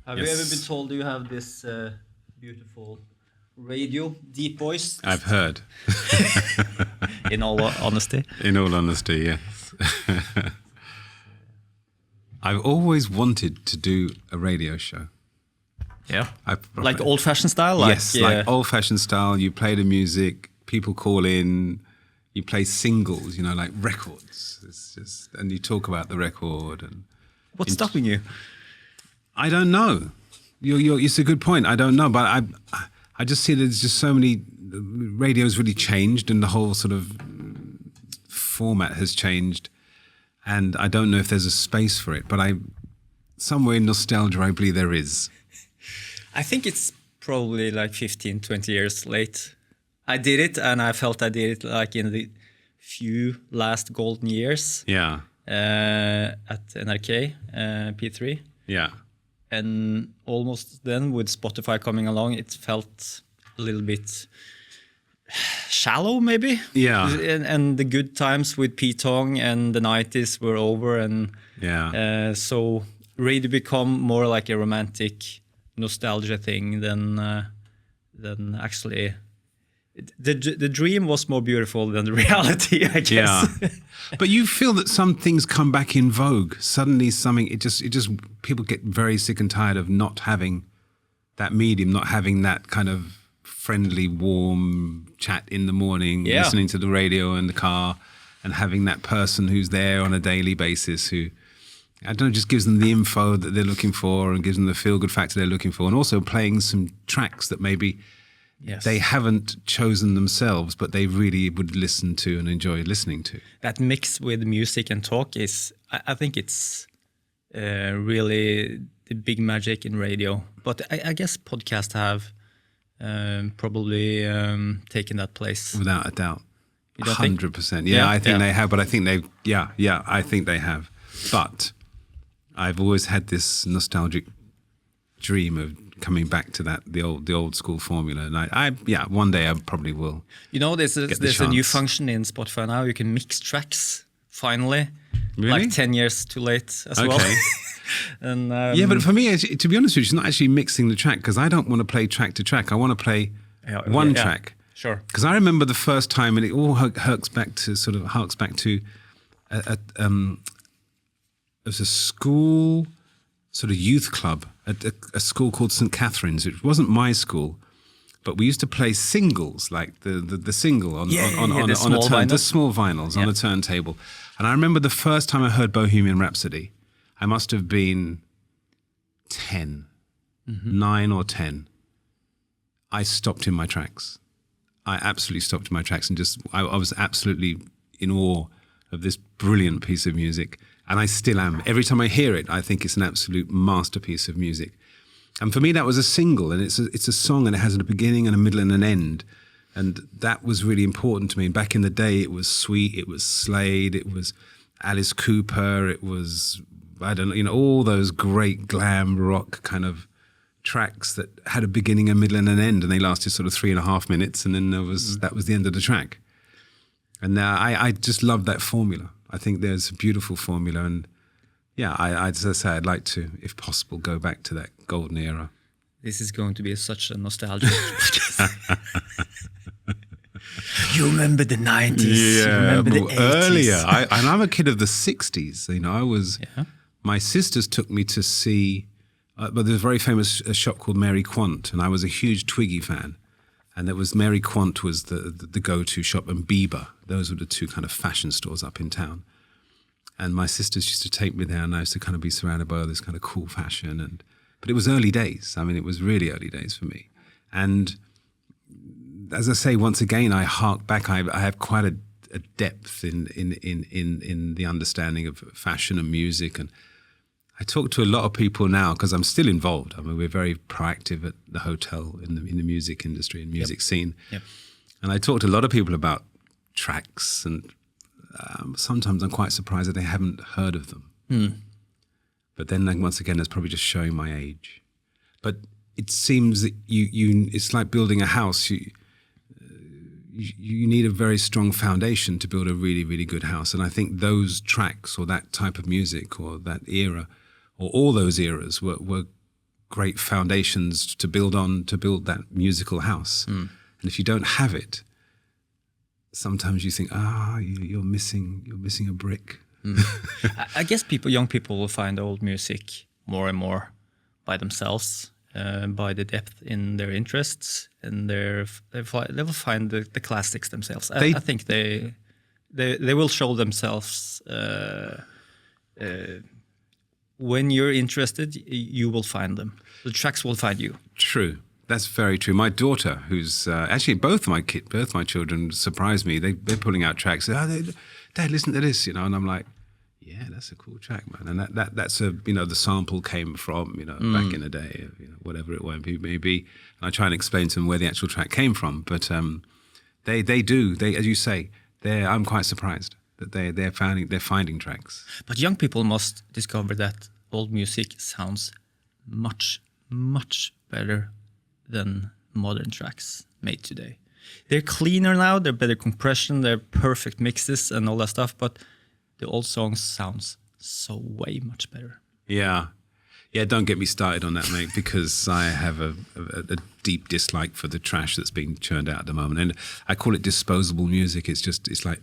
Have you ever been told you have this beautiful radio, deep voice? I've heard. In all honesty. In all honesty, yes. I've always wanted to do a radio show. Yeah. Like old-fashioned style? Yes, like old-fashioned style. You play the music, people call in, you play singles, you know, like records. It's just, and you talk about the record. And what's stopping you? I don't know. It's a good point. I don't know, but I just see there's just so many. Radio's really changed, and the whole sort of format has changed, and I don't know if there's a space for it. But somewhere in nostalgia, I believe there is. I think it's probably like 15, 20 years late. I did it, and I felt I did it like in the few last golden years. Yeah. At NRK, P3. Yeah. And almost then, with Spotify coming along, it felt a little bit shallow, maybe. Yeah. And the good times with P-Tong and the 90s were over, and so radio become more like a romantic nostalgia thing than actually. The dream was more beautiful than the reality, I guess. Yeah. But you feel that some things come back in vogue. Suddenly it just people get very sick and tired of not having that medium, not having that kind of friendly, warm chat in the morning, listening to the radio in the car, and having that person who's there on a daily basis who, I don't know, just gives them the info that they're looking for and gives them the feel-good factor they're looking for, and also playing some tracks that maybe they haven't chosen themselves, but they really would listen to and enjoy listening to. That mix with music and talk is, I think it's really the big magic in radio. But I guess podcasts have probably taken that place. Without a doubt. 100%. Yeah, I think they have, but I think I think they have. But I've always had this nostalgic dream of coming back to the old school formula, and I one day I probably will. You know, there's a new function in Spotify now. You can mix tracks finally. Really? Like 10 years too late as well. And but for me, to be honest with you, it's not actually mixing the track, because I don't want to play track to track. I want to play one track. Sure. Because I remember the first time, and it all harks back to it was a school sort of youth club at a school called St. Catherine's. It wasn't my school, but we used to play singles, like the single on a the small vinyls on a turntable. And I remember the first time I heard Bohemian Rhapsody, I must have been 10, 9 or 10. I stopped in my tracks. I absolutely stopped in my tracks, and I was absolutely in awe of this brilliant piece of music. And I still am. Every time I hear it, I think it's an absolute masterpiece of music. And for me, that was a single, and it's a song, and it has a beginning and a middle and an end. And that was really important to me. And back in the day, it was Sweet, it was Slade, it was Alice Cooper, it was, I don't know, you know, all those great glam rock kind of tracks that had a beginning, a middle and an end, and they lasted sort of 3.5 minutes, and then that was the end of the track. And I just love that formula. I think there's a beautiful formula, and as I say, I'd like to, if possible, go back to that golden era. This is going to be such a nostalgic podcast. You remember the 90s, you remember the 80s. Earlier. I'm a kid of the 60s. You know, my sisters took me to see, but there's a very famous shop called Mary Quant, and I was a huge Twiggy fan. And there was Mary Quant was the go-to shop, and Bieber. Those were the two kind of fashion stores up in town. And my sisters used to take me there, and I used to kind of be surrounded by all this kind of cool fashion. But it was early days. I mean, it was really early days for me. And as I say, once again, I hark back. I have quite a depth in the understanding of fashion and music. And I talk to a lot of people now because I'm still involved. I mean, we're very proactive at the hotel in the music industry and music scene. Yep. And I talk to a lot of people about tracks, and sometimes I'm quite surprised that they haven't heard of them. But then once again, that's probably just showing my age. But it seems that it's like building a house. You need a very strong foundation to build a really, really good house. And I think those tracks or that type of music or that era or all those eras were great foundations to build on, to build that musical house. And if you don't have it, sometimes you think, you're missing a brick. I guess young people will find old music more and more by themselves, by the depth in their interests, and they will find the classics themselves. I think they will show themselves. When you're interested, you will find them. The tracks will find you. True. That's very true. My daughter, who's actually both my children surprised me. They're pulling out tracks. Dad, listen to this, and I'm like, yeah, that's a cool track, man. And that's the sample came from, back in the day, whatever it may be. And I try and explain to them where the actual track came from. But they do, as you say, I'm quite surprised that they're finding tracks. But young people must discover that old music sounds much, much better than modern tracks made today. They're cleaner now, they're better compression, they're perfect mixes and all that stuff, but the old songs sounds so way much better. Yeah, don't get me started on that, mate, because I have a deep dislike for the trash that's being churned out at the moment. And I call it disposable music. It's like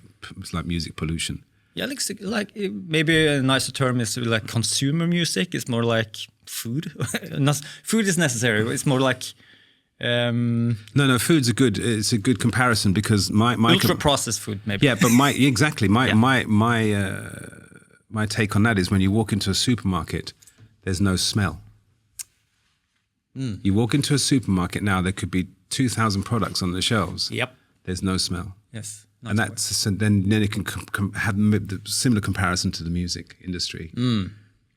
music pollution. Yeah, like maybe a nicer term is like consumer music. It's more like food. Food is necessary. It's more like no, food's it's a good comparison, because my ultra processed food, maybe. Yeah, but my take on that is when you walk into a supermarket, there's no smell. You walk into a supermarket now, there could be 2,000 products on the shelves. Yep. There's no smell. Yes. And then it can have the similar comparison to the music industry.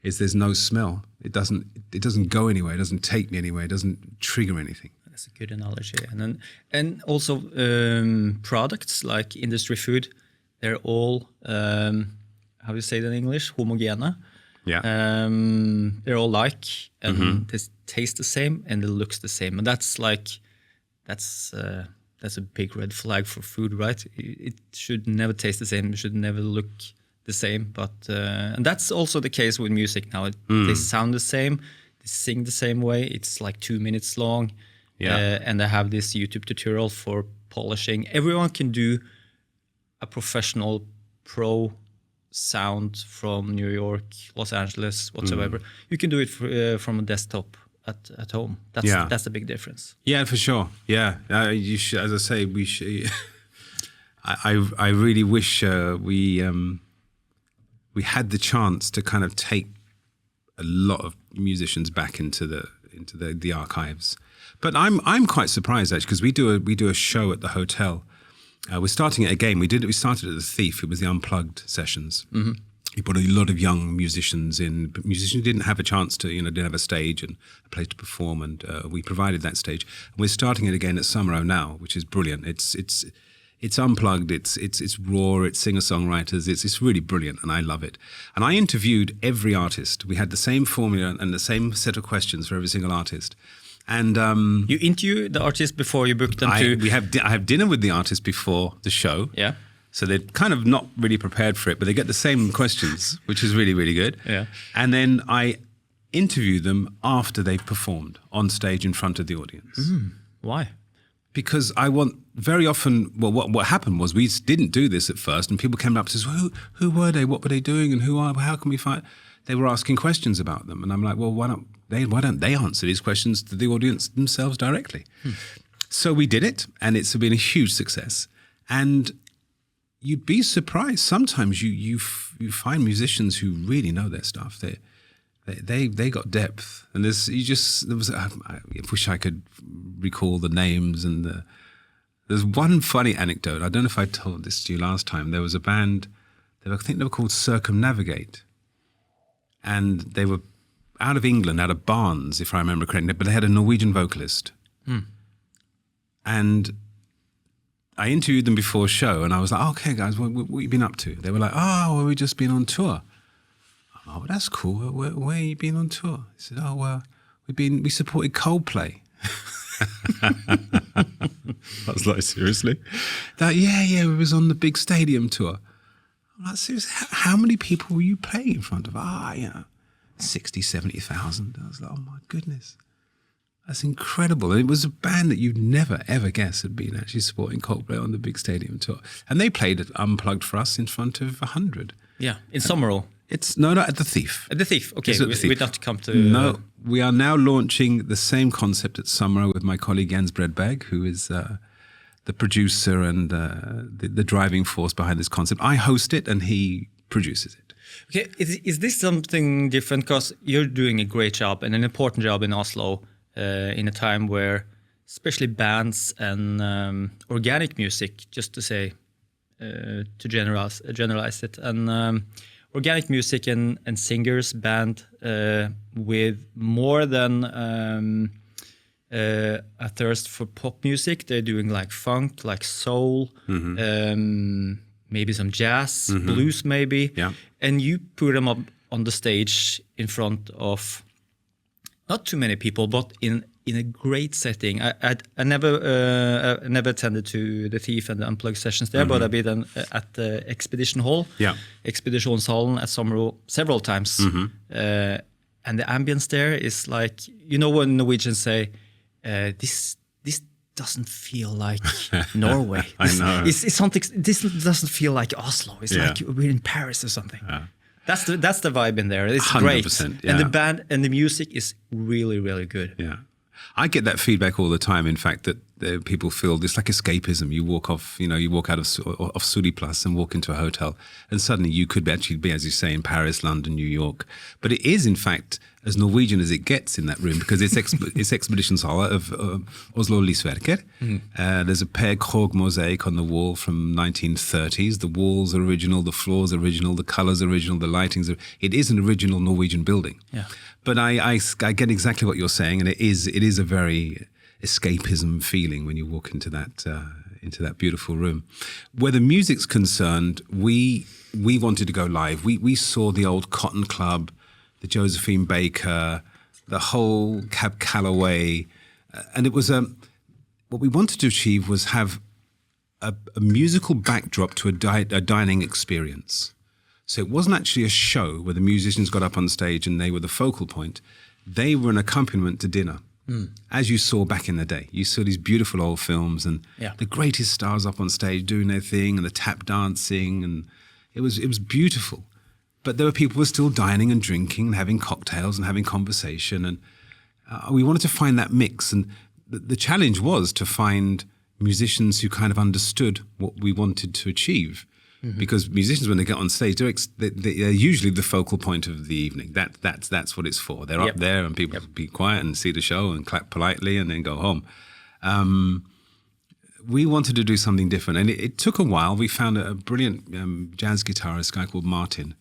Is there's no smell. It doesn't go anywhere. It doesn't take me anywhere. It doesn't trigger anything. That's a good analogy. And also products like industry food, they're all how do you say that in English? Homogene. Yeah. They're all like, and they taste the same and it looks the same. And that's a big red flag for food, right? It should never taste the same. It should never look the same. But and that's also the case with music now. They sound the same. They sing the same way. It's like 2 minutes long. Yeah. And they have this YouTube tutorial for polishing. Everyone can do a professional pro sound from New York, Los Angeles, whatsoever. You can do it from a desktop at home. That's the big difference. Yeah, for sure. Yeah, you should, as I say, we should. I really wish we had the chance to kind of take a lot of musicians back into the archives. But I'm quite surprised actually, because we do a show at the hotel. We're starting it again. We started at the Thief. It was the Unplugged sessions. Mm-hmm. We brought a lot of young musicians in. Musicians didn't have a chance to, didn't have a stage and a place to perform, and we provided that stage. And we're starting it again at Sommerro now, which is brilliant. It's unplugged. It's raw. It's singer-songwriters. It's really brilliant, and I love it. And I interviewed every artist. We had the same formula and the same set of questions for every single artist. And you interview the artist before you book them I have dinner with the artist before the show. Yeah. So they're kind of not really prepared for it, but they get the same questions, which is really, really good. Yeah. And then I interview them after they've performed on stage in front of the audience. Why? Because I want, very often, well, what happened was we didn't do this at first, and people came up and says, well, who were they? What were they doing? And how can we find? They were asking questions about them. And I'm like, well, why don't they answer these questions to the audience themselves directly? So we did it, and it's been a huge success. And you'd be surprised. Sometimes you find musicians who really know their stuff. They got depth, and I wish I could recall the names and there's one funny anecdote. I don't know if I told this to you last time. There was a band, I think they were called Circumnavigate, and they were out of England, out of Barnes, if I remember correctly, but they had a Norwegian vocalist. And I interviewed them before a show, and I was like, okay, guys, what have you been up to? They were like, we've just been on tour. Oh, well, that's cool. Where have you been on tour? He said, we supported Coldplay. I was like, seriously? Yeah, we was on the big stadium tour. I'm like, seriously, how many people were you playing in front of? 60, 70,000. I was like, oh my goodness. That's incredible. And it was a band that you'd never, ever guess had been actually supporting Coldplay on the big stadium tour. And they played it unplugged for us in front of 100. Yeah, in Sommerro. It's not at the Thief. At the Thief, okay. We not come to... No, we are now launching the same concept at Sommerro with my colleague Jens Bredberg, who is the producer and the driving force behind this concept. I host it and he produces it. Okay, is this something different? Because you're doing a great job and an important job in Oslo in a time where especially bands and organic music, just to say, to generalize it, and organic music and singers band with more than a thirst for pop music. They're doing like funk, like soul, maybe some jazz, blues maybe. Yeah. And you put them up on the stage in front of not too many people, but in a great setting. I never attended to the Thief and the Unplugged sessions there, but I've been at the Expedition Hall, Expeditionshallen at Sommerro several times. And the ambience there is like, you know when Norwegians say, this doesn't feel like Norway. I know. It's something. This doesn't feel like Oslo. It's like we're in Paris or something. That's the vibe in there. It's 100%, great. yeah. And the band and the music is really, really good. Yeah. I get that feedback all the time. In fact, that people feel it's like escapism. You walk off, you walk out of Suriplas and walk into a hotel, and suddenly you could actually be, as you say, in Paris, London, New York. But it is, in fact, as Norwegian as it gets in that room, because it's Expeditionshall of Oslo Lysverker. There's a Per Krog mosaic on the wall from 1930s. The walls are original, the floors are original, the colours are original, the lightings are. It is an original Norwegian building. Yeah. But I get exactly what you're saying, and it is a very escapism feeling when you walk into that beautiful room. Where the music's concerned, we wanted to go live. We saw the old Cotton Club, the Josephine Baker, the whole Cab Calloway, and it was what we wanted to achieve was have a musical backdrop to a dining experience. So it wasn't actually a show where the musicians got up on stage and they were the focal point. They were an accompaniment to dinner. As you saw back in the day. You saw these beautiful old films and the greatest stars up on stage doing their thing and the tap dancing, and it was beautiful. But there were people who were still dining and drinking and having cocktails and having conversation, and we wanted to find that mix. And the challenge was to find musicians who kind of understood what we wanted to achieve. Because musicians, when they get on stage, they're usually the focal point of the evening. That's what it's for. They're up there and people be quiet and see the show and clap politely and then go home. We wanted to do something different, and it took a while. We found a brilliant jazz guitarist, a guy called Martin,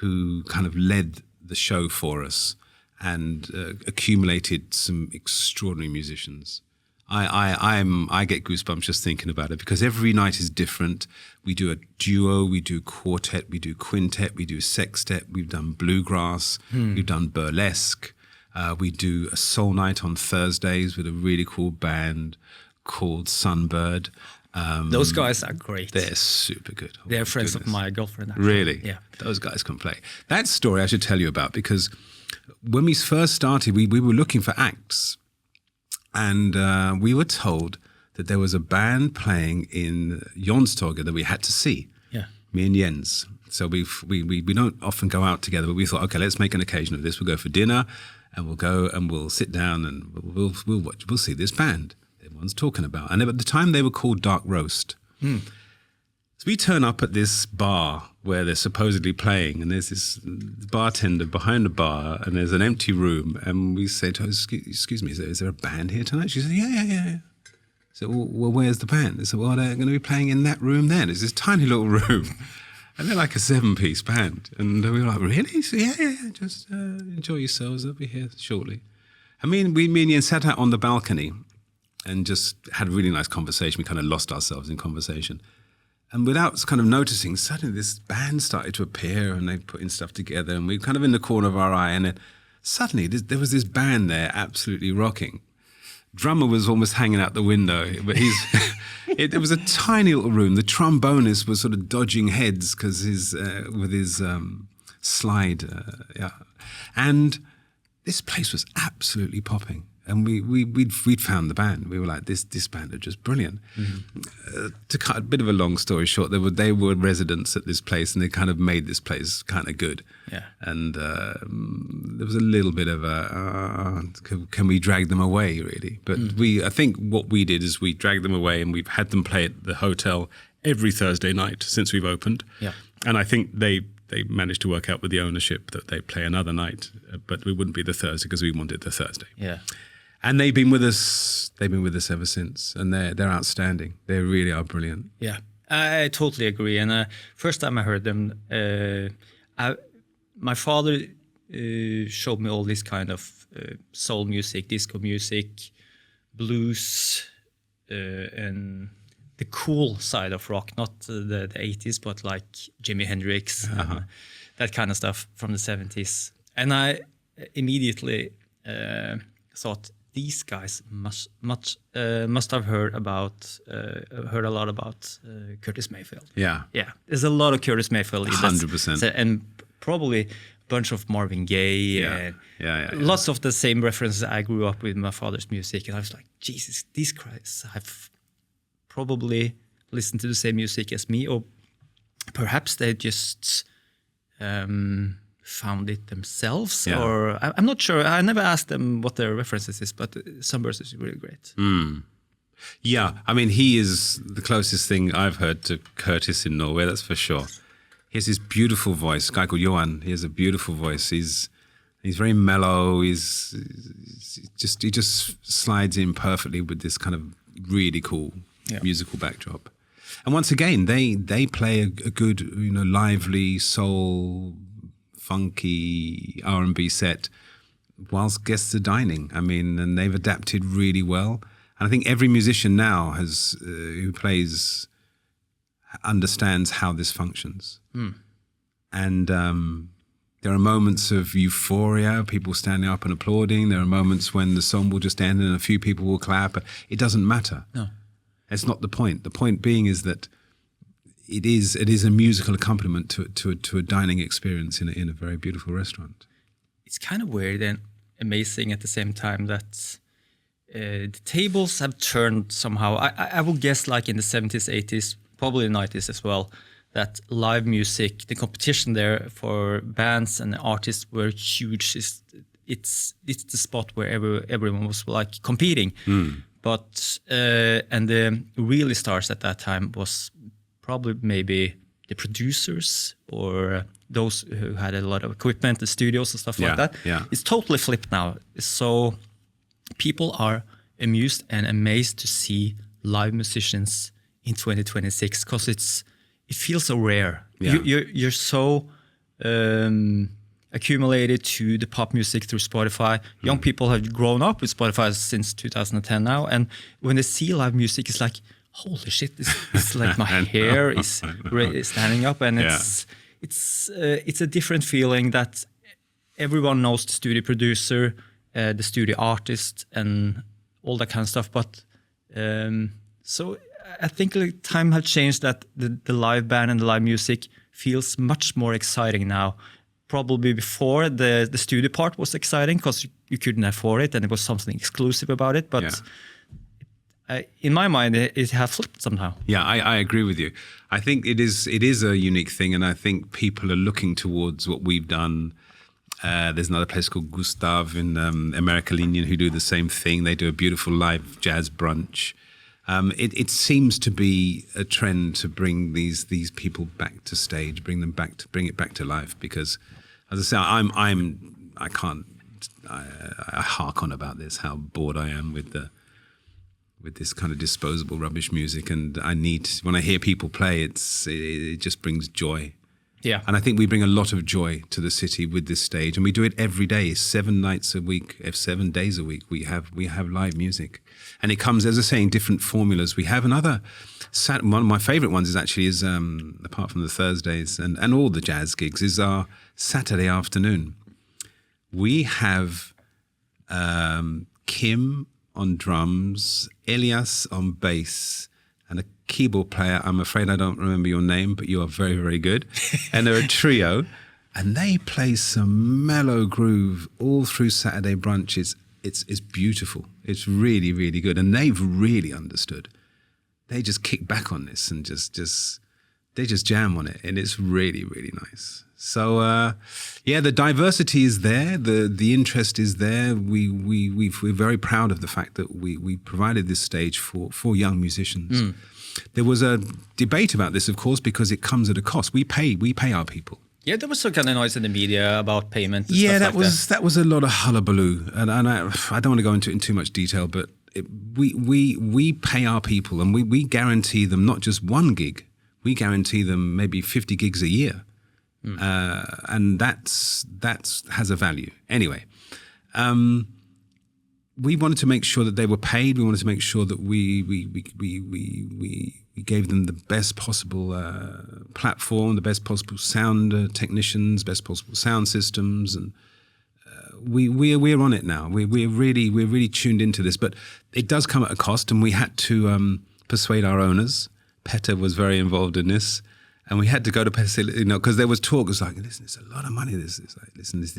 who kind of led the show for us and accumulated some extraordinary musicians. I get goosebumps just thinking about it, because every night is different. We do a duo, we do quartet, we do quintet, we do sextet, we've done bluegrass, we've done burlesque. We do a soul night on Thursdays with a really cool band called Sunbird. Those guys are great. They're super good. They're friends of my girlfriend, actually. Really? Yeah. Those guys can play. That story I should tell you about, because when we first started, we were looking for acts. And we were told that there was a band playing in Jonstorget that we had to see. Yeah. Me and Jens. So we don't often go out together, but we thought, okay, let's make an occasion of this. We'll go for dinner, and we'll go and we'll sit down and we'll watch. We'll see this band everyone's talking about. And at the time, they were called Dark Roast. So we turn up at this bar where they're supposedly playing, and there's this bartender behind the bar, and there's an empty room, and we say to her, excuse me, is there a band here tonight? She said, yeah. So, well, where's the band? They said, well, they're going to be playing in that room there. There's this tiny little room, and they're like a 7-piece band. And we were like, really? So, yeah, just enjoy yourselves. They'll be here shortly. And me and Jens sat out on the balcony and just had a really nice conversation. We kind of lost ourselves in conversation. And without kind of noticing, suddenly this band started to appear, and they putting stuff together, and we were kind of in the corner of our eye, and then suddenly there was this band there absolutely rocking. Drummer was almost hanging out the window, but it was a tiny little room. The trombonist was sort of dodging heads because with his slide. And this place was absolutely popping. And we'd found the band. We were like, this band are just brilliant. To cut a bit of a long story short, they were residents at this place, and they kind of made this place kind of good. Yeah. And there was a little bit of can we drag them away, really? But I think what we did is we dragged them away, and we've had them play at the hotel every Thursday night since we've opened. Yeah. And I think they managed to work out with the ownership that they play another night, but it wouldn't be the Thursday because we wanted the Thursday. Yeah. And they've been with us. They've been with us ever since, and they're outstanding. They really are brilliant. Yeah, I totally agree. And first time I heard them, my father showed me all this kind of soul music, disco music, blues, and the cool side of rock, not the 80s, but like Jimi Hendrix, that kind of stuff from the 70s. And I immediately thought, these guys must have heard a lot about Curtis Mayfield. Yeah, There's a lot of Curtis Mayfield. 100%, and probably a bunch of Marvin Gaye. And lots of the same references I grew up with my father's music, and I was like, Jesus, these guys have probably listened to the same music as me, or perhaps they just found it themselves, or I'm not sure. I never asked them what their references is, but Sunburst is really great. Yeah, I mean, he is the closest thing I've heard to Curtis in Norway, that's for sure. He has this beautiful voice. A guy called Johan, he has a beautiful voice. He's very mellow. He just slides in perfectly with this kind of really cool musical backdrop. And once again, they play a good, lively soul, funky R&B set whilst guests are dining. I mean, and they've adapted really well. And I think every musician now who plays understands how this functions. And there are moments of euphoria, people standing up and applauding. There are moments when the song will just end and a few people will clap. It doesn't matter. No, it's not the point. The point being is that it is a musical accompaniment to a dining experience in a very beautiful restaurant. It's kind of weird and amazing at the same time that the tables have turned somehow. I would guess like in the 70s, 80s, probably the 90s as well, that live music, the competition there for bands and artists were huge. It's the spot where everyone was like competing. But and the really stars at that time was probably maybe the producers or those who had a lot of equipment, the studios and stuff like that. Yeah. It's totally flipped now. So people are amused and amazed to see live musicians in 2026 because it feels so rare. Yeah. You're so accumulated to the pop music through Spotify. Young people have grown up with Spotify since 2010 now, and when they see live music, it's like, holy shit! It's like my hair is standing up, and it's a different feeling that everyone knows the studio producer, the studio artist, and all that kind of stuff. But so I think like, time has changed that the live band and the live music feels much more exciting now. Probably before the studio part was exciting because you couldn't afford it and it was something exclusive about it. But in my mind, it has flipped somehow. Yeah, I agree with you. I think it is a unique thing, and I think people are looking towards what we've done. There's another place called Gustav in America Linjen who do the same thing. They do a beautiful live jazz brunch. It seems to be a trend to bring these people back to stage, bring it back to life. Because, as I say, I hark on about this, how bored I am with this kind of disposable rubbish music, and when I hear people play, it just brings joy. Yeah, and I think we bring a lot of joy to the city with this stage, and we do it every day, 7 nights a week, 7 days a week. We have live music, and it comes, as I say, in different formulas. We have one of my favourite ones is apart from the Thursdays and all the jazz gigs, is our Saturday afternoon. We have Kim on drums, Elias on bass, and a keyboard player. I'm afraid I don't remember your name, but you are very, very good. And they're a trio. And they play some mellow groove all through Saturday brunches. It's beautiful. It's really, really good. And they've really understood. They just kick back on this and they just jam on it. And it's really, really nice. So, the diversity is there. The interest is there. We're very proud of the fact that we provided this stage for young musicians. There was a debate about this, of course, because it comes at a cost. We pay our people. Yeah, there was some kind of noise in the media about payment. And Yeah, stuff that was a lot of hullabaloo, and I don't want to go into it in too much detail, but we pay our people, and we guarantee them not just one gig, we guarantee them maybe 50 gigs a year, and that's has a value. Anyway, we wanted to make sure that they were paid. We wanted to make sure that we gave them the best possible platform, the best possible sound technicians, best possible sound systems, and we're on it now. We're really tuned into this, but it does come at a cost, and we had to persuade our owners. Petter was very involved in this, and we had to go to Petter, because there was talk. It was like, listen, it's a lot of money. This is like, listen, this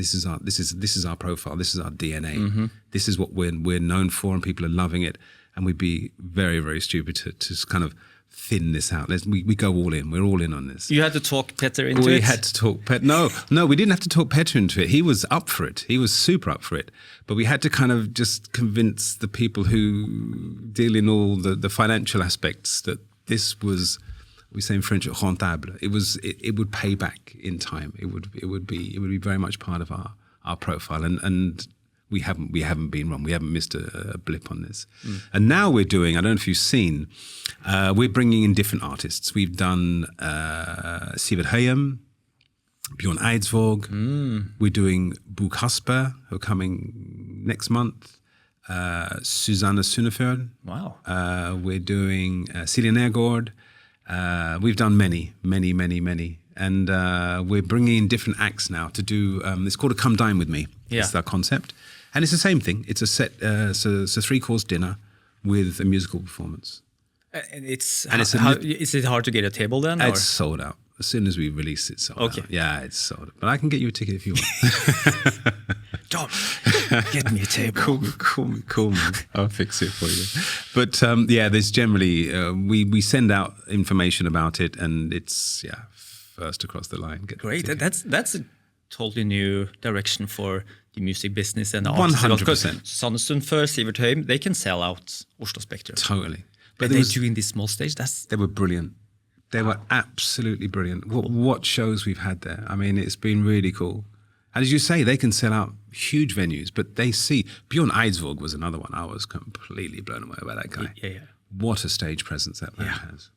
is our profile. This is our DNA. Mm-hmm. This is what we're known for, and people are loving it. And we'd be very, very stupid to kind of thin this out. We go all in. We're all in on this. You had to talk Petter into it? We had to talk Petter. No, we didn't have to talk Petter into it. He was up for it. He was super up for it. But we had to kind of just convince the people who deal in all the financial aspects that this was, we say in French, rentable. It would pay back in time. It would be very much part of our profile. And we haven't been wrong. We haven't missed a blip on this. And now we're doing, I don't know if you've seen, we're bringing in different artists. We've done Sivert Høyem, Bjørn Eidsvåg. We're doing Bo Kasper, who are coming next month. Susanne Sundefjord. Wow. We're doing Silje Nergård. We've done many. And we're bringing in different acts now to do, it's called a Come Dine With Me. Yeah. It's our concept. And it's the same thing. It's a set, it's a 3-course dinner with a musical performance. And is it hard to get a table then? It's sold out. As soon as we release it, sold out. Yeah, it's sold out. But I can get you a ticket if you want. Tom, get me a table. Cool, man. I'll fix it for you. But there's generally, we send out information about it, and it's, first across the line. Great. That's a totally new direction for the music business and the artists. 100%. Sandestuen first, Sivert Høyem, they can sell out Oslo Spektrum. Totally. But they're doing this small stage. They were brilliant. They were absolutely brilliant. What shows we've had there. I mean, it's been really cool. And as you say, they can sell out huge venues, but they see. Bjørn Eidsvåg was another one. I was completely blown away by that guy. Yeah. What a stage presence that man has.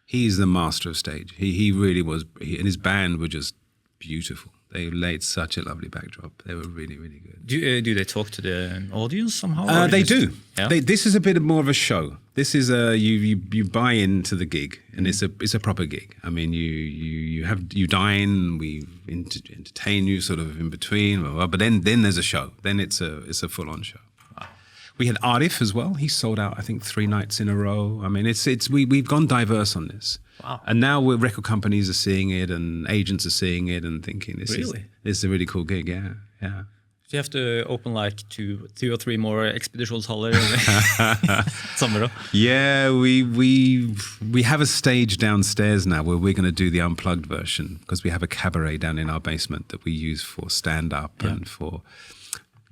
He's the master of stage. He really was. And his band were just beautiful. They laid such a lovely backdrop. They were really, really good. Do they talk to the audience somehow? They do. Yeah? This is a bit more of a show. This is you buy into the gig, and it's a proper gig. I mean, you dine, we entertain you sort of in between, but then there's a show. Then it's a full on show. We had Arif as well. He sold out, I think, 3 nights in a row. I mean, we've gone diverse on this. Wow. And now record companies are seeing it, and agents are seeing it, and thinking this is a really cool gig. Yeah. Do you have to open like two or three more expeditionshaller Sommerro? Yeah, we have a stage downstairs now where we're going to do the unplugged version, because we have a cabaret down in our basement that we use for stand-up and for...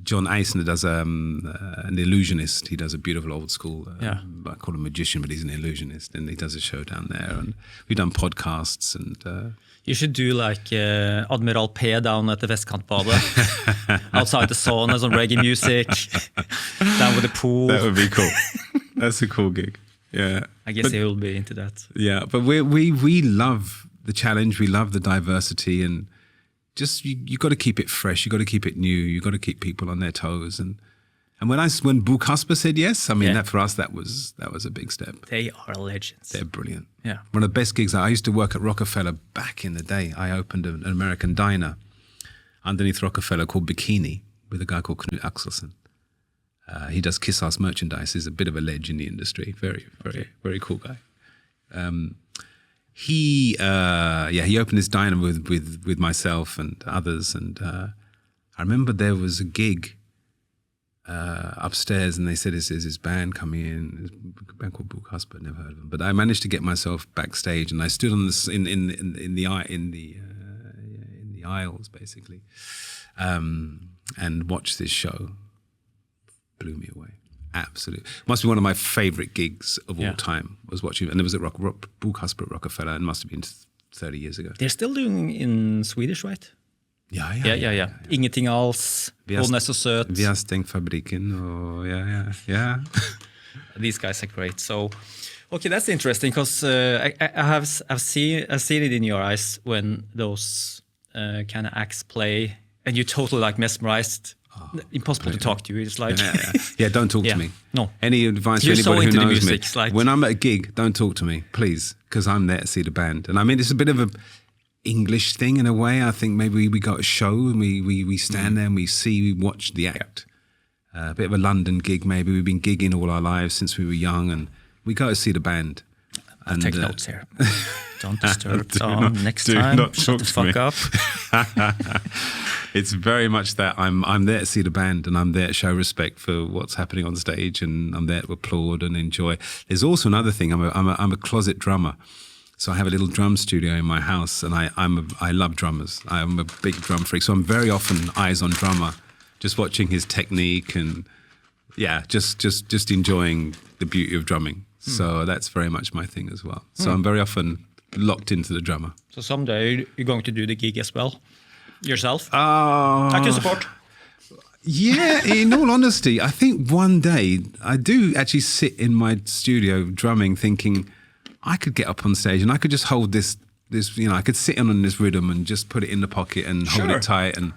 John Eisner does an illusionist. He does a beautiful old school, I call him a magician, but he's an illusionist, and he does a show down there. And we've done podcasts. And you should do like Admiral P down at the Vestkantbadet, outside the sauna, some reggae music, down with the pool. That would be cool. That's a cool gig. Yeah, I guess he will be into that. Yeah, but we love the challenge. We love the diversity, and just you got to keep it fresh. You got to keep it new. You got to keep people on their toes. And when Bo Kasper said yes, I mean that for us that was a big step. They are legends. They're brilliant. Yeah, one of the best gigs. I used to work at Rockefeller back in the day. I opened an American diner underneath Rockefeller called Bikini with a guy called Knut Axelsen. He does Kiss Ass merchandise. He's a bit of a ledge in the industry. Very, very, very cool guy. he opened his diner with myself and others, and I remember there was a gig upstairs, and they said, "Is his band coming in?" There's a band called Bukhasper, never heard of them. But I managed to get myself backstage, and I stood on the in the aisles basically, and watched this show. Blew me away. Absolutely, must be one of my favorite gigs of all time. Was watching, and it was at Bukhasper at Rockefeller, and must have been 30 years ago. They're still doing in Swedish, right? Yeah. Ingenting alls, Bollnäs och söt. Vi har stängt fabriken. Och yeah. These guys are great. So, okay, that's interesting because I've seen it in your eyes when those kind of acts play, and you're totally like mesmerized. Impossible to talk to you. It's like don't talk to me. No. Any advice You're for anybody so who knows music, me? like... When I'm at a gig, don't talk to me, please, because I'm there to see the band. And I mean, it's a bit of a English thing in a way. I think maybe we got a show and we stand there and we watch the act. A bit of a London gig maybe. We've been gigging all our lives since we were young, and we go to see the band. I'll take notes here. Don't disturb Tom. Next time, not shut the fuck up. It's very much that I'm there to see the band, and I'm there to show respect for what's happening on stage, and I'm there to applaud and enjoy. There's also another thing. I'm a closet drummer, so I have a little drum studio in my house, and I love drummers. I'm a big drum freak, so I'm very often eyes on drummer, just watching his technique and just enjoying the beauty of drumming. So that's very much my thing as well. So I'm very often locked into the drummer. So someday you're going to do the gig as well yourself? I can support. Yeah, in all honesty, I think one day I do actually sit in my studio drumming thinking I could get up on stage and I could just hold this, I could sit in on this rhythm and just put it in the pocket and hold it tight. And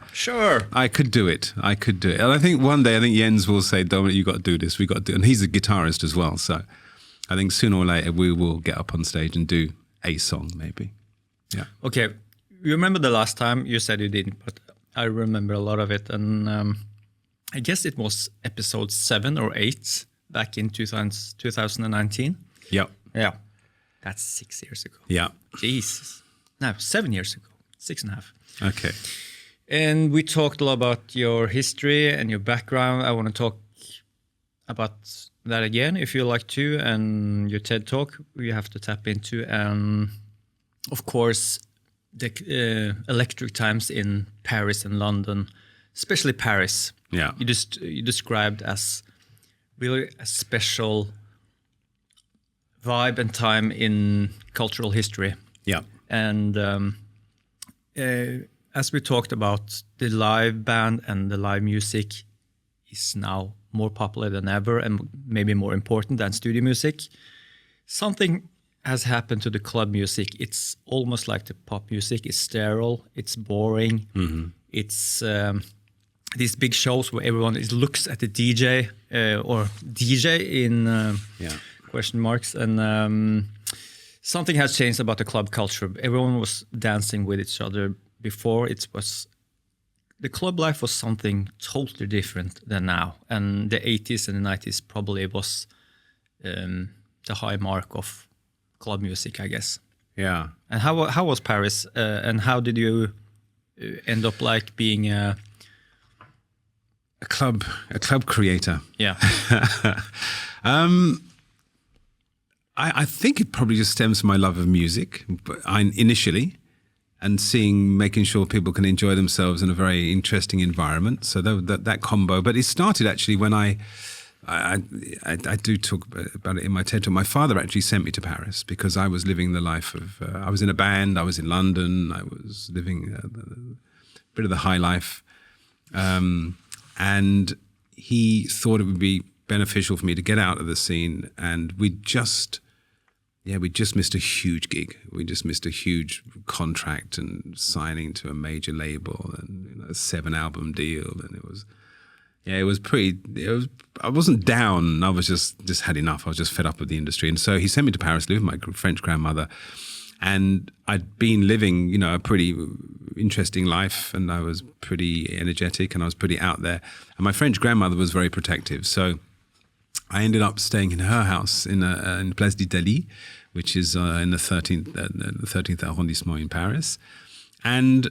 I could do it. And I think one day, Jens will say, Dominic, you got to do this. We got to do it. And he's a guitarist as well. So I think sooner or later we will get up on stage and do a song maybe. Yeah. Okay. You remember the last time you said you didn't, but I remember a lot of it. And I guess it was episode 7 or 8 back in 2019. Yeah. Yeah. That's 6 years ago. Yeah. Jesus. No, 7 years ago. 6.5. Okay. And we talked a lot about your history and your background. I want to talk about that again, if you like to, and your TED Talk we have to tap into. And of course, the electric times in Paris and London, especially Paris. Yeah. You described as really a special vibe and time in cultural history. Yeah. And as we talked about, the live band and the live music is now more popular than ever and maybe more important than studio music. Something has happened to the club music. It's almost like the pop music. It's sterile. It's boring. Mm-hmm. It's these big shows where everyone looks at the DJ or DJ in question marks. And something has changed about the club culture. Everyone was dancing with each other before. The club life was something totally different than now. And the 80s and the 90s probably was the high mark of club music, I guess. Yeah. And how was Paris? And how did you end up like being a club creator? Yeah. I think it probably just stems from my love of music, but initially, and making sure people can enjoy themselves in a very interesting environment. So that combo. But it started actually when I do talk about it in my TED Talk. My father actually sent me to Paris because I was living the life of, I was in a band, I was in London, I was living a bit of the high life. And he thought it would be beneficial for me to get out of the scene. And we just missed a huge gig. We just missed a huge contract and signing to a major label and a 7-album deal. And I wasn't down. I was just had enough. I was just fed up with the industry. And so he sent me to Paris to live with my French grandmother. And I'd been living, a pretty interesting life, and I was pretty energetic and I was pretty out there. And my French grandmother was very protective. So I ended up staying in her house in Place d'Italie, which is in the 13th arrondissement in Paris. And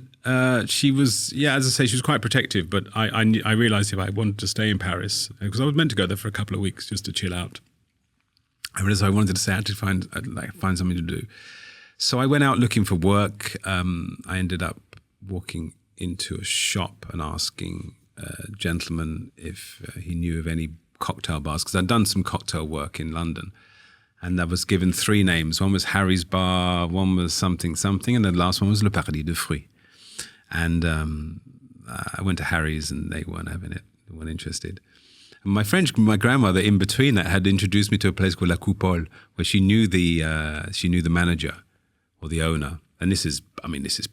she was, as I say, she was quite protective. But I realized if I wanted to stay in Paris, because I was meant to go there for a couple of weeks just to chill out, I realized I wanted to stay. I had to find something to do. So I went out looking for work. I ended up walking into a shop and asking a gentleman if he knew of any cocktail bars, because I'd done some cocktail work in London. And I was given 3 names. One was Harry's Bar, one was something, and the last one was Le Paradis de Fruits. And I went to Harry's and they weren't having it. They weren't interested. And my grandmother, in between that, had introduced me to a place called La Coupole, where she knew the manager or the owner. And this is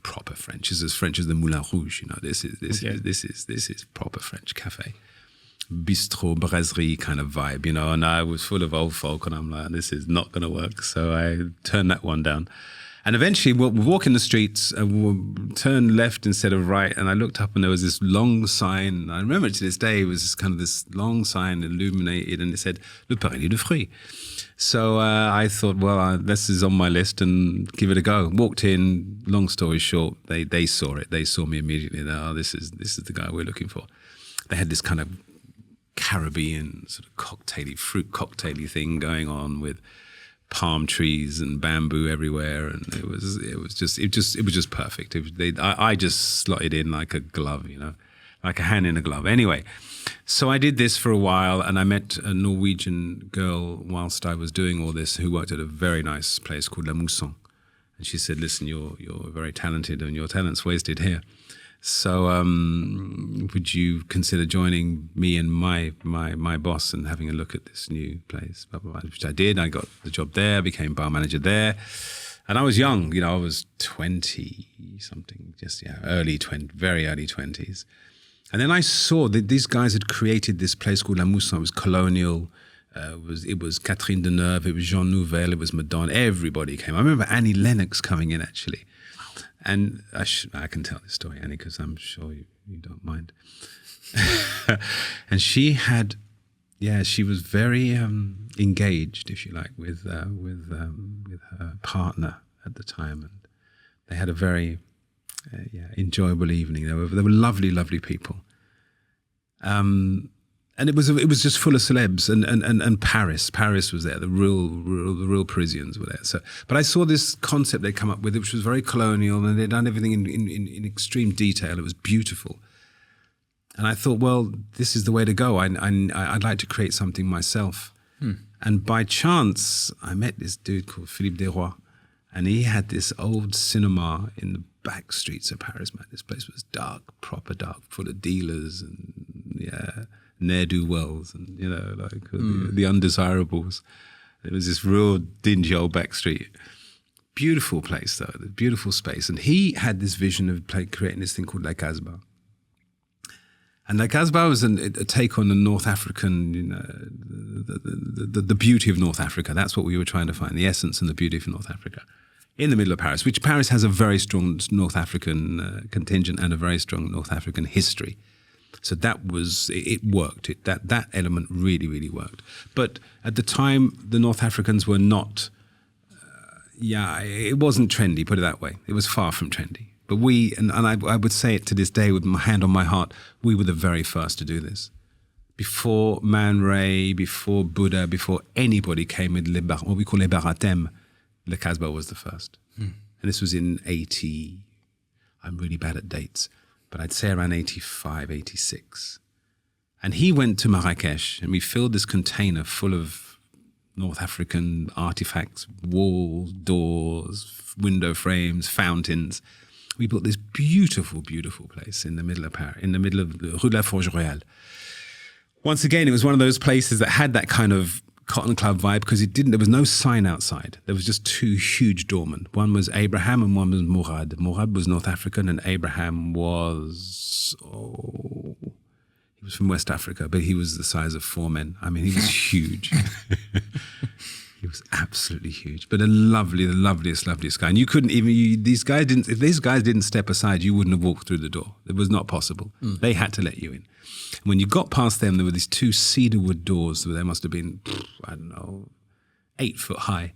proper French. It's as French as the Moulin Rouge. This is proper French cafe. Bistro, brasserie kind of vibe, and I was full of old folk, and I'm like, this is not going to work. So I turned that one down. And eventually we'll walk in the streets and we'll turn left instead of right. And I looked up and there was this long sign. I remember to this day, it was kind of this long sign illuminated and it said, Le Paradis de Fruits. So I thought, well, this is on my list and give it a go. Walked in, long story short, they saw it. They saw me immediately. This is the guy we're looking for. They had this kind of Caribbean sort of fruit cocktaily thing going on with palm trees and bamboo everywhere, and it was just perfect. I just slotted in like a glove, like a hand in a glove. Anyway, so I did this for a while, and I met a Norwegian girl whilst I was doing all this who worked at a very nice place called La Mousson, and she said, "Listen, you're very talented, and your talent's wasted here. So would you consider joining me and my boss and having a look at this new place?" Blah, blah, blah, which I did. I got the job there, became bar manager there. And I was young, I was 20-something, very early 20s. And then I saw that these guys had created this place called La Mousson. It was colonial. It was Catherine Deneuve. It was Jean Nouvel. It was Madonna. Everybody came. I remember Annie Lennox coming in, actually. And I can tell this story, Annie, because I'm sure you don't mind. And she was very engaged, if you like, with her partner at the time, and they had a very enjoyable evening. They were lovely, lovely people. And it was just full of celebs, and Paris was there. The real Parisians were there. So, but I saw this concept they'd come up with, which was very colonial, and they'd done everything in extreme detail. It was beautiful, and I thought, well, this is the way to go. I'd like to create something myself. And by chance, I met this dude called Philippe Desrois, and he had this old cinema in the back streets of Paris. Man, this place was dark, proper dark, full of dealers and ne'er-do-wells and, the undesirables. It was this real dingy old back street. Beautiful place, though, beautiful space. And he had this vision of creating this thing called La Casbah. And La Casbah was a take on the North African, the beauty of North Africa. That's what we were trying to find, the essence and the beauty of North Africa. In the middle of Paris, which Paris has a very strong North African contingent and a very strong North African history. So it worked. That element really, really worked. But at the time, the North Africans were not, it wasn't trendy, put it that way. It was far from trendy. But I would say it to this day with my hand on my heart, we were the very first to do this. Before Man Ray, before Buddha, before anybody came with what we call les baratem, Le Casbah was the first. And this was in 80, I'm really bad at dates, but I'd say around 85, 86. And he went to Marrakesh and we filled this container full of North African artifacts, walls, doors, window frames, fountains. We built this beautiful, beautiful place in the middle of Paris, in the middle of the Rue de la Forge Royale. Once again, it was one of those places that had that kind of cotton club vibe because there was no sign outside. There was just 2 huge doormen. One was Abraham and one was Mourad. Mourad was North African and Abraham was, he was from West Africa, but he was the size of 4 men. I mean, he was huge. He was absolutely huge, but the loveliest guy. And you couldn't even, if these guys didn't step aside, you wouldn't have walked through the door. It was not possible. They had to let you in. And when you got past them, there were these 2 cedarwood doors. There must have been, I don't know, 8 foot high.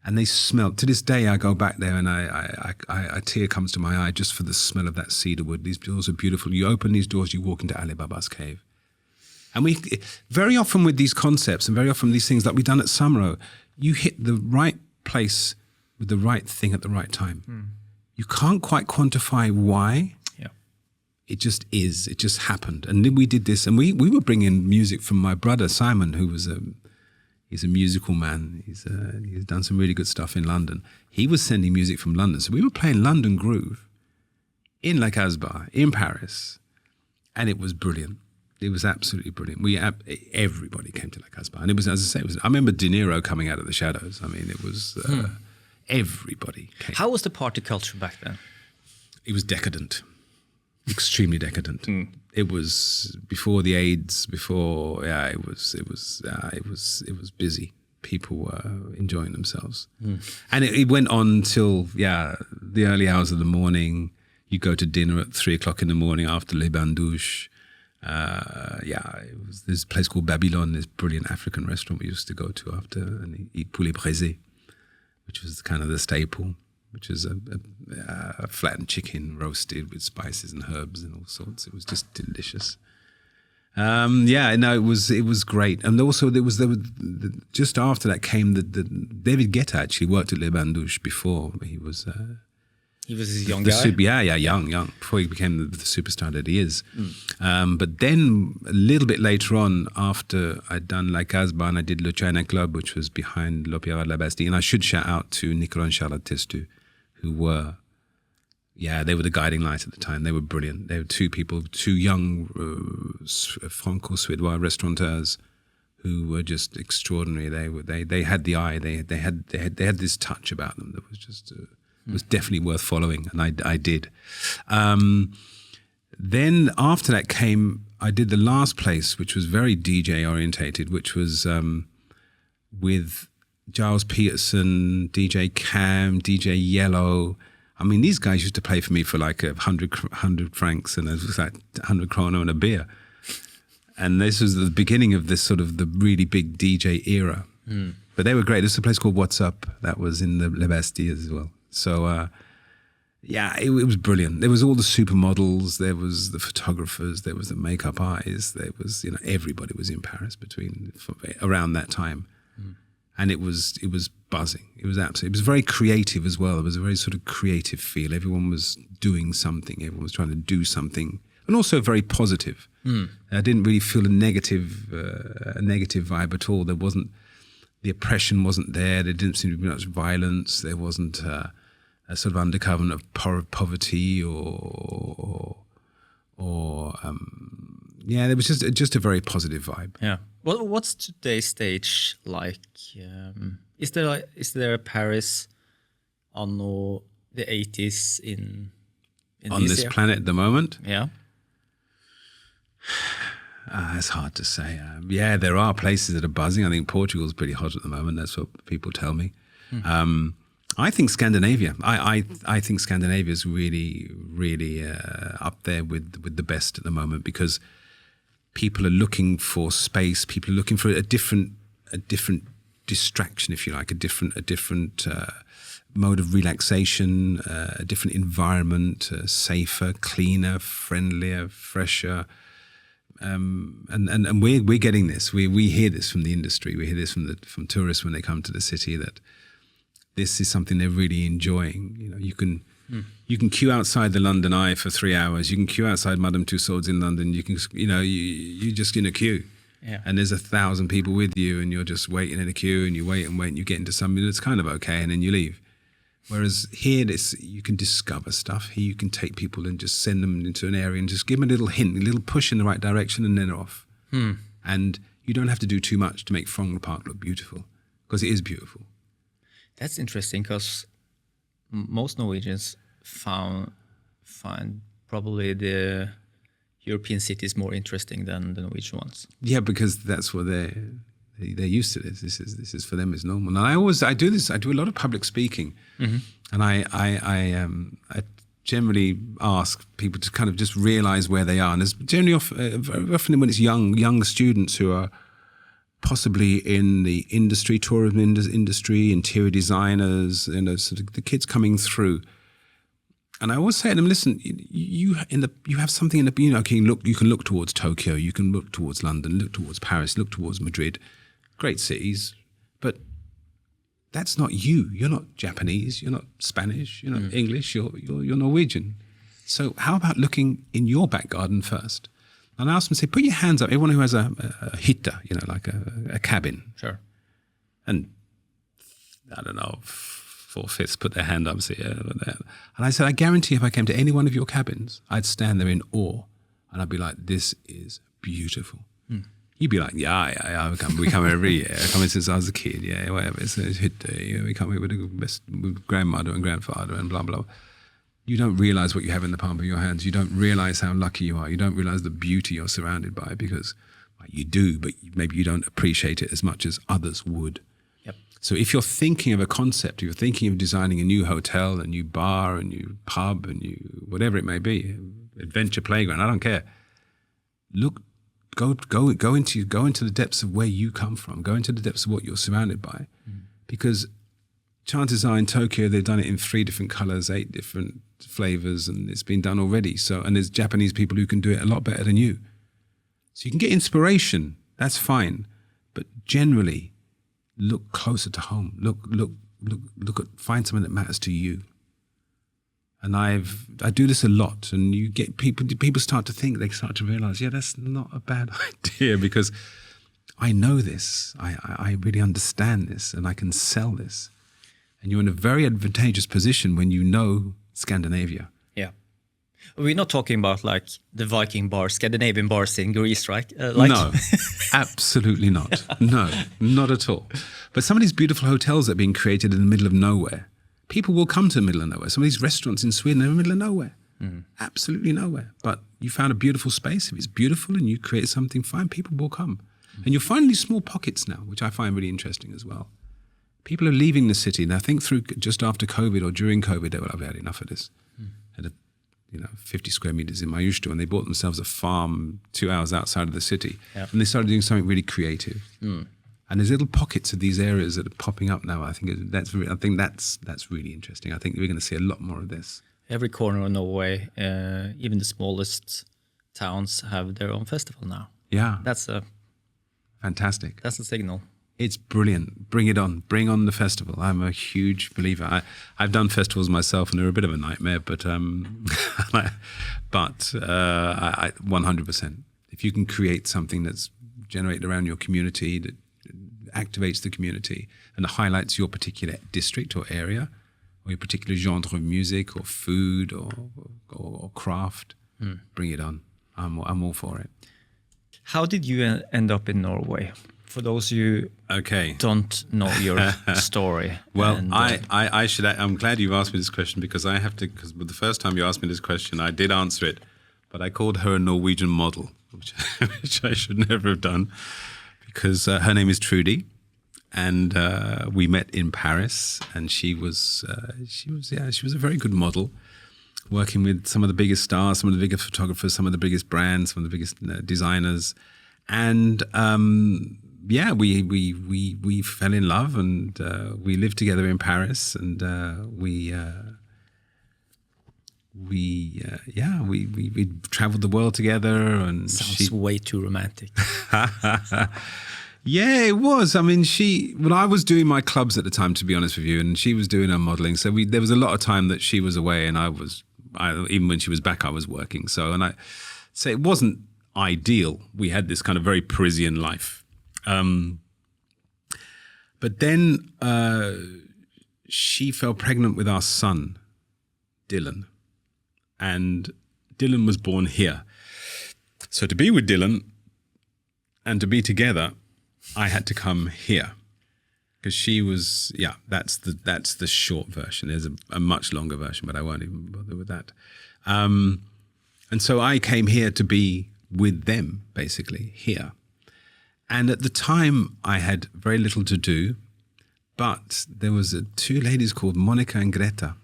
And they smelled. To this day, I go back there and a tear comes to my eye just for the smell of that cedarwood. These doors are beautiful. You open these doors, you walk into Ali Baba's cave. And we, very often with these concepts and very often these things like we've done at Sommerro, you hit the right place with the right thing at the right time. You can't quite quantify why. Yeah. It just is. It just happened. And then we did this, and we were bringing music from my brother, Simon, who was he's a musical man. He's done some really good stuff in London. He was sending music from London. So we were playing London Groove in La Casbah, in Paris, and it was brilliant. It was absolutely brilliant. Everybody came to La Casbah. And it was, as I say, I remember De Niro coming out of the shadows. I mean, it was, everybody came. How was the party culture back then? It was decadent, extremely decadent. It was before the AIDS, it was busy. People were enjoying themselves. And it went on till, the early hours of the morning. You go to dinner at 3:00 in the morning after Les Bains Douches. There's a place called Babylon, this brilliant African restaurant we used to go to after and eat poulet braisé, which was kind of the staple, which is a flattened chicken roasted with spices and herbs and all sorts. It was just delicious. It was great. And also just after that came the David Guetta actually worked at Les Bains Douches before. He was a young guy? Young, before he became the superstar that he is. But then a little bit later on, after I'd done La Casbah and I did Le China Club, which was behind l'Opéra de la Bastille, and I should shout out to Nicolas and Charlotte Testu, who were, they were the guiding light at the time. They were brilliant. They were 2 people, 2 young Franco-Suédois restaurateurs who were just extraordinary. They had the eye. They had this touch about them that was just... It was definitely worth following, and I did. Then after that I did the last place, which was very DJ orientated, which was with Giles Peterson, DJ Cam, DJ Yellow. I mean, these guys used to play for me for like 100 francs, and it was like 100 kroner and a beer. And this was the beginning of this sort of the really big DJ era. But they were great. There's a place called What's Up that was in the Le Bastille as well. So, it was brilliant. There was all the supermodels, there was the photographers, there was the makeup artists, there was, everybody was in Paris around that time. And it was buzzing. It was very creative as well. It was a very sort of creative feel. Everyone was doing something. Everyone was trying to do something. And also very positive. I didn't really feel a negative vibe at all. The oppression wasn't there. There didn't seem to be much violence. There wasn't a sort of undercurrent of poverty there was just a very positive vibe. Yeah. Well, what's today's stage like? Is there a Paris anno the 80s in on this planet at the moment? Yeah. It's hard to say. There are places that are buzzing. I think Portugal's pretty hot at the moment. That's what people tell me. I think Scandinavia. I think Scandinavia is really, really up there with the best at the moment, because people are looking for space. People are looking for a different distraction, if you like, a different mode of relaxation, a different environment, safer, cleaner, friendlier, fresher. And we're getting this. We hear this from the industry. We hear this from tourists when they come to the city, that this is something they're really enjoying. You can queue outside the London Eye for 3 hours. You can queue outside Madame Tussauds in London. You can, you're just in a queue. Yeah. And there's 1,000 people with you, and you're just waiting in a queue, and you wait and wait, and you get into something that's kind of okay, and then you leave. Whereas here, you can discover stuff. Here you can take people and just send them into an area and just give them a little hint, a little push in the right direction, and then they're off. And you don't have to do too much to make Frogner Park look beautiful, because it is beautiful. That's interesting, because most Norwegians find probably the European cities more interesting than the Norwegian ones. Yeah, because that's what they're They're used to this. This is for them is normal. And I do this. I do a lot of public speaking, and I generally ask people to kind of just realize where they are. And there's generally very often when it's young students who are possibly in the industry, tourism industry, interior designers, sort of the kids coming through. And I always say to them, listen, you have something in the, you can look towards Tokyo, you can look towards London, look towards Paris, look towards Madrid, great cities, but that's not you. You're not Japanese, you're not Spanish, you're not English, you're Norwegian. So how about looking in your back garden first? And I ask them, say, put your hands up, everyone who has a hytta, like a cabin. Sure. And I don't know, 4/5 put their hand up and say, yeah. And I said, I guarantee if I came to any one of your cabins, I'd stand there in awe. And I'd be like, this is beautiful. You'd be like, yeah, we come every year. I come in since I was a kid, yeah, whatever. It's hytte, we come here with grandmother and grandfather and blah, blah. You don't realize what you have in the palm of your hands. You don't realize how lucky you are. You don't realize the beauty you're surrounded by because you do, but maybe you don't appreciate it as much as others would. So if you're thinking of a concept, if you're thinking of designing a new hotel, a new bar, a new pub, a new whatever it may be, adventure playground, I don't care. Look, go into the depths of where you come from. Go into the depths of what you're surrounded by, because chances are in Tokyo they've done it in 3 different colors, 8 different flavors, and it's been done already. So, and there's Japanese people who can do it a lot better than you. So you can get inspiration. That's fine, but generally, look closer to home. Look at, find something that matters to you. And I do this a lot, and you get people start to think, they start to realize, yeah, that's not a bad idea because I know this. I really understand this, and I can sell this. And you're in a very advantageous position when you know Scandinavia. Yeah. We're not talking about like the Viking bars, Scandinavian bars in Greece, right? No, absolutely not. No, not at all. But some of these beautiful hotels that are being created in the middle of nowhere, people will come to the middle of nowhere. Some of these restaurants in Sweden are in the middle of nowhere. Absolutely nowhere. But you found a beautiful space. If it's beautiful and you create something fine, people will come. And you'll find these small pockets now, which I find really interesting as well. People are leaving the city. And I think through just after COVID or during COVID, they were like, I've had enough of this. Had 50 square meters in Majusto, and they bought themselves a farm 2 hours outside of the city. Yep. And they started doing something really creative. And there's little pockets of these areas that are popping up now. I think that's really interesting. I think we're going to see a lot more of this. Every corner of Norway, even the smallest towns, have their own festival now. Yeah, that's fantastic. That's a signal. It's brilliant. Bring it on. Bring on the festival. I'm a huge believer. I've done festivals myself, and they're a bit of a nightmare. But 100%. If you can create something that's generated around your community, that activates the community and highlights your particular district or area, or your particular genre of music or food or craft, bring it on. I'm all for it. How did you end up in Norway? For those who don't know your story. Well, I'm glad you've asked me this question because because the first time you asked me this question, I did answer it, but I called her a Norwegian model, which I should never have done, because her name is Trudy, and we met in Paris, and she was a very good model, working with some of the biggest stars, some of the biggest photographers, some of the biggest brands, some of the biggest designers, and we fell in love, and we lived together in Paris, and we traveled the world together. And sounds way too romantic. Yeah, it was. I mean, I was doing my clubs at the time, to be honest with you, and she was doing her modeling. So there was a lot of time that she was away, and even when she was back, I was working. So it wasn't ideal. We had this kind of very Parisian life. But then she fell pregnant with our son, Dylan. And Dylan was born here. So to be with Dylan and to be together, I had to come here. Because she was, that's the short version. There's a much longer version, but I won't even bother with that. And so I came here to be with them, basically, here. And at the time, I had very little to do, but there was two ladies called Monica and Greta,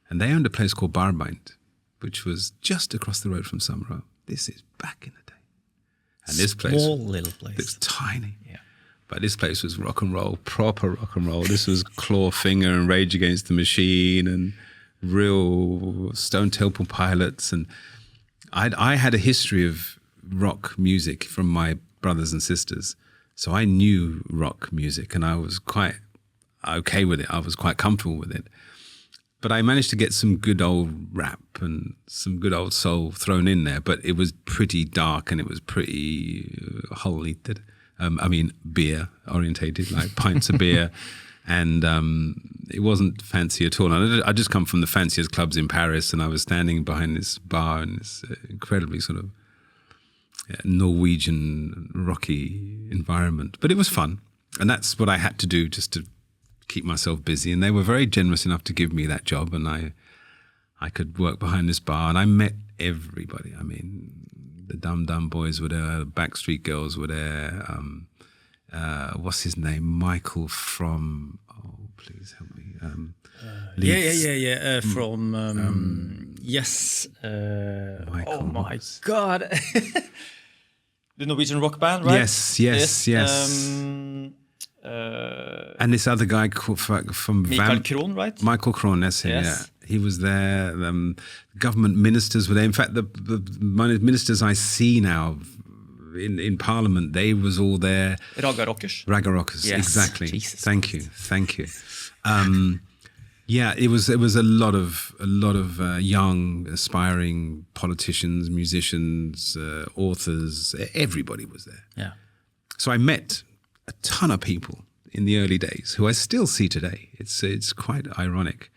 and they owned a place called Barbind, which was just across the road from Sommerro. This is back in the day. And this place, small little place. It's tiny. Yeah. But this place was rock and roll, proper rock and roll. This was Clawfinger and Rage Against the Machine and real Stone Temple Pilots. And I had a history of rock music from my brothers and sisters. So I knew rock music and I was quite okay with it. I was quite comfortable with it. But I managed to get some good old rap and some good old soul thrown in there. But it was pretty dark and it was pretty beer orientated, like pints of beer. And it wasn't fancy at all. And I just come from the fanciest clubs in Paris, and I was standing behind this bar in this incredibly sort of Norwegian rocky environment. But it was fun. And that's what I had to do just to keep myself busy. And they were very generous enough to give me that job. And I could work behind this bar. And I met everybody. I mean, the Dum Dum Boys were there. The Backstreet Girls were there. What's his name? Michael from... Oh, please help me. From... yes. Michael, oh, my God. The Norwegian rock band, right? Yes. And this other guy from Michael Krohn, right? Michael Krohn, that's him, yeah. He was there. Government ministers were there. In fact, the ministers I see now in Parliament, they was all there. Raga Rockers. Yes. Exactly. Jesus. Thank you. Yeah, it was a lot of young, aspiring politicians, musicians, authors. Everybody was there. Yeah. So I met a ton of people in the early days who I still see today. It's quite ironic.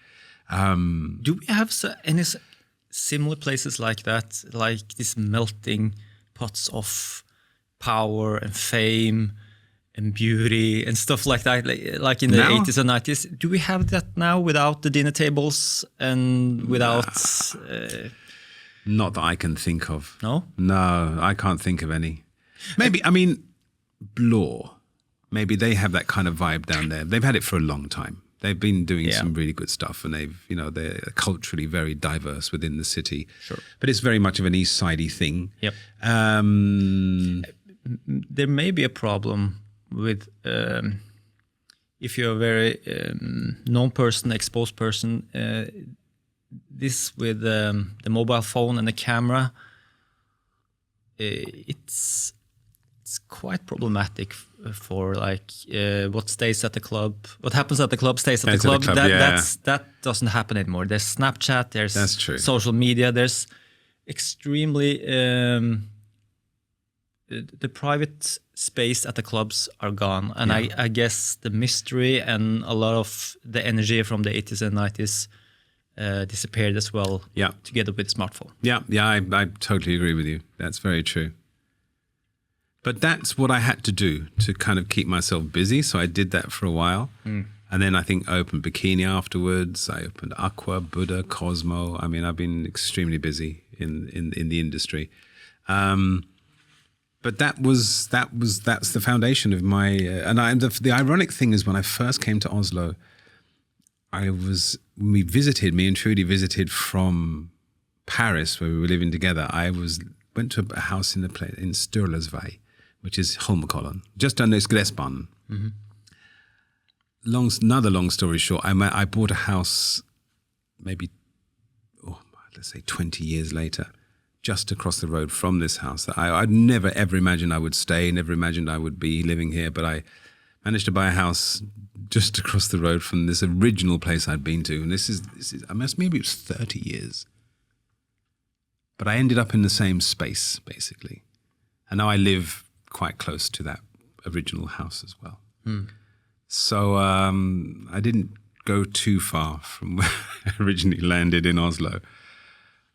Do we have any similar places like that, like these melting pots of power and fame and beauty and stuff like that, like in the 80s and 90s? Do we have that now without the dinner tables and without... Not that I can think of. No? No, I can't think of any. Maybe, Blore. Maybe they have that kind of vibe down there. They've had it for a long time. They've been doing some really good stuff, and they're culturally very diverse within the city. Sure. But it's very much of an East Sidey thing. Yep. There may be a problem with if you're a very known person, exposed person. This with the mobile phone and the camera, it's quite problematic for what stays at the club. What happens at the club stays at the club. That doesn't happen anymore. There's Snapchat. There's social media. There's extremely the private space at the clubs are gone, and I guess the mystery and a lot of the energy from the 80s and 90s disappeared as well. Yeah. Together with smartphone. Yeah. I totally agree with you. That's very true. But that's what I had to do to kind of keep myself busy. So I did that for a while. And then I think I opened Bikini afterwards. I opened Aqua, Buddha, Cosmo. I've been extremely busy in the industry. But that's the foundation of my... the ironic thing is when I first came to Oslo, me and Trudy visited from Paris, where we were living together. Went to a house in Sturlasvei, which is Holmenkollen, just under Gressbanen. Another long story short, I bought a house maybe, let's say 20 years later, just across the road from this house. I'd never ever imagined I would stay, never imagined I would be living here, but I managed to buy a house just across the road from this original place I'd been to. And this is maybe it was 30 years. But I ended up in the same space, basically. And now I live quite close to that original house as well. So I didn't go too far from where I originally landed in Oslo.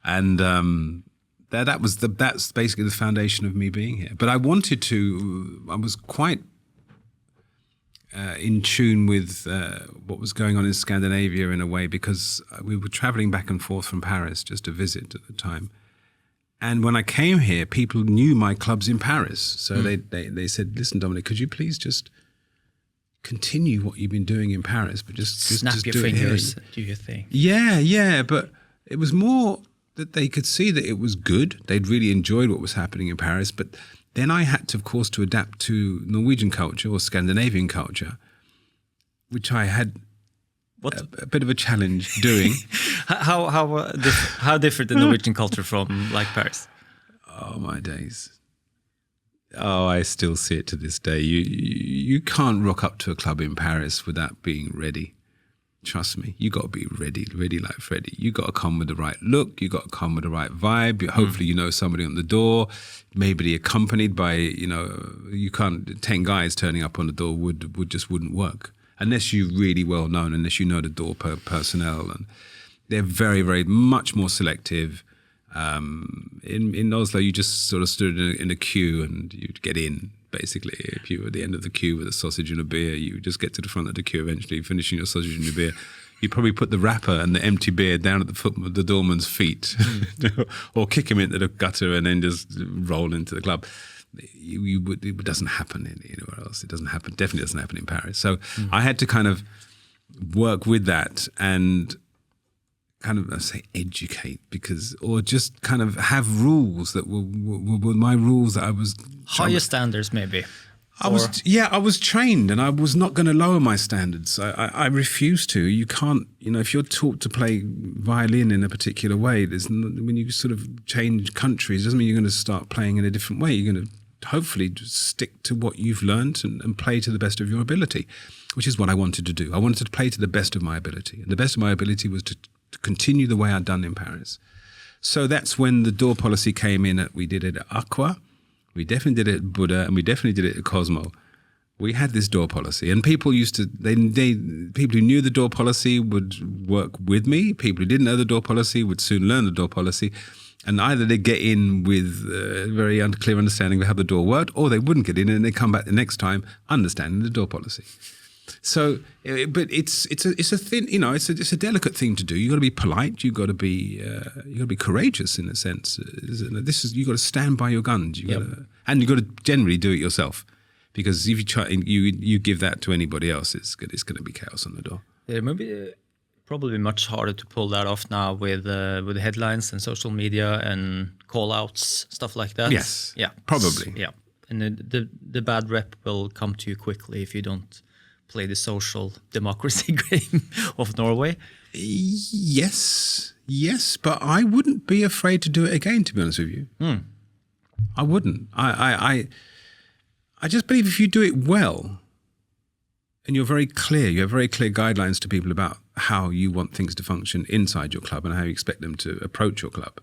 And that's basically the foundation of me being here. But I was quite in tune with what was going on in Scandinavia in a way, because we were traveling back and forth from Paris just to visit at the time. And when I came here, people knew my clubs in Paris. So they said, listen, Dominic, could you please just continue what you've been doing in Paris, but just snap just your do fingers, it here. do your thing. Yeah. But it was more that they could see that it was good. They'd really enjoyed what was happening in Paris. But then I had to, of course, to adapt to Norwegian culture or Scandinavian culture, which I had a bit of a challenge doing. How different the Norwegian culture from like Paris? Oh, my days. Oh, I still see it to this day. You can't rock up to a club in Paris without being ready. Trust me, you got to be ready like Freddie. You got to come with the right look. You got to come with the right vibe. Hopefully, you know somebody on the door. Maybe accompanied by, you can't. 10 guys turning up on the door wouldn't work unless you're really well known. Unless you know the door personnel, and they're very, very much more selective. In Oslo, you just sort of stood in a queue and you'd get in. Basically, if you were at the end of the queue with a sausage and a beer, you just get to the front of the queue eventually, finishing your sausage and your beer. You probably put the wrapper and the empty beer down at the foot of the doorman's feet, or kick him into the gutter and then just roll into the club. It doesn't happen anywhere else. It doesn't happen. Definitely doesn't happen in Paris. So I had to kind of work with that and kind of, I say educate, or just kind of have rules that were my rules that I was... Higher standards, maybe. I was trained and I was not going to lower my standards. I refused to. You can't, if you're taught to play violin in a particular way, when you sort of change countries, doesn't mean you're going to start playing in a different way. You're going to hopefully just stick to what you've learned and play to the best of your ability, which is what I wanted to do. I wanted to play to the best of my ability. And the best of my ability was to continue the way I'd done in Paris. So that's when the door policy came in. We did it at Aqua, we definitely did it at Buddha, and we definitely did it at Cosmo. We had this door policy, and people people who knew the door policy would work with me. People who didn't know the door policy would soon learn the door policy, and either they'd get in with a very unclear understanding of how the door worked, or they wouldn't get in, and they'd come back the next time understanding the door policy. So, but it's a thin, it's a delicate thing to do. You got to be polite. You got to be courageous in a sense. You got to stand by your guns. And you got to generally do it yourself, because if you try, you give that to anybody else, it's going to be chaos on the door. It may be probably much harder to pull that off now with headlines and social media and call outs, stuff like that. Yes. Yeah. Probably. Yeah. And the bad rep will come to you quickly if you don't play the social democracy game of Norway. Yes, but I wouldn't be afraid to do it again, to be honest with you. I wouldn't. I just believe if you do it well and you have very clear guidelines to people about how you want things to function inside your club and how you expect them to approach your club,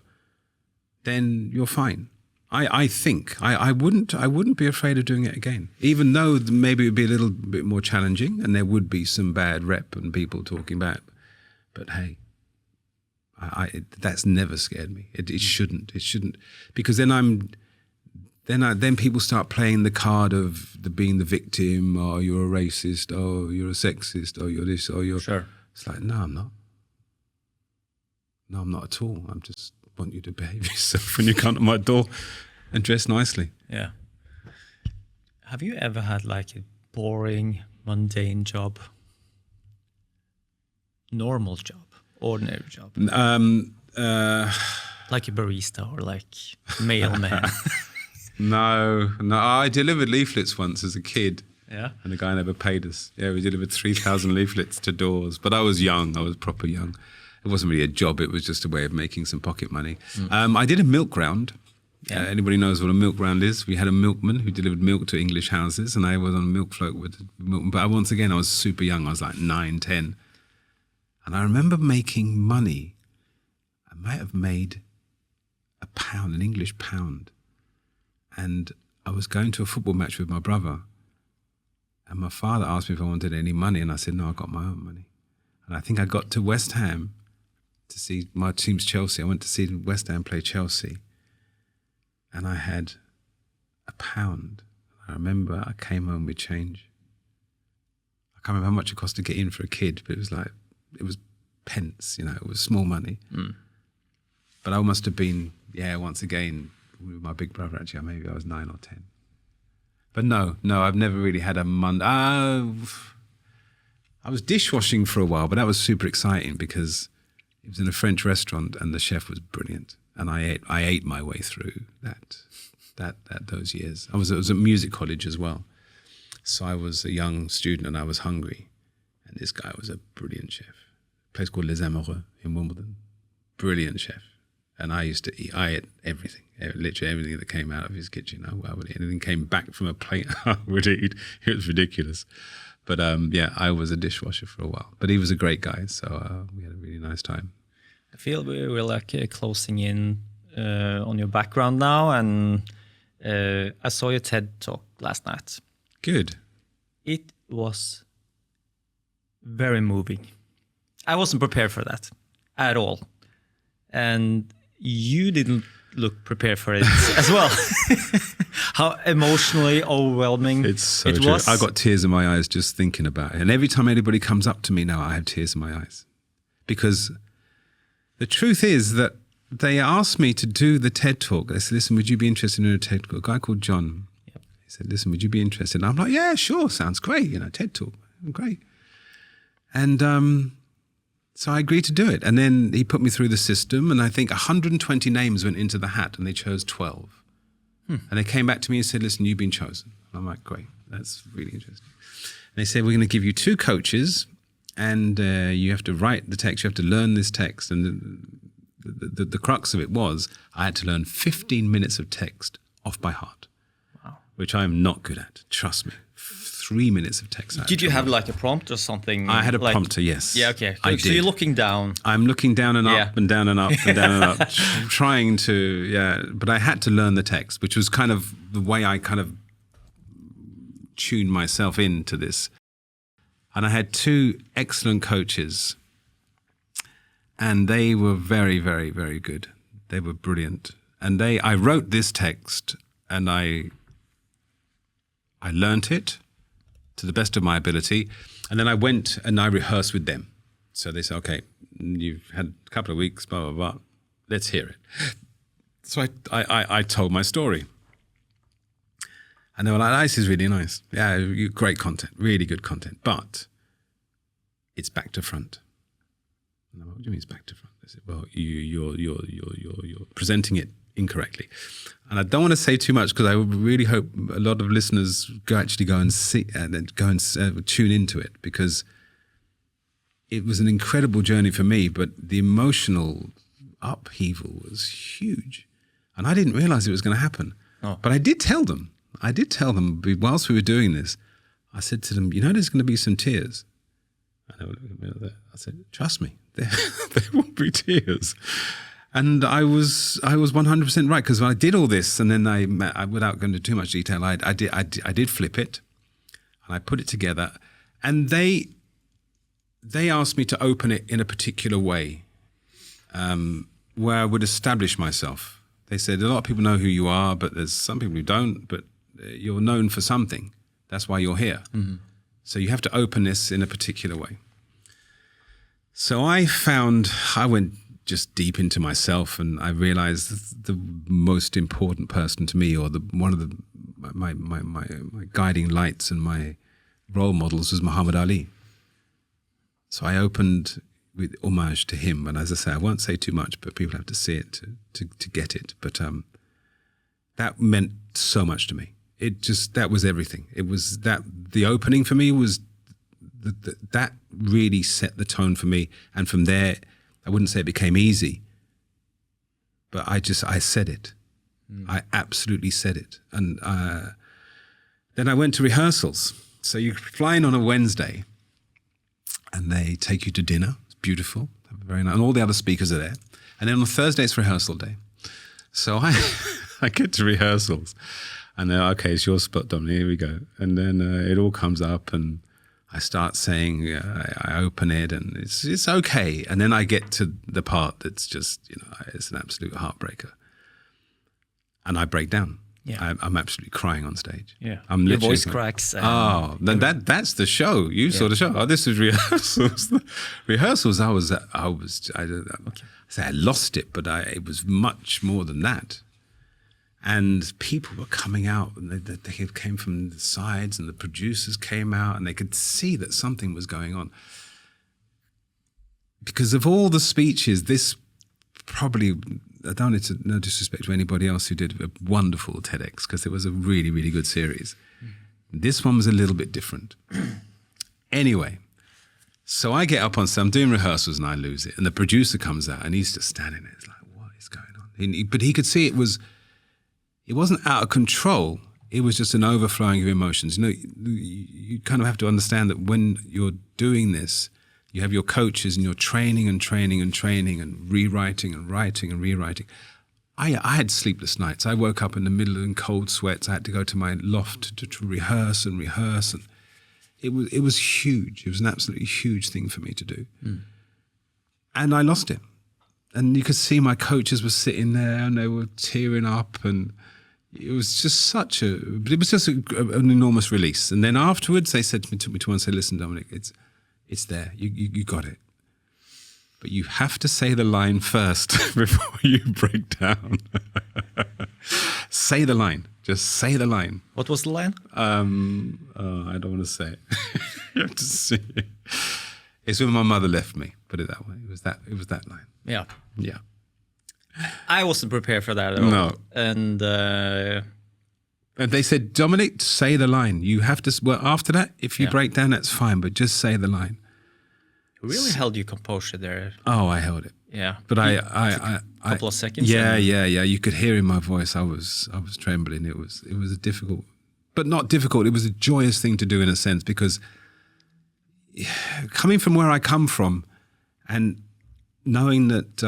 then you're fine. I think I wouldn't be afraid of doing it again, even though maybe it would be a little bit more challenging and there would be some bad rep and people talking back. But hey, that's never scared me. It shouldn't, because then people start playing the card of being the victim, or you're a racist, or you're a sexist, or you're this, or you're... Sure. It's like, no, I'm not. No, I'm not at all. I'm just want you to behave yourself when you come to my door and dress nicely. Yeah. Have you ever had like a boring, mundane job? Normal job? Ordinary job? Like a barista or like mailman? No. I delivered leaflets once as a kid. Yeah. And the guy never paid us. Yeah, we delivered 3,000 leaflets to doors. But I was young. I was proper young. It wasn't really a job. It was just a way of making some pocket money. I did a milk round. Yeah. Anybody knows what a milk round is? We had a milkman who delivered milk to English houses, and I was on a milk float with milkman. But once again, I was super young. I was like 9, 10. And I remember making money. I might have made £1, an English pound. And I was going to a football match with my brother. And my father asked me if I wanted any money. And I said, no, I got my own money. And I think I got to West Ham to see my team's Chelsea. I went to see West Ham play Chelsea. And I had £1. I remember I came home with change. I can't remember how much it cost to get in for a kid, but it was pence, it was small money. But I must have been, once again, with my big brother, actually, maybe I was 9 or 10. But no, I've never really had a Monday. I was dishwashing for a while, but that was super exciting because it was in a French restaurant and the chef was brilliant. And I ate my way through those years. I was at music college as well. So I was a young student and I was hungry. And this guy was a brilliant chef. A place called Les Sommerro in Wimbledon. Brilliant chef. And I used to eat. I ate everything. Literally everything that came out of his kitchen. I would eat. Anything came back from a plate, I would eat. It was ridiculous. But I was a dishwasher for a while. But he was a great guy. So we had a really nice time. I feel we're like closing in on your background now. And I saw your TED talk last night. Good. It was very moving. I wasn't prepared for that at all. And you didn't look prepared for it as well. How emotionally overwhelming it true. was. I got tears in my eyes just thinking about it. And every time anybody comes up to me now, I have tears in my eyes. Because the truth is that they asked me to do the TED talk. They said, listen, would you be interested in a TED talk? A guy called John. Yep. He said, listen, would you be interested? And I'm like, yeah, sure. Sounds great. TED talk. Great. And so I agreed to do it. And then he put me through the system. And I think 120 names went into the hat and they chose 12. And they came back to me and said, listen, you've been chosen. I'm like, great. That's really interesting. And they said, we're going to give you 2 coaches and you have to write the text. You have to learn this text. And the crux of it was I had to learn 15 minutes of text off by heart, which I'm not good at. Trust me. 3 minutes of text. Did you have like a prompt or something? I had a prompter, yes. Yeah, okay. I So did. you're looking down. I'm looking down and up and down and up and down and up, trying to, but I had to learn the text, which was kind of the way I kind of tuned myself into this. And I had 2 excellent coaches and they were very, very, very good. They were brilliant. And I wrote this text and I learnt it to the best of my ability. And then I went and I rehearsed with them. So they said, okay, you've had a couple of weeks, blah, blah, blah. Let's hear it. So I told my story. And they were like, this is really nice. Yeah, great content, really good content. But it's back to front. And I'm like, what do you mean it's back to front? They said, well, you're presenting it incorrectly. And I don't want to say too much because I really hope a lot of listeners go and see and go and tune into it, because it was an incredible journey for me, but the emotional upheaval was huge. And I didn't realize it was going to happen. Oh. But I did tell them whilst we were doing this, I said to them, there's going to be some tears. And they were looking at me like that. I said, trust me, there will be tears. And I was 100% right, because when I did all this, and then I without going into too much detail, I did flip it, and I put it together, and they asked me to open it in a particular way, where I would establish myself. They said a lot of people know who you are, but there's some people who don't. But you're known for something. That's why you're here. Mm-hmm. So you have to open this in a particular way. So I went just deep into myself, and I realized the most important person to me, or one of my guiding lights and my role models, was Muhammad Ali. So I opened with homage to him, and as I say, I won't say too much, but people have to see it to get it. But that meant so much to me. That was everything. It was the opening for me was that really set the tone for me, and from there, I wouldn't say it became easy, but I said it. I absolutely said it. And then I went to rehearsals. So you fly in on a Wednesday and they take you to dinner. It's beautiful. Very nice. And all the other speakers are there. And then on Thursday, it's rehearsal day. So I get to rehearsals and they're, okay, it's your spot, Dominic, here we go. And then it all comes up and I start saying, I open it and it's okay. And then I get to the part that's just, it's an absolute heartbreaker. And I break down. Yeah. I'm absolutely crying on stage. Yeah. Your voice cracks. Then that's the show. You saw the show. Oh, this is rehearsals. Rehearsals, I say I lost it, but it was much more than that. And people were coming out, and they came from the sides, and the producers came out, and they could see that something was going on. Because of all the speeches, this probably, I don't need to, no disrespect to anybody else who did a wonderful TEDx, because it was a really, really good series. This one was a little bit different. Anyway, so I get up on stage, I'm doing rehearsals, and I lose it. And the producer comes out, and he's just standing there. It's like, what is going on? But he could see it wasn't out of control. It was just an overflowing of emotions. You know, you kind of have to understand that when you're doing this, you have your coaches and you're training and training and training and rewriting and writing and rewriting. I had sleepless nights. I woke up in the middle in cold sweats. I had to go to my loft to rehearse and rehearse. And it was huge. It was an absolutely huge thing for me to do. And I lost it. And you could see my coaches were sitting there and they were tearing up, and it was just an enormous release. And then afterwards, they took me to one and said, listen, Dominic, it's there. You got it. But you have to say the line first before you break down. Say the line. Just say the line. What was the line? I don't want to say it. You have to see it. It's when my mother left me, put it that way. It was that line. Yeah. Yeah. I wasn't prepared for that at all. No. And they said, Dominic, say the line. You have to, well, after that, if you break down, that's fine, but just say the line. You really held your composure there. Oh, I held it. Yeah. But I couple of seconds. Yeah. You could hear in my voice, I was trembling. It was a difficult, but not difficult. It was a joyous thing to do in a sense, because coming from where I come from and knowing that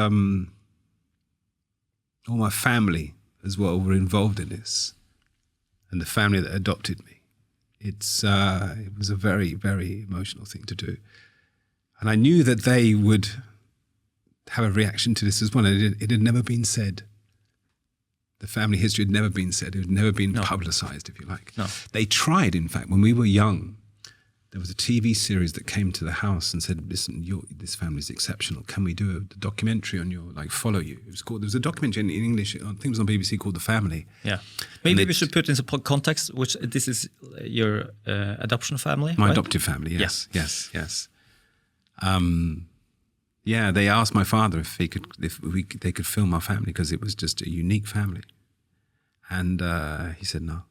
all my family as well were involved in this, and the family that adopted me, it was a very, very emotional thing to do. And I knew that they would have a reaction to this as well. It had never been said. The family history had never been said. It had never been publicized, if you like. No. They tried, in fact, when we were young. There was a TV series that came to the house and said, listen, this family's exceptional. Can we do a documentary on follow you? There was a documentary in English, I think it was on BBC, called The Family. Yeah. Maybe we should put in some context, which this is your adoption family, My right? adoptive family, yes. Yeah, they asked my father if they could film our family, because it was just a unique family. And he said, no,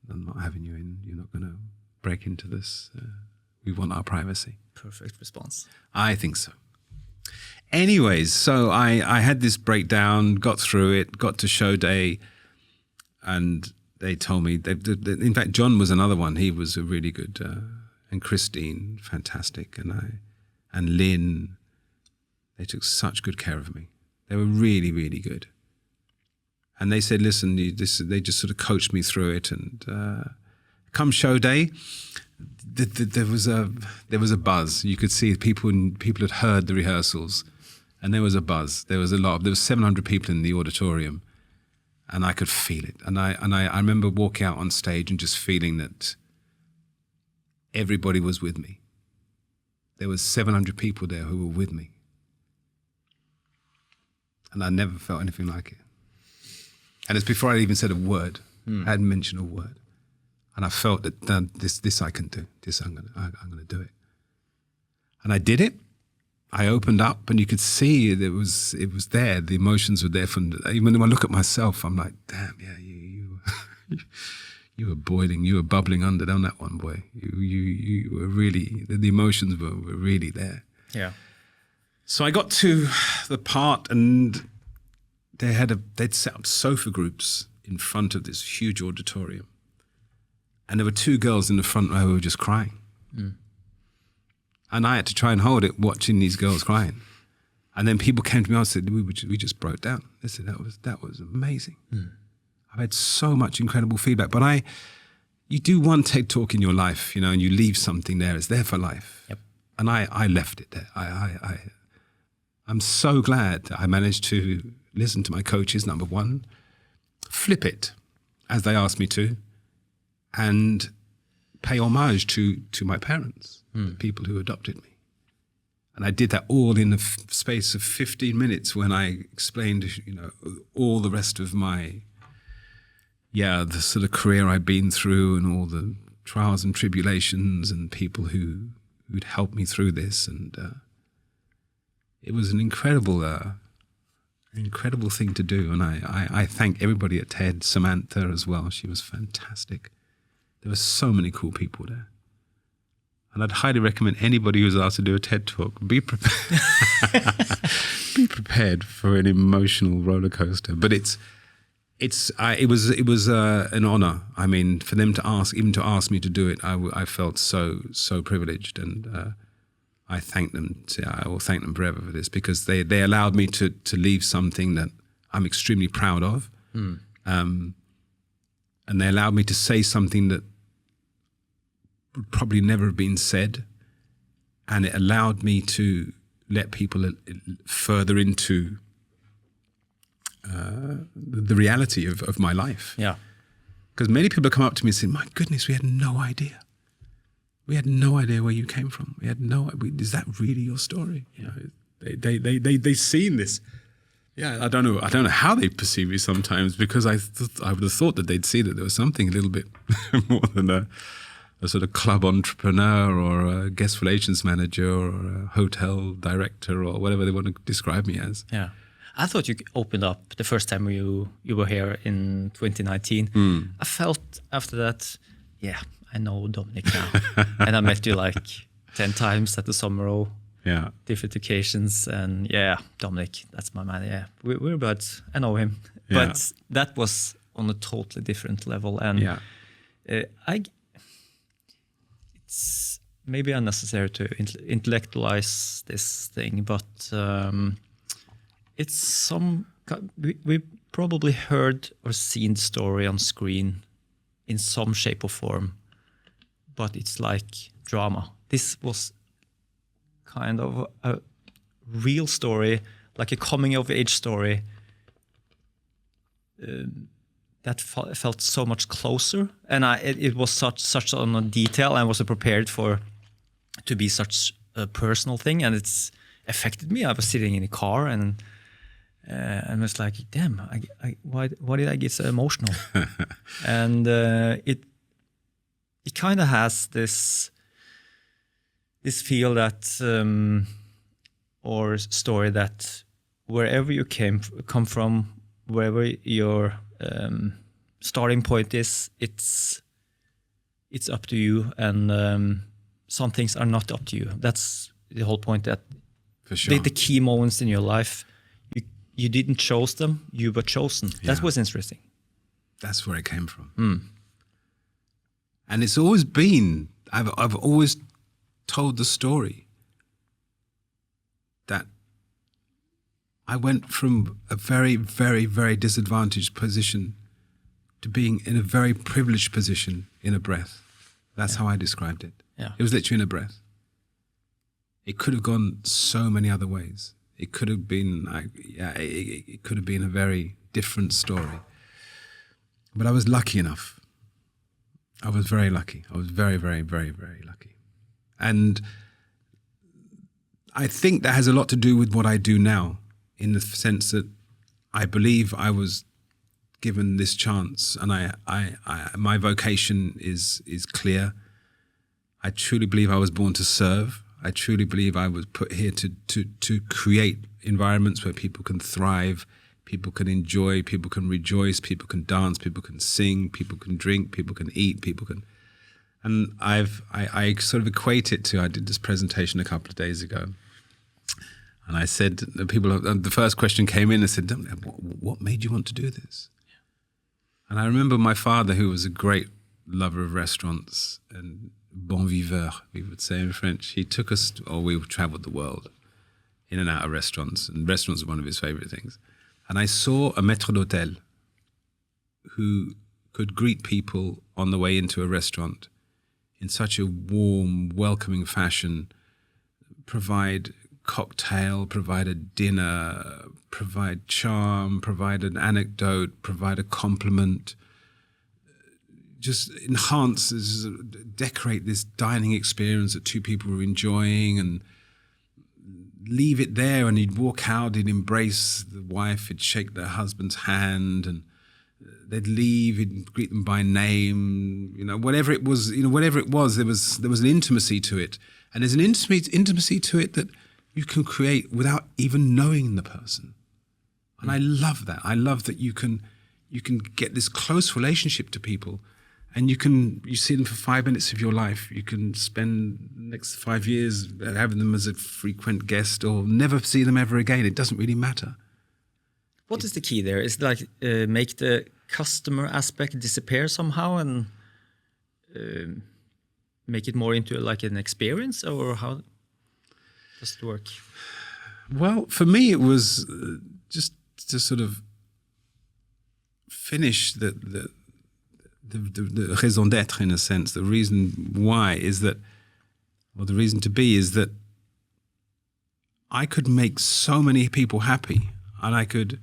I'm not having you in. You're not going to break into this. We want our privacy. Perfect response. I think so. Anyways, so I had this breakdown, got through it, got to show day, and they told me, in fact, John was another one. He was a really good, and Christine, fantastic, and Lynn, they took such good care of me. They were really, really good. And they said, listen, they just sort of coached me through it, and come show day, there was a buzz. You could see people had heard the rehearsals, and there was a buzz. There was 700 people in the auditorium, and I could feel it. And I remember walking out on stage and just feeling that everybody was with me. There was 700 people there who were with me, and I never felt anything like it. And it's before I even said a word. I hadn't mentioned a word. And I felt that this I can do. This I'm gonna do it. And I did it. I opened up, and you could see it was there. The emotions were there. Even when I look at myself, I'm like, damn, yeah, you were boiling, you were bubbling under on that one, boy. You were really, the emotions were really there. Yeah. So I got to the part, and they'd set up sofa groups in front of this huge auditorium. And there were two girls in the front row who were just crying. And I had to try and hold it, watching these girls crying. And then people came to me and said, we just broke down. They said, that was amazing. I've had so much incredible feedback. But you do one TED Talk in your life, and you leave something there. It's there for life. Yep. And I left it there. I'm so glad that I managed to listen to my coaches, number one, flip it, as they asked me to, and pay homage to my parents, the people who adopted me. And I did that all in the space of 15 minutes when I explained, all the rest of my, the sort of career I've been through and all the trials and tribulations and people who'd helped me through this. And it was an incredible thing to do. And I thank everybody at TED, Samantha as well. She was fantastic. There were so many cool people there. And I'd highly recommend anybody who's asked to do a TED Talk, be prepared. Be prepared for an emotional roller coaster. But it was an honor. I mean, for them to ask me to do it, I felt so privileged, and I thank them. I will thank them forever for this, because they allowed me to leave something that I'm extremely proud of, and they allowed me to say something that would probably never have been said, and it allowed me to let people further into the reality of my life. Yeah. Because many people come up to me and say, "My goodness, we had no idea. We had no idea where you came from. We had no idea. Is that really your story?" They seen this. Yeah, I don't know how they perceive me sometimes, because I would have thought that they'd see that there was something a little bit more than a sort of club entrepreneur or a guest relations manager or a hotel director or whatever they want to describe me as. Yeah. I thought you opened up the first time you were here in 2019. I felt after that, I know Dominic now. And I met you like 10 times at the Sommerro. Yeah. Different occasions. And Dominic, that's my man. Yeah, we're buds. I know him. Yeah. But that was on a totally different level. And it's maybe unnecessary to intellectualize this thing, but it's we probably heard or seen the story on screen in some shape or form, but it's like drama. This was kind of a real story, like a coming of age story that felt so much closer, and it was such on a detail. I wasn't prepared to be such a personal thing, and it's affected me. I was sitting in a car and was like, damn, why did I get so emotional? And it kind of has this feel that or story that wherever you come from, wherever your starting point is, it's up to you, and some things are not up to you. That's the whole point. That for sure, the key moments in your life, you didn't choose them, you were chosen. That was interesting. That's where it came from. And it's always been, I've always told the story that I went from a very, very, very disadvantaged position to being in a very privileged position in a breath. That's how I described it. Yeah. It was literally in a breath. It could have gone so many other ways. It could have been, it could have been a very different story. But I was lucky enough. I was very lucky. I was very, very, very, very lucky. And I think that has a lot to do with what I do now, in the sense that I believe I was given this chance, and my vocation is clear. I truly believe I was born to serve. I truly believe I was put here to create environments where people can thrive, people can enjoy, people can rejoice, people can dance, people can sing, people can drink, people can eat, people can. And I sort of equate it to, I did this presentation a couple of days ago, and I said, the first question came in and said, what made you want to do this? And I remember my father, who was a great lover of restaurants and bon viveur, we would say in French. He took us, we traveled the world in and out of restaurants, and restaurants were one of his favorite things. And I saw a maître d'hôtel who could greet people on the way into a restaurant in such a warm, welcoming fashion, provide cocktail, provide a dinner, provide charm, provide an anecdote, provide a compliment, just enhance, decorate this dining experience that two people were enjoying, and leave it there, and he'd walk out, he'd embrace the wife, he'd shake their husband's hand, and they'd leave, he'd greet them by name, whatever it was, there was an intimacy to it. And there's an intimacy to it that you can create without even knowing the person. And I love that. I love that you can get this close relationship to people, and you see them for 5 minutes of your life. You can spend the next 5 years having them as a frequent guest, or never see them ever again. It doesn't really matter. What is the key there? Is it like make the customer aspect disappear somehow and make it more into like an experience, or how does it work? Well, for me, it was just to sort of finish the raison d'être, in a sense. The reason why is that, or the reason to be is that I could make so many people happy, and I could,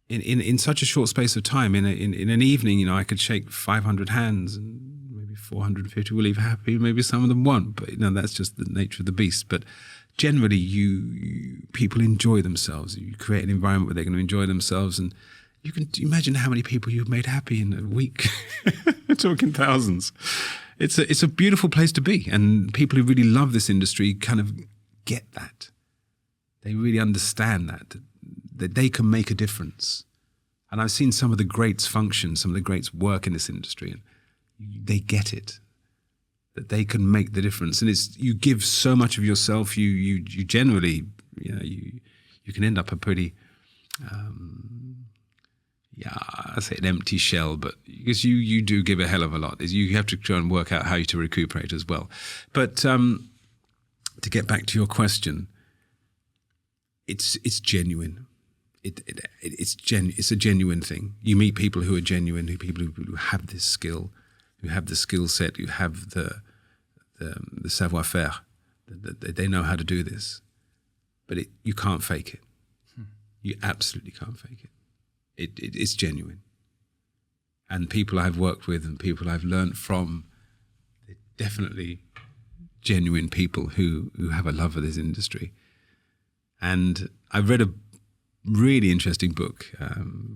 in such a short space of time, in an evening, I could shake 500 hands, and maybe 450 will leave happy, maybe some of them won't, but that's just the nature of the beast. But generally, people enjoy themselves. You create an environment where they're going to enjoy themselves, and you can imagine how many people you've made happy in a week. We're talking thousands. It's a beautiful place to be, and people who really love this industry kind of get that. They really understand that they can make a difference. And I've seen some of the greats function, some of the greats work in this industry, and they get it, that they can make the difference. And you give so much of yourself. You generally, you can end up a pretty, I say an empty shell, but because you do give a hell of a lot. You have to try and work out how to recuperate as well. But to get back to your question, it's genuine. It's a genuine thing. You meet people who are genuine, people who have this skill, who have the skill set, who have the savoir-faire. They know how to do this. But you can't fake it. You absolutely can't fake it. It's genuine. And people I've worked with and people I've learned from, they're definitely genuine people who have a love for this industry. And I've read a really interesting book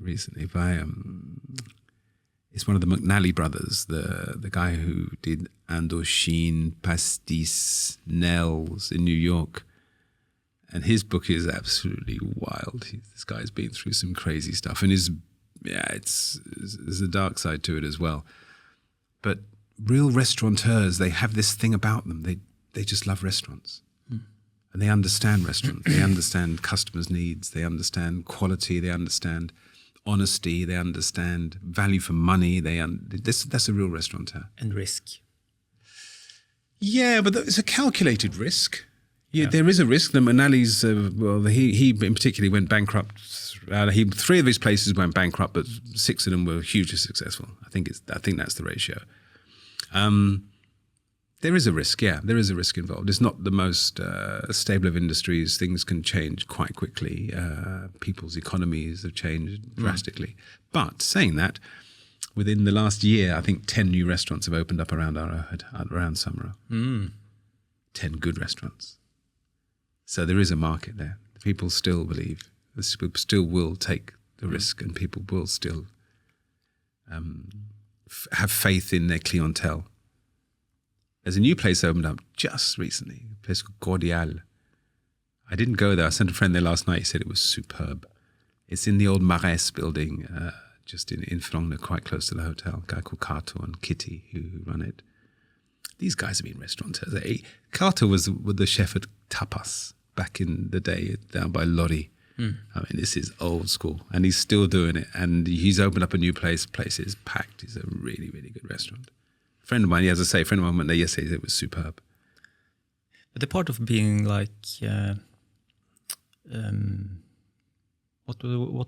recently by it's one of the McNally brothers, the guy who did Indochine, Pastis, Nels in New York. And his book is absolutely wild. This guy's been through some crazy stuff, and there's a dark side to it as well. But real restaurateurs, they have this thing about them. They just love restaurants. And they understand restaurants. They understand customers' needs. They understand quality. They understand honesty. They understand value for money. That's a real restaurateur. And risk. Yeah, but it's a calculated risk. Yeah, there is a risk. The Manali's, he in particular went bankrupt. 3 of his places went bankrupt, but 6 of them were hugely successful. I think that's the ratio. There is a risk, there is a risk involved. It's not the most stable of industries. Things can change quite quickly. People's economies have changed drastically. But saying that, within the last year, I think 10 new restaurants have opened up around Sommerro. 10 good restaurants. So there is a market there. People still believe. People still will take the risk, and people will still have faith in their clientele. There's a new place opened up just recently, a place called Cordial. I didn't go there. I sent a friend there last night. He said it was superb. It's in the old Marais building, just in Frogner, quite close to the hotel. A guy called Kato and Kitty who run it. These guys have been restaurateurs. Kato was the chef at Tapas back in the day down by Lodi. I mean, this is old school, and he's still doing it. And he's opened up a new place. Place is packed. It's a really, really good restaurant. A friend of mine, as I say, went there yesterday. It was superb. But the part of being like, what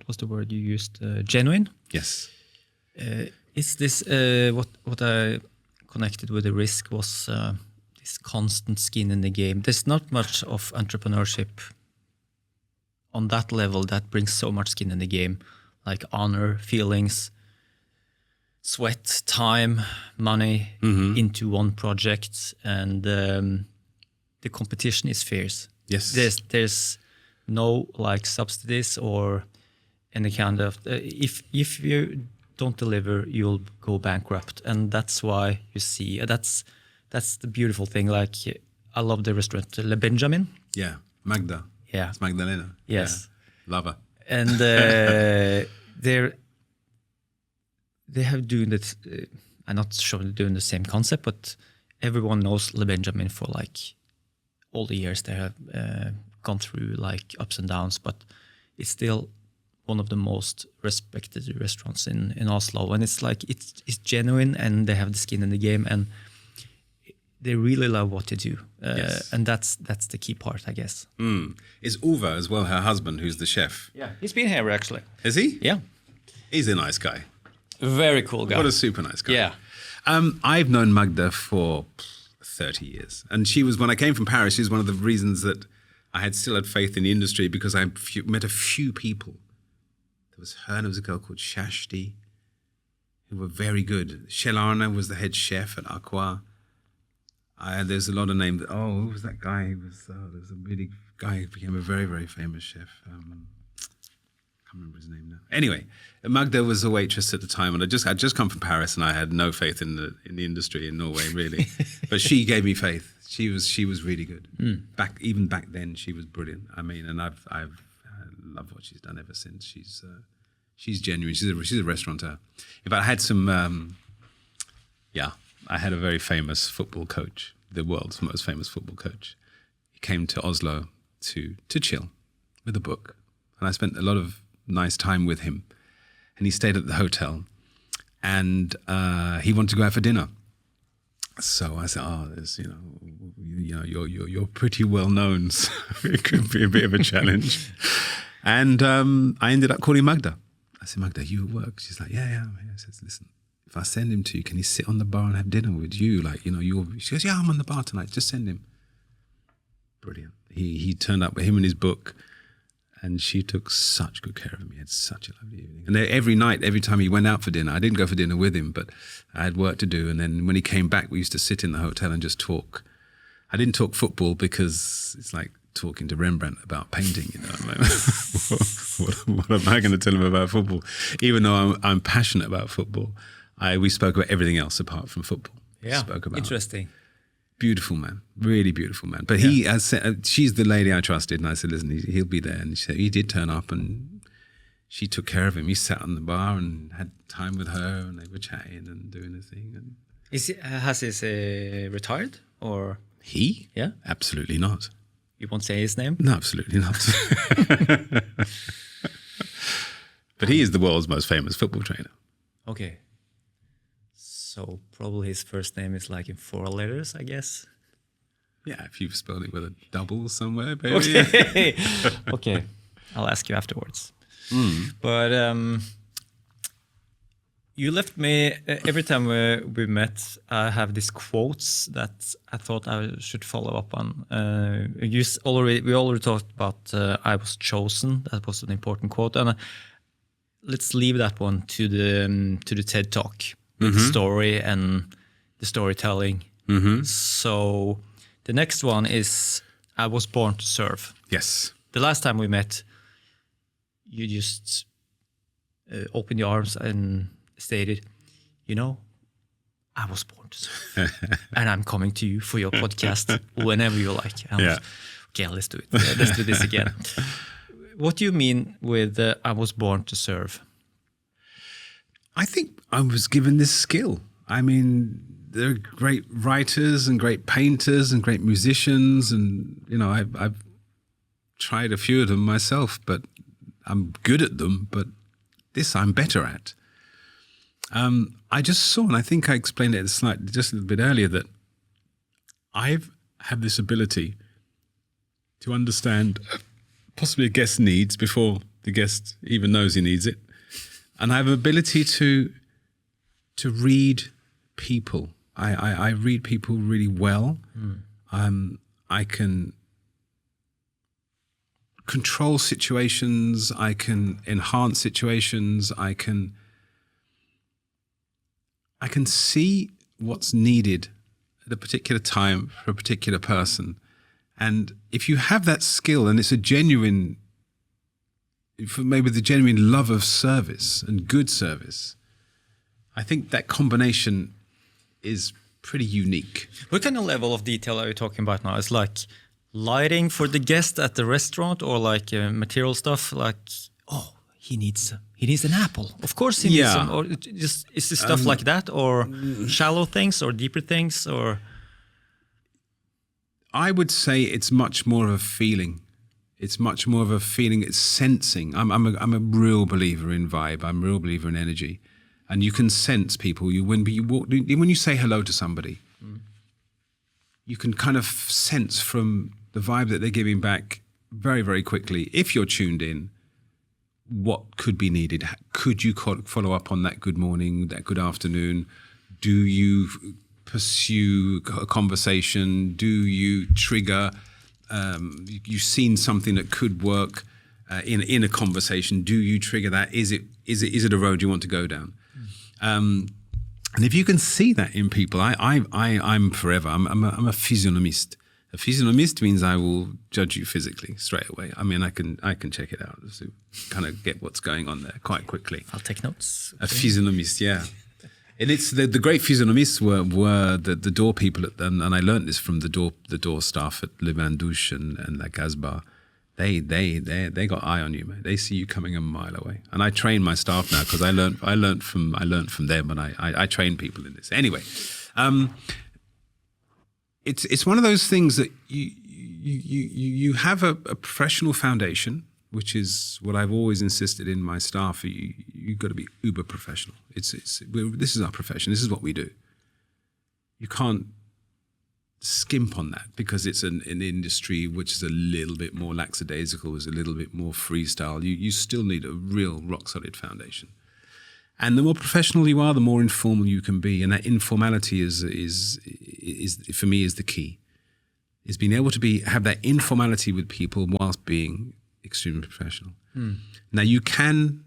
was the word you used? Genuine. Yes. Is this what I connected with the risk was this constant skin in the game. There's not much of entrepreneurship on that level that brings so much skin in the game, like honor, feelings, sweat, time, money into one project, and the competition is fierce. Yes. There's no like subsidies or any kind of if you don't deliver, you'll go bankrupt, and that's why you see that's the beautiful thing. Like I love the restaurant Le Benjamin. Yeah, Magda. Yeah, it's Magdalena. Yes, yeah. Love her. And they have doing this. I'm not sure they're doing the same concept, but everyone knows Le Benjamin for like all the years they have gone through like ups and downs, but it's still one of the most respected restaurants in Oslo. And it's like, it's genuine, and they have the skin in the game, and they really love what they do. Yes. And that's the key part, I guess. Is Uwe as well, her husband, who's the chef? Yeah, he's been here actually. Is he? Yeah. He's a nice guy. Very cool guy. What a super nice guy. Yeah. I've known Magda for 30 years. And she was, when I came from Paris, she was one of the reasons that I still had faith in the industry, because I met a few people. There was her, and there was a girl called Shashti, who were very good. Shelana was the head chef at Aqua. There's a lot of names. Oh, who was that guy? There's a really guy who became a very, very famous chef. I can't remember his name now. Anyway, Magda was a waitress at the time, and I'd just come from Paris, and I had no faith in the industry in Norway, really. But she gave me faith. She was really good. Even back then, she was brilliant. I mean, and I've love what she's done ever since. She's genuine. She's a restaurateur. In fact, I had some. I had a very famous football coach, the world's most famous football coach. He came to Oslo to chill with a book, and I spent a lot of nice time with him. And he stayed at the hotel, and he wanted to go out for dinner. So I said, there's, you're pretty well known, so it could be a bit of a challenge. And I ended up calling Magda. I said, Magda, you at work? She's like, yeah. I said, listen, if I send him to you, can he sit on the bar and have dinner with you? Like, she goes, yeah, I'm on the bar tonight. Just send him. Brilliant. He turned up with him and his book, and she took such good care of him. He had such a lovely evening. And every night, every time he went out for dinner, I didn't go for dinner with him, but I had work to do. And then when he came back, we used to sit in the hotel and just talk. I didn't talk football because it's like talking to Rembrandt about painting. I'm like, what am I going to tell him about football? Even though I'm passionate about football, we spoke about everything else apart from football. Yeah, spoke about interesting. Beautiful man, really beautiful man. But he, as said, she's the lady I trusted, and I said, listen, he'll be there. And he did turn up, and she took care of him. He sat on the bar and had time with her, and they were chatting and doing the thing. And has he retired, or he? Yeah, absolutely not. You won't say his name? No, absolutely not. But he is the world's most famous football trainer. Okay. So probably his first name is like in 4 letters, I guess. Yeah, if you've spelled it with a double somewhere, baby. Okay. Okay, I'll ask you afterwards. But you left me, every time we met, I have these quotes that I thought I should follow up on. We already talked about I was chosen. That was an important quote. And let's leave that one to the TED Talk. The story and the storytelling. So the next one is I was born to serve. Yes. The last time we met, you just opened your arms and stated, I was born to serve. And I'm coming to you for your podcast whenever you like. Okay, let's do it. Let's do this again. What do you mean with I was born to serve? I think I was given this skill. I mean, there are great writers and great painters and great musicians, and I've tried a few of them myself, but I'm good at them. But this I'm better at. I just saw, and I think I explained it just a little bit earlier, that I've had this ability to understand possibly a guest's needs before the guest even knows he needs it. And I have an ability to read people. I read people really well. I can control situations. I can enhance situations. I can see what's needed at a particular time for a particular person. And if you have that skill and it's a genuine, maybe the genuine love of service and good service, I think that combination is pretty unique. What kind of level of detail are you talking about now? It's like lighting for the guest at the restaurant, or like material stuff, like, oh, he needs an apple. Of course he needs some. Or just, is it stuff like that, or shallow things, or deeper things, or? I would say it's much more of a feeling. It's much more of a feeling. It's sensing. I'm a real believer in vibe. I'm a real believer in energy, and you can sense people. When you say hello to somebody, you can kind of sense from the vibe that they're giving back very, very quickly. If you're tuned in, what could be needed? Could you follow up on that good morning, that good afternoon? Do you pursue a conversation? Do you trigger? You've seen something that could work in a conversation. Do you trigger that? Is it a road you want to go down? And if you can see that in people, I'm forever. I'm a physionomist. A physionomist means I will judge you physically straight away. I mean, I can check it out, so kind of get what's going on there quite quickly. I'll take notes. A physionomist, yeah. And it's the great physionomists were the door people, and I learned this from the door staff at Le Bain Douche and La Casbah. They got eye on you, man. They see you coming a mile away. And I train my staff now because I learned from them, and I train people in this. Anyway, it's one of those things that you have a professional foundation, which is what I've always insisted in my staff. You've got to be uber professional. This is our profession. This is what we do. You can't skimp on that because it's an industry which is a little bit more lackadaisical, is a little bit more freestyle. You still need a real rock solid foundation. And the more professional you are, the more informal you can be. And that informality is for me is the key. Is being able to have that informality with people whilst being extremely professional. Now you can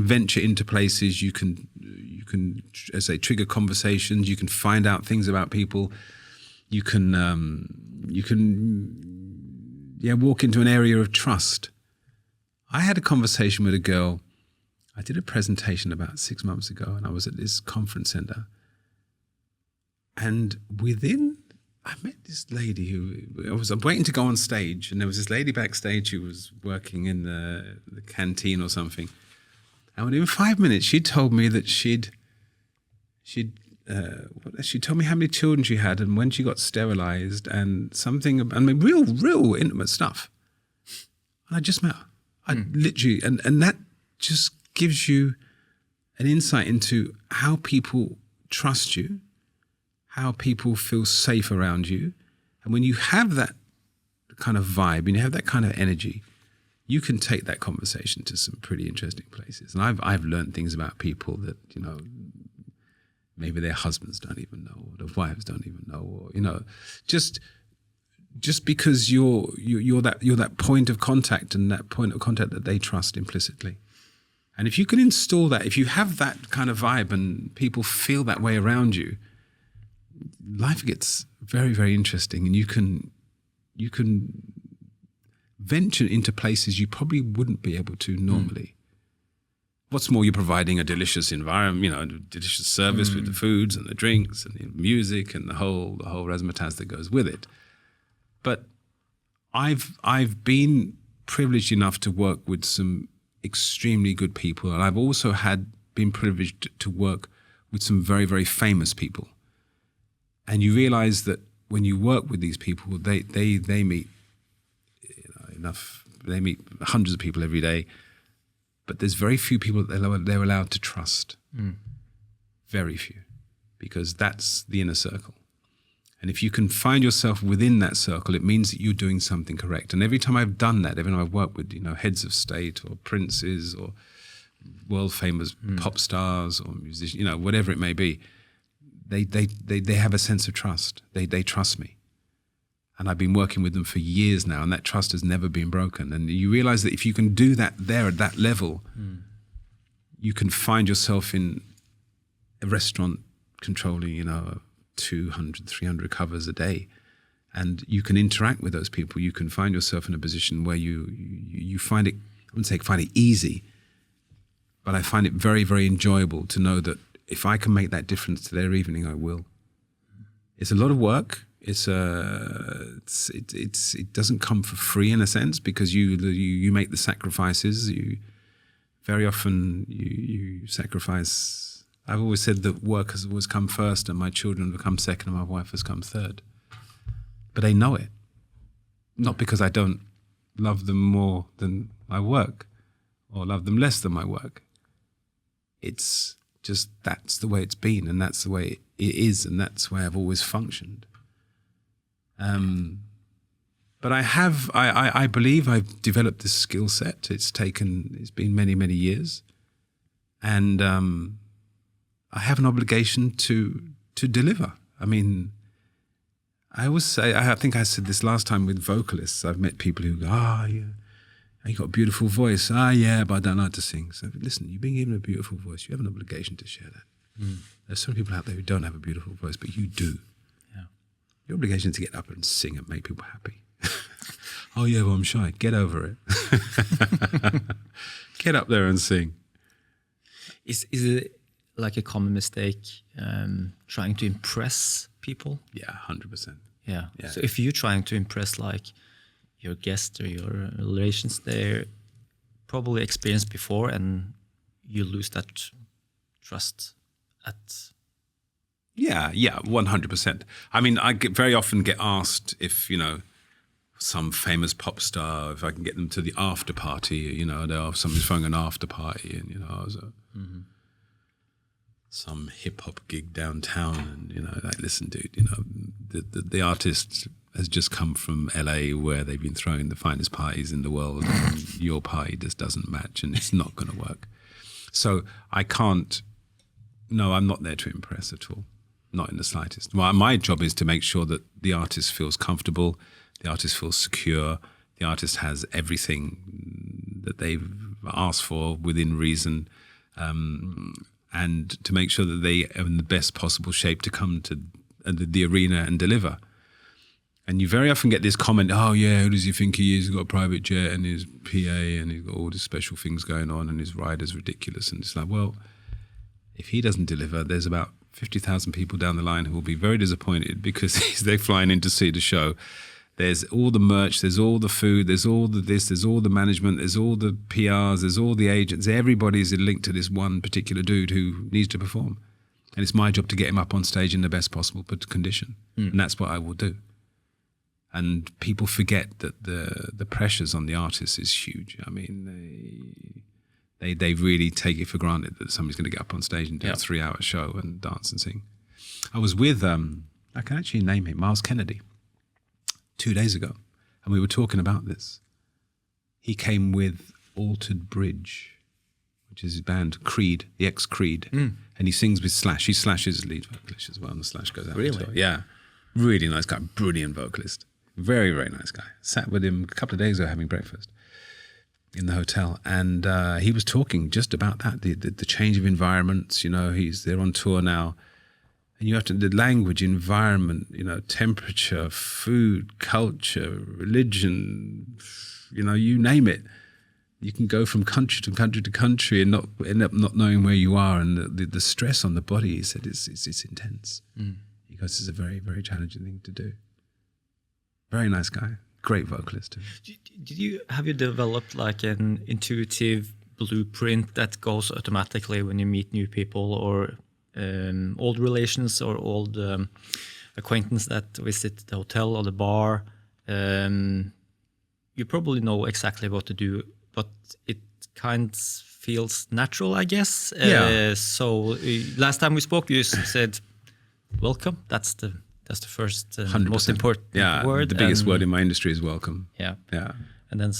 venture into places. You can, as I say, trigger conversations. You can find out things about people. You can walk into an area of trust. I had a conversation with a girl. I did a presentation about 6 months ago, and I was at this conference center. And I met this lady I'm waiting to go on stage, and there was this lady backstage who was working in the canteen or something. And within 5 minutes, she told me that she told me how many children she had and when she got sterilized and something, I mean, real intimate stuff. And I just met her. I literally, and that just gives you an insight into how people trust you, how people feel safe around you. And when you have that kind of vibe and you have that kind of energy, you can take that conversation to some pretty interesting places. And I've learned things about people that, maybe their husbands don't even know, or their wives don't even know, or, just because you're that point of contact, and that point of contact that they trust implicitly. And if you can install that, if you have that kind of vibe and people feel that way around you, life gets very, very interesting, and you can venture into places you probably wouldn't be able to normally. What's more, you're providing a delicious environment, a delicious service with the foods and the drinks and the music and the whole razzmatazz that goes with it. But I've been privileged enough to work with some extremely good people, and I've also been privileged to work with some very, very famous people. And you realize that when you work with these people, they meet they meet hundreds of people every day, but there's very few people that they're allowed to trust. Very few, because that's the inner circle. And if you can find yourself within that circle, it means that you're doing something correct. And every time I've done that, every time I've worked with heads of state or princes or world famous pop stars or musicians, whatever it may be, they have a sense of trust. They trust me. And I've been working with them for years now, and that trust has never been broken. And you realize that if you can do that there at that level, you can find yourself in a restaurant controlling, 200, 300 covers a day. And you can interact with those people. You can find yourself in a position where you find it, I wouldn't say find it easy, but I find it very, very enjoyable to know that if I can make that difference to their evening, I will. It's a lot of work. It doesn't come for free in a sense, because you make the sacrifices. Very often you sacrifice. I've always said that work has always come first, and my children have come second, and my wife has come third. But they know it. Not because I don't love them more than my work or love them less than my work. It's just that's the way it's been, and that's the way it is, and that's the way I've always functioned. But I believe I've developed this skill set. It's been many, many years. And I have an obligation to deliver. I mean, I always say, I think I said this last time with vocalists. I've met people who go, yeah, you got a beautiful voice. Yeah, but I don't like to sing. So listen, you've been given a beautiful voice. You have an obligation to share that. There's some people out there who don't have a beautiful voice, but you do. Yeah. Your obligation is to get up and sing and make people happy. Oh yeah, well I'm shy. Get over it. Get up there and sing. Is it like a common mistake trying to impress people? Yeah, 100%. Yeah. So if you're trying to impress like your guests or your relations, they're probably experienced before, and you lose that trust at. Yeah, 100%. I mean, very often get asked if, some famous pop star, if I can get them to the after party, somebody's throwing an after party, and, I was some hip hop gig downtown, and, like, listen, dude, the artist has just come from LA where they've been throwing the finest parties in the world, and your party just doesn't match, and it's not going to work. So I'm not there to impress at all. Not in the slightest. Well, my job is to make sure that the artist feels comfortable, the artist feels secure, the artist has everything that they've asked for within reason, and to make sure that they are in the best possible shape to come to the arena and deliver. And you very often get this comment, oh yeah, who does he think he is? He's got a private jet and his PA and he's got all these special things going on and his rider's ridiculous. And it's like, well, if he doesn't deliver, there's about 50,000 people down the line who will be very disappointed because they're flying in to see the show. There's all the merch, there's all the food, there's all the this, there's all the management, there's all the PRs, there's all the agents. Everybody's linked to this one particular dude who needs to perform. And it's my job to get him up on stage in the best possible condition. And that's what I will do. And people forget that the pressures on the artists is huge. I mean, they really take it for granted that somebody's going to get up on stage and do a 3-hour show and dance and sing. I was with, I can actually name him, Miles Kennedy, 2 days ago, and we were talking about this. He came with Altered Bridge, which is his band Creed, the ex-Creed, and he sings with Slash. He's Slash's lead vocalist as well, and the Slash goes out. Really? Yeah. Really nice guy, brilliant vocalist. Very, very nice guy. Sat with him a couple of days ago having breakfast in the hotel, and he was talking just about that, the change of environments. They're on tour now, and you have to, the language, environment, temperature, food, culture, religion, you name it. You can go from country to country to country and not end up not knowing where you are, and the stress on the body, he said, it's intense. He goes, it's a very, very challenging thing to do. Very nice guy. Great vocalist. Have you developed like an intuitive blueprint that goes automatically when you meet new people, or old relations or old acquaintances that visit the hotel or the bar? You probably know exactly what to do, but it kind of feels natural, I guess. So last time we spoke, you said, "Welcome." That's the first most important word. The biggest word in my industry is welcome. Yeah. And then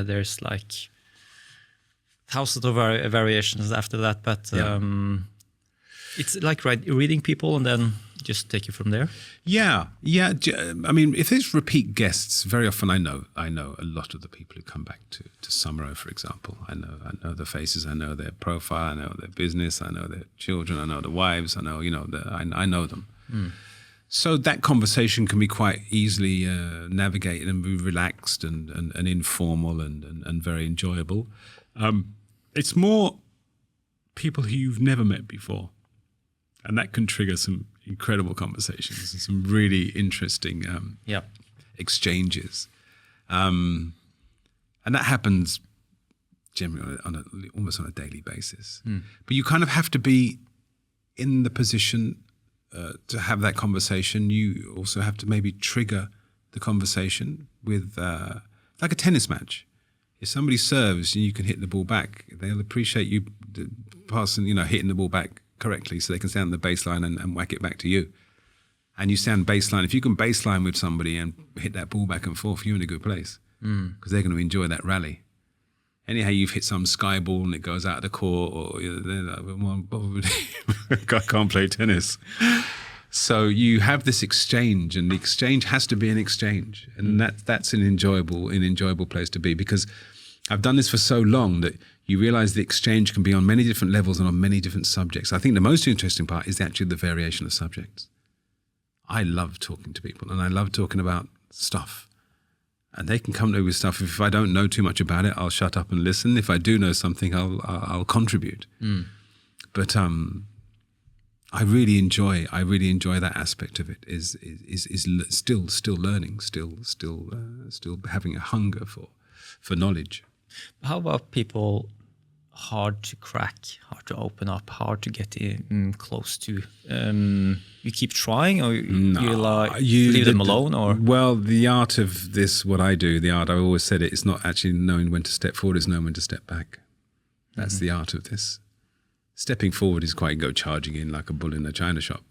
there's like thousands of variations after that, but it's like reading people and then just take it from there. Yeah. I mean, if there's repeat guests, very often I know a lot of the people who come back to Sommerro, for example. I know the faces, I know their profile, I know their business, I know their children, I know the wives, I know I know them. So that conversation can be quite easily navigated and be relaxed and informal and very enjoyable. It's more people who you've never met before. And that can trigger some incredible conversations and some really interesting exchanges. And that happens generally almost on a daily basis. But you kind of have to be in the position to have that conversation. You also have to maybe trigger the conversation with like a tennis match. If somebody serves and you can hit the ball back, they'll appreciate you passing, hitting the ball back correctly so they can stand on the baseline and whack it back to you. And you stand baseline. If you can baseline with somebody and hit that ball back and forth, you're in a good place because they're going to enjoy that rally. Anyhow, you've hit some sky ball and it goes out of the court, or they're like, well, I can't play tennis. So you have this exchange, and the exchange has to be an exchange, and that's an enjoyable place to be, because I've done this for so long that you realize the exchange can be on many different levels and on many different subjects. I think the most interesting part is actually the variation of subjects. I love talking to people, and I love talking about stuff. And they can come to me with stuff. If I don't know too much about it, I'll shut up and listen. If I do know something, I'll contribute. But I really enjoy that aspect of it. Is still learning, still having a hunger for knowledge. How about people hard to crack, hard to open up, hard to get close to? You keep trying, or you leave them alone? Or well, the art of this, what I do, I always said it's not actually knowing when to step forward, it's knowing when to step back. That's the art of this. Stepping forward is quite go charging in like a bull in a china shop.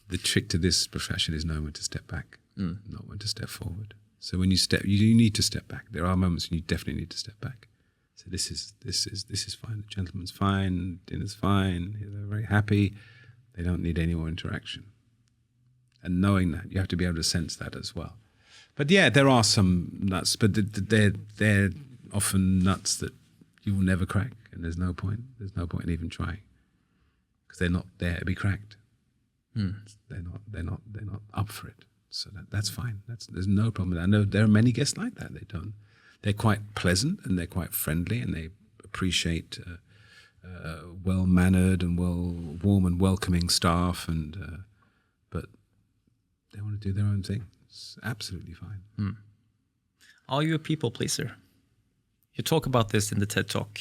The trick to this profession is knowing when to step back, not when to step forward. So when you step, you need to step back. There are moments when you definitely need to step back. So this is fine. The gentleman's fine. Dinner's fine. They're very happy. They don't need any more interaction. And knowing that, you have to be able to sense that as well. But yeah, there are some nuts, but they're often nuts that you will never crack, and there's no point. There's no point in even trying, because they're not there to be cracked. They're not up for it. So that's fine. There's no problem with that. I know there are many guests like that. They're quite pleasant and they're quite friendly, and they appreciate well-mannered and warm and welcoming staff, but they want to do their own thing. It's absolutely fine. Are you a people pleaser? You talk about this in the TED Talk.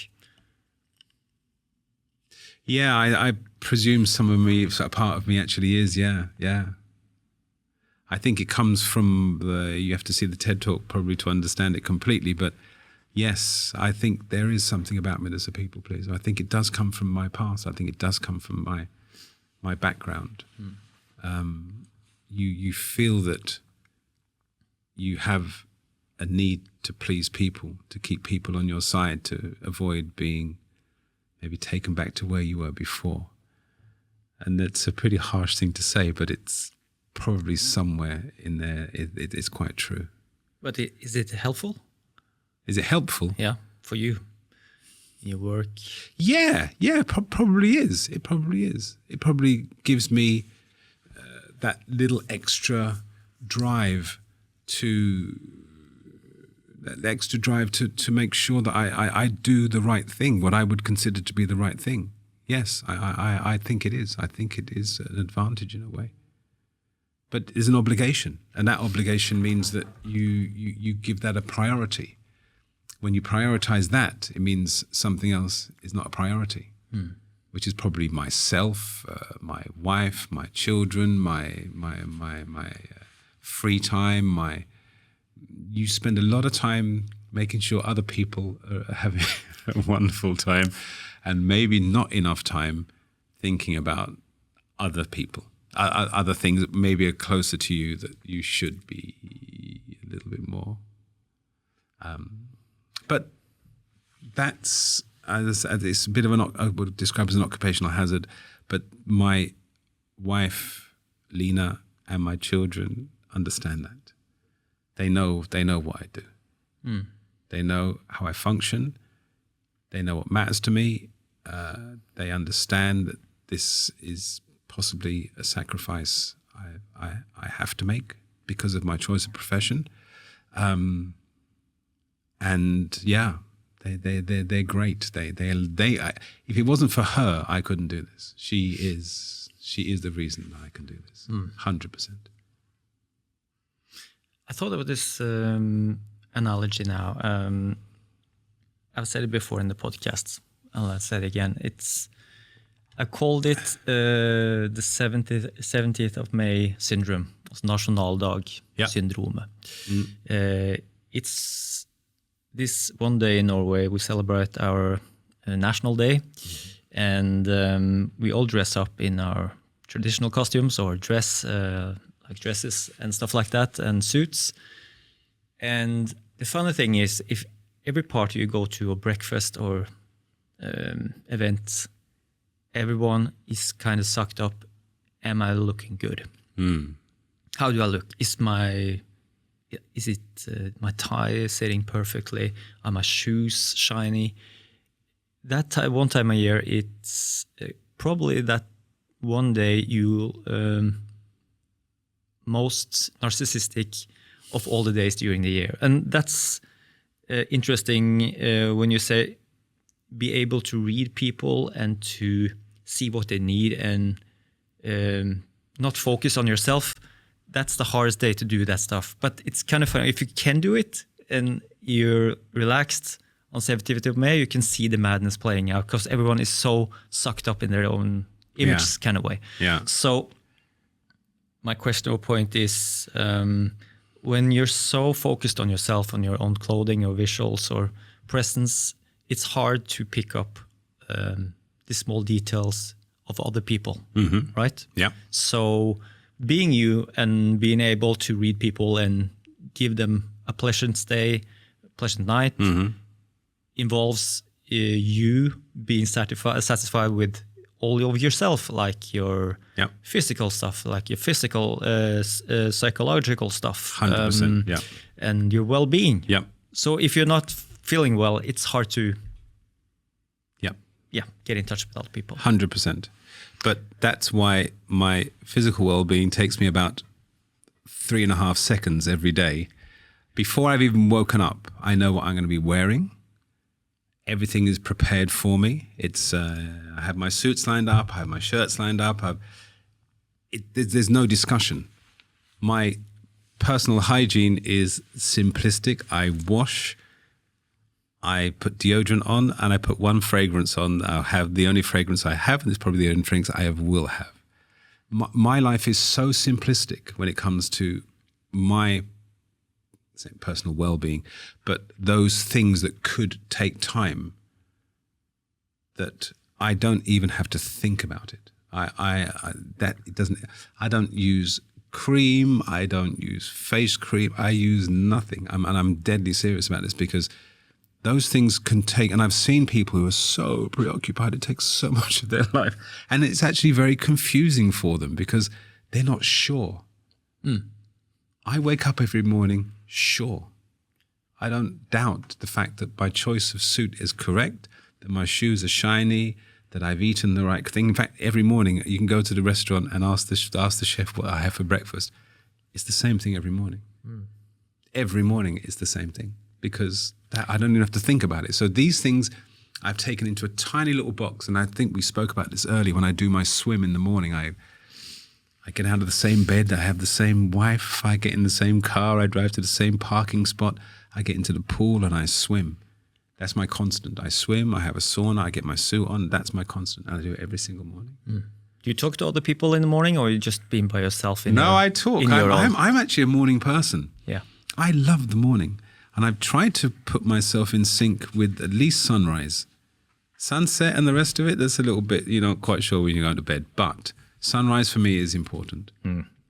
Yeah, I presume some of me, a part of me actually is, yeah. I think it comes from you have to see the TED Talk probably to understand it completely, but yes, I think there is something about me that's a people pleaser. I think it does come from my past. I think it does come from my background. You feel that you have a need to please people, to keep people on your side, to avoid being maybe taken back to where you were before. And that's a pretty harsh thing to say, but it's probably somewhere in there it's quite true. But is it helpful? Is it helpful? Yeah, for you, in your work? Yeah, probably is. It probably is. It probably gives me that little extra drive to make sure that I do the right thing, what I would consider to be the right thing. Yes, I think it is. I think it is an advantage in a way. But it's an obligation, and that obligation means that you give that a priority. When you prioritize that, it means something else is not a priority, which is probably myself, my wife, my children, my free time. You spend a lot of time making sure other people are having a wonderful time, and maybe not enough time thinking about other people. Other things that maybe are closer to you that you should be a little bit more. But that's it's a bit of I would describe as an occupational hazard. But my wife, Lena, and my children understand that. They know what I do. They know how I function. They know what matters to me. They understand that this is possibly a sacrifice I have to make because of my choice of profession. And yeah, they're great. If it wasn't for her, I couldn't do this. She is the reason that I can do this. 100%. I thought of this analogy now. I've said it before in the podcast, and I'll say it again. I called it the 70th of May syndrome, Nasjonaldag-syndromet. It's this one day in Norway we celebrate our national day, and we all dress up in our traditional costumes or dress like dresses and stuff like that, and suits. And the funny thing is, if every party you go to, or breakfast or event, everyone is kind of sucked up. Am I looking good? How do I look? Is it my tie sitting perfectly? Are my shoes shiny? That one time a year, it's probably that one day you most narcissistic of all the days during the year. And that's interesting when you say be able to read people and to see what they need and not focus on yourself. That's the hardest day to do that stuff. But it's kind of funny. If you can do it and you're relaxed on 70th of May, you can see the madness playing out because everyone is so sucked up in their own images kind of way. Yeah. So my question or point is, when you're so focused on yourself, on your own clothing or visuals or presence, it's hard to pick up the small details of other people, right? Yeah. So being you and being able to read people and give them a pleasant day, pleasant night, involves you being satisfied with all of yourself, like your physical stuff, like your physical, psychological stuff, 100%, and your well-being. Yeah. So if you're not feeling well, it's hard to get in touch with other people. 100%. But that's why my physical well-being takes me about 3.5 seconds every day. Before I've even woken up, I know what I'm going to be wearing. Everything is prepared for me. It's I have my suits lined up. I have my shirts lined up. There's no discussion. My personal hygiene is simplistic. I wash, I put deodorant on, and I put one fragrance on. I'll have the only fragrance I have, and it's probably the only fragrance I will have. My life is so simplistic when it comes to my personal well-being, but those things that could take time, that I don't even have to think about it. I don't use cream. I don't use face cream. I use nothing. And I'm deadly serious about this because those things can take, and I've seen people who are so preoccupied, it takes so much of their life. And it's actually very confusing for them because they're not sure. I wake up every morning sure. I don't doubt the fact that my choice of suit is correct, that my shoes are shiny, that I've eaten the right thing. In fact, every morning you can go to the restaurant and ask the chef what I have for breakfast. It's the same thing every morning. Every morning it's the same thing because I don't even have to think about it. So these things I've taken into a tiny little box, and I think we spoke about this earlier. When I do my swim in the morning, I get out of the same bed, I have the same wife, I get in the same car, I drive to the same parking spot, I get into the pool and I swim. That's my constant. I swim, I have a sauna, I get my suit on, that's my constant. And I do it every single morning. Do you talk to other people in the morning, or are you just being by yourself? I talk. I'm actually a morning person. Yeah. I love the morning. And I've tried to put myself in sync with at least sunrise. Sunset and the rest of it, that's a little bit, you're not quite sure when you go to bed. But sunrise for me is important.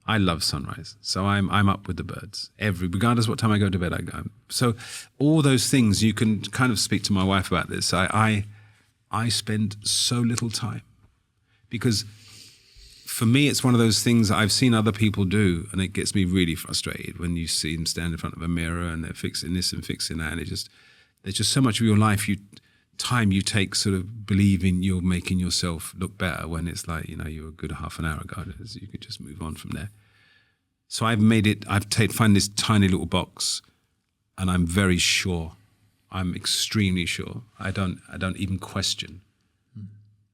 I love sunrise. So I'm up with the birds. Regardless what time I go to bed, I go. So all those things, you can kind of speak to my wife about this. I spend so little time. Because for me, it's one of those things I've seen other people do, and it gets me really frustrated when you see them stand in front of a mirror and they're fixing this and fixing that. And there's just so much of your life time you take sort of believing you're making yourself look better when it's like, you were good half an hour ago. You could just move on from there. So find this tiny little box, and I'm very sure. I'm extremely sure. I don't even question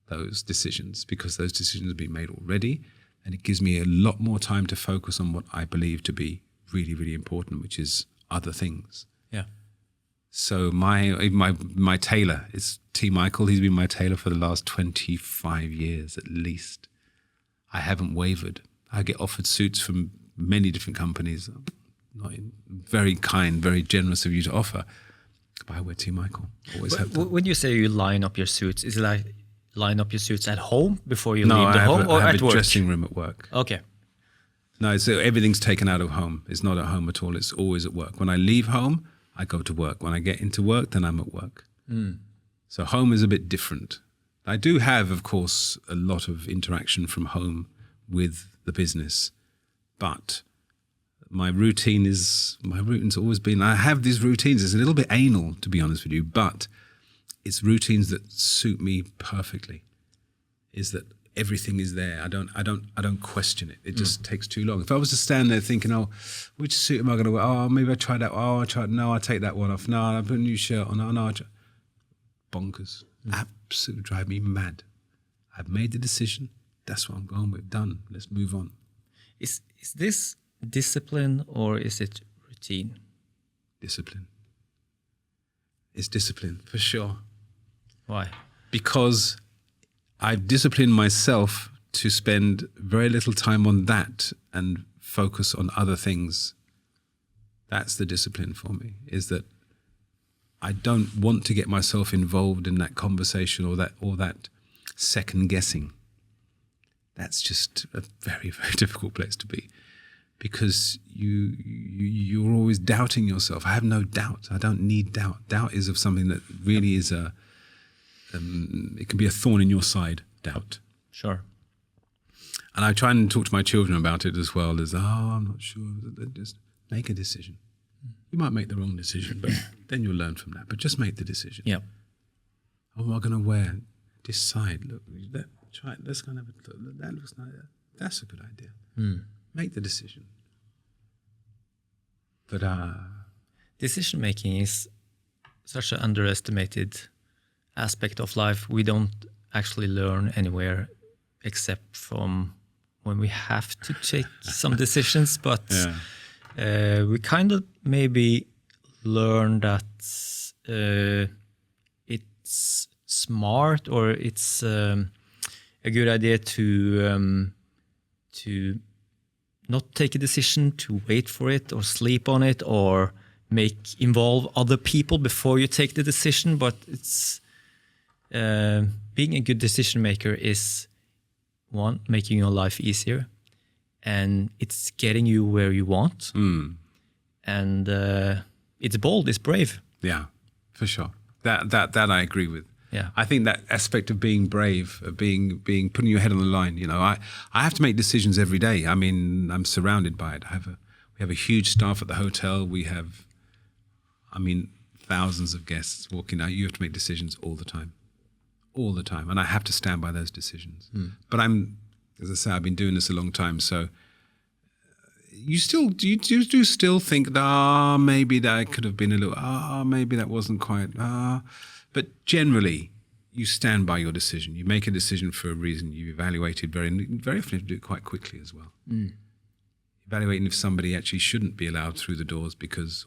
those decisions, because those decisions have been made already, and it gives me a lot more time to focus on what I believe to be really, really important, which is other things. Yeah. So my tailor is T. Michael. He's been my tailor for the last 25 years at least. I haven't wavered. I get offered suits from many different companies. Very kind, very generous of you to offer. But I wear T. Michael. Always have done. When you say you line up your suits, is it like line up your suits at home before you leave the home, or I have at a work? dressing room at work. Okay. No, so everything's taken out of home. It's not at home at all. It's always at work. When I leave home, I go to work. When I get into work, then I'm at work. So home is a bit different. I do have, of course, a lot of interaction from home with the business, but my routine's always been, I have these routines. It's a little bit anal, to be honest with you, but it's routines that suit me perfectly. Is that everything is there. I don't question it. It just takes too long. If I was to stand there thinking, oh, which suit am I going to wear? Oh, maybe I try that. Oh, no, I take that one off. No, I put a new shirt on. No. Bonkers. Absolutely drive me mad. I've made the decision. That's what I'm going with. Done. Let's move on. Is this discipline or is it routine? Discipline. It's discipline, for sure. Why? Because I've disciplined myself to spend very little time on that and focus on other things. That's the discipline for me, is that I don't want to get myself involved in that conversation or that second guessing. That's just a very, very difficult place to be, because you're always doubting yourself. I have no doubt. I don't need doubt. Doubt is of something that really is it can be a thorn in your side, doubt. Sure. And I try and talk to my children about it as well as, I'm not sure. Just make a decision. You might make the wrong decision, but then you'll learn from that. But just make the decision. Yeah. Oh, what am I going to wear? Decide. Look, try it. Let's kind of look. That looks like that. That's a good idea. Make the decision. But decision making is such an underestimated aspect of life. We don't actually learn anywhere except from when we have to take some decisions, but we kind of maybe learn that it's smart, or it's a good idea to not take a decision, to wait for it or sleep on it, or involve other people before you take the decision. But it's being a good decision maker is, one, making your life easier, and it's getting you where you want. And it's bold, it's brave. Yeah, for sure. That I agree with. Yeah, I think that aspect of being brave, of being putting your head on the line. I have to make decisions every day. I mean, I'm surrounded by it. We have a huge staff at the hotel. We have, thousands of guests walking out. You have to make decisions all the time, and I have to stand by those decisions. But as I say, I've been doing this a long time, so. You do still think that maybe that could have been a little maybe that wasn't quite but generally you stand by your decision. You make a decision for a reason. You evaluate it very often. You do it quite quickly as well. Evaluating if somebody actually shouldn't be allowed through the doors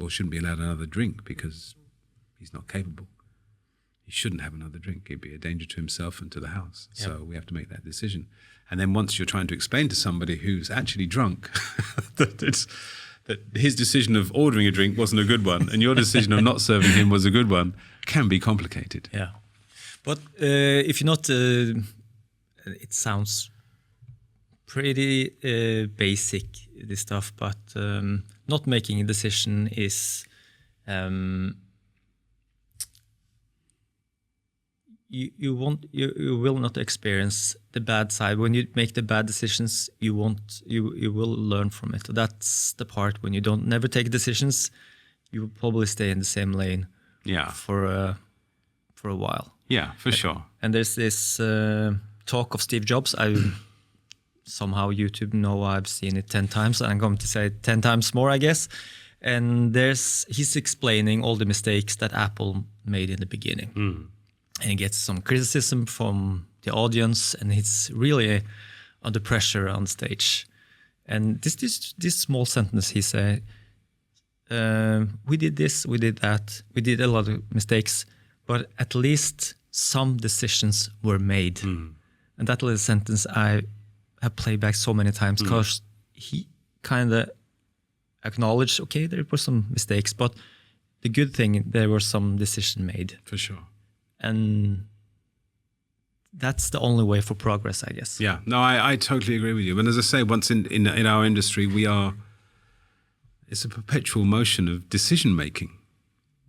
or shouldn't be allowed another drink because he's not capable. He shouldn't have another drink. He'd be a danger to himself and to the house. Yep. So we have to make that decision. And then once you're trying to explain to somebody who's actually drunk that his decision of ordering a drink wasn't a good one, and your decision of not serving him was a good one, can be complicated. Yeah. But if you're not, it sounds pretty basic, this stuff, but not making a decision is... You will not experience the bad side. When you make the bad decisions, you will learn from it. That's the part. When you never take decisions, you will probably stay in the same lane. Yeah. For for a while. Yeah, for sure. And there's this talk of Steve Jobs. I somehow YouTube know I've seen it 10 times. I'm going to say 10 times more, I guess. And he's explaining all the mistakes that Apple made in the beginning. And he gets some criticism from the audience, and he's really under pressure on stage. And this small sentence he said, we did this, we did that, we did a lot of mistakes, but at least some decisions were made. And that little sentence I have played back so many times because he kind of acknowledged, okay, there were some mistakes, but the good thing, there were some decision made. For sure. And that's the only way for progress, I guess. Yeah, no, I totally agree with you. And as I say, once in our industry, it's a perpetual motion of decision making.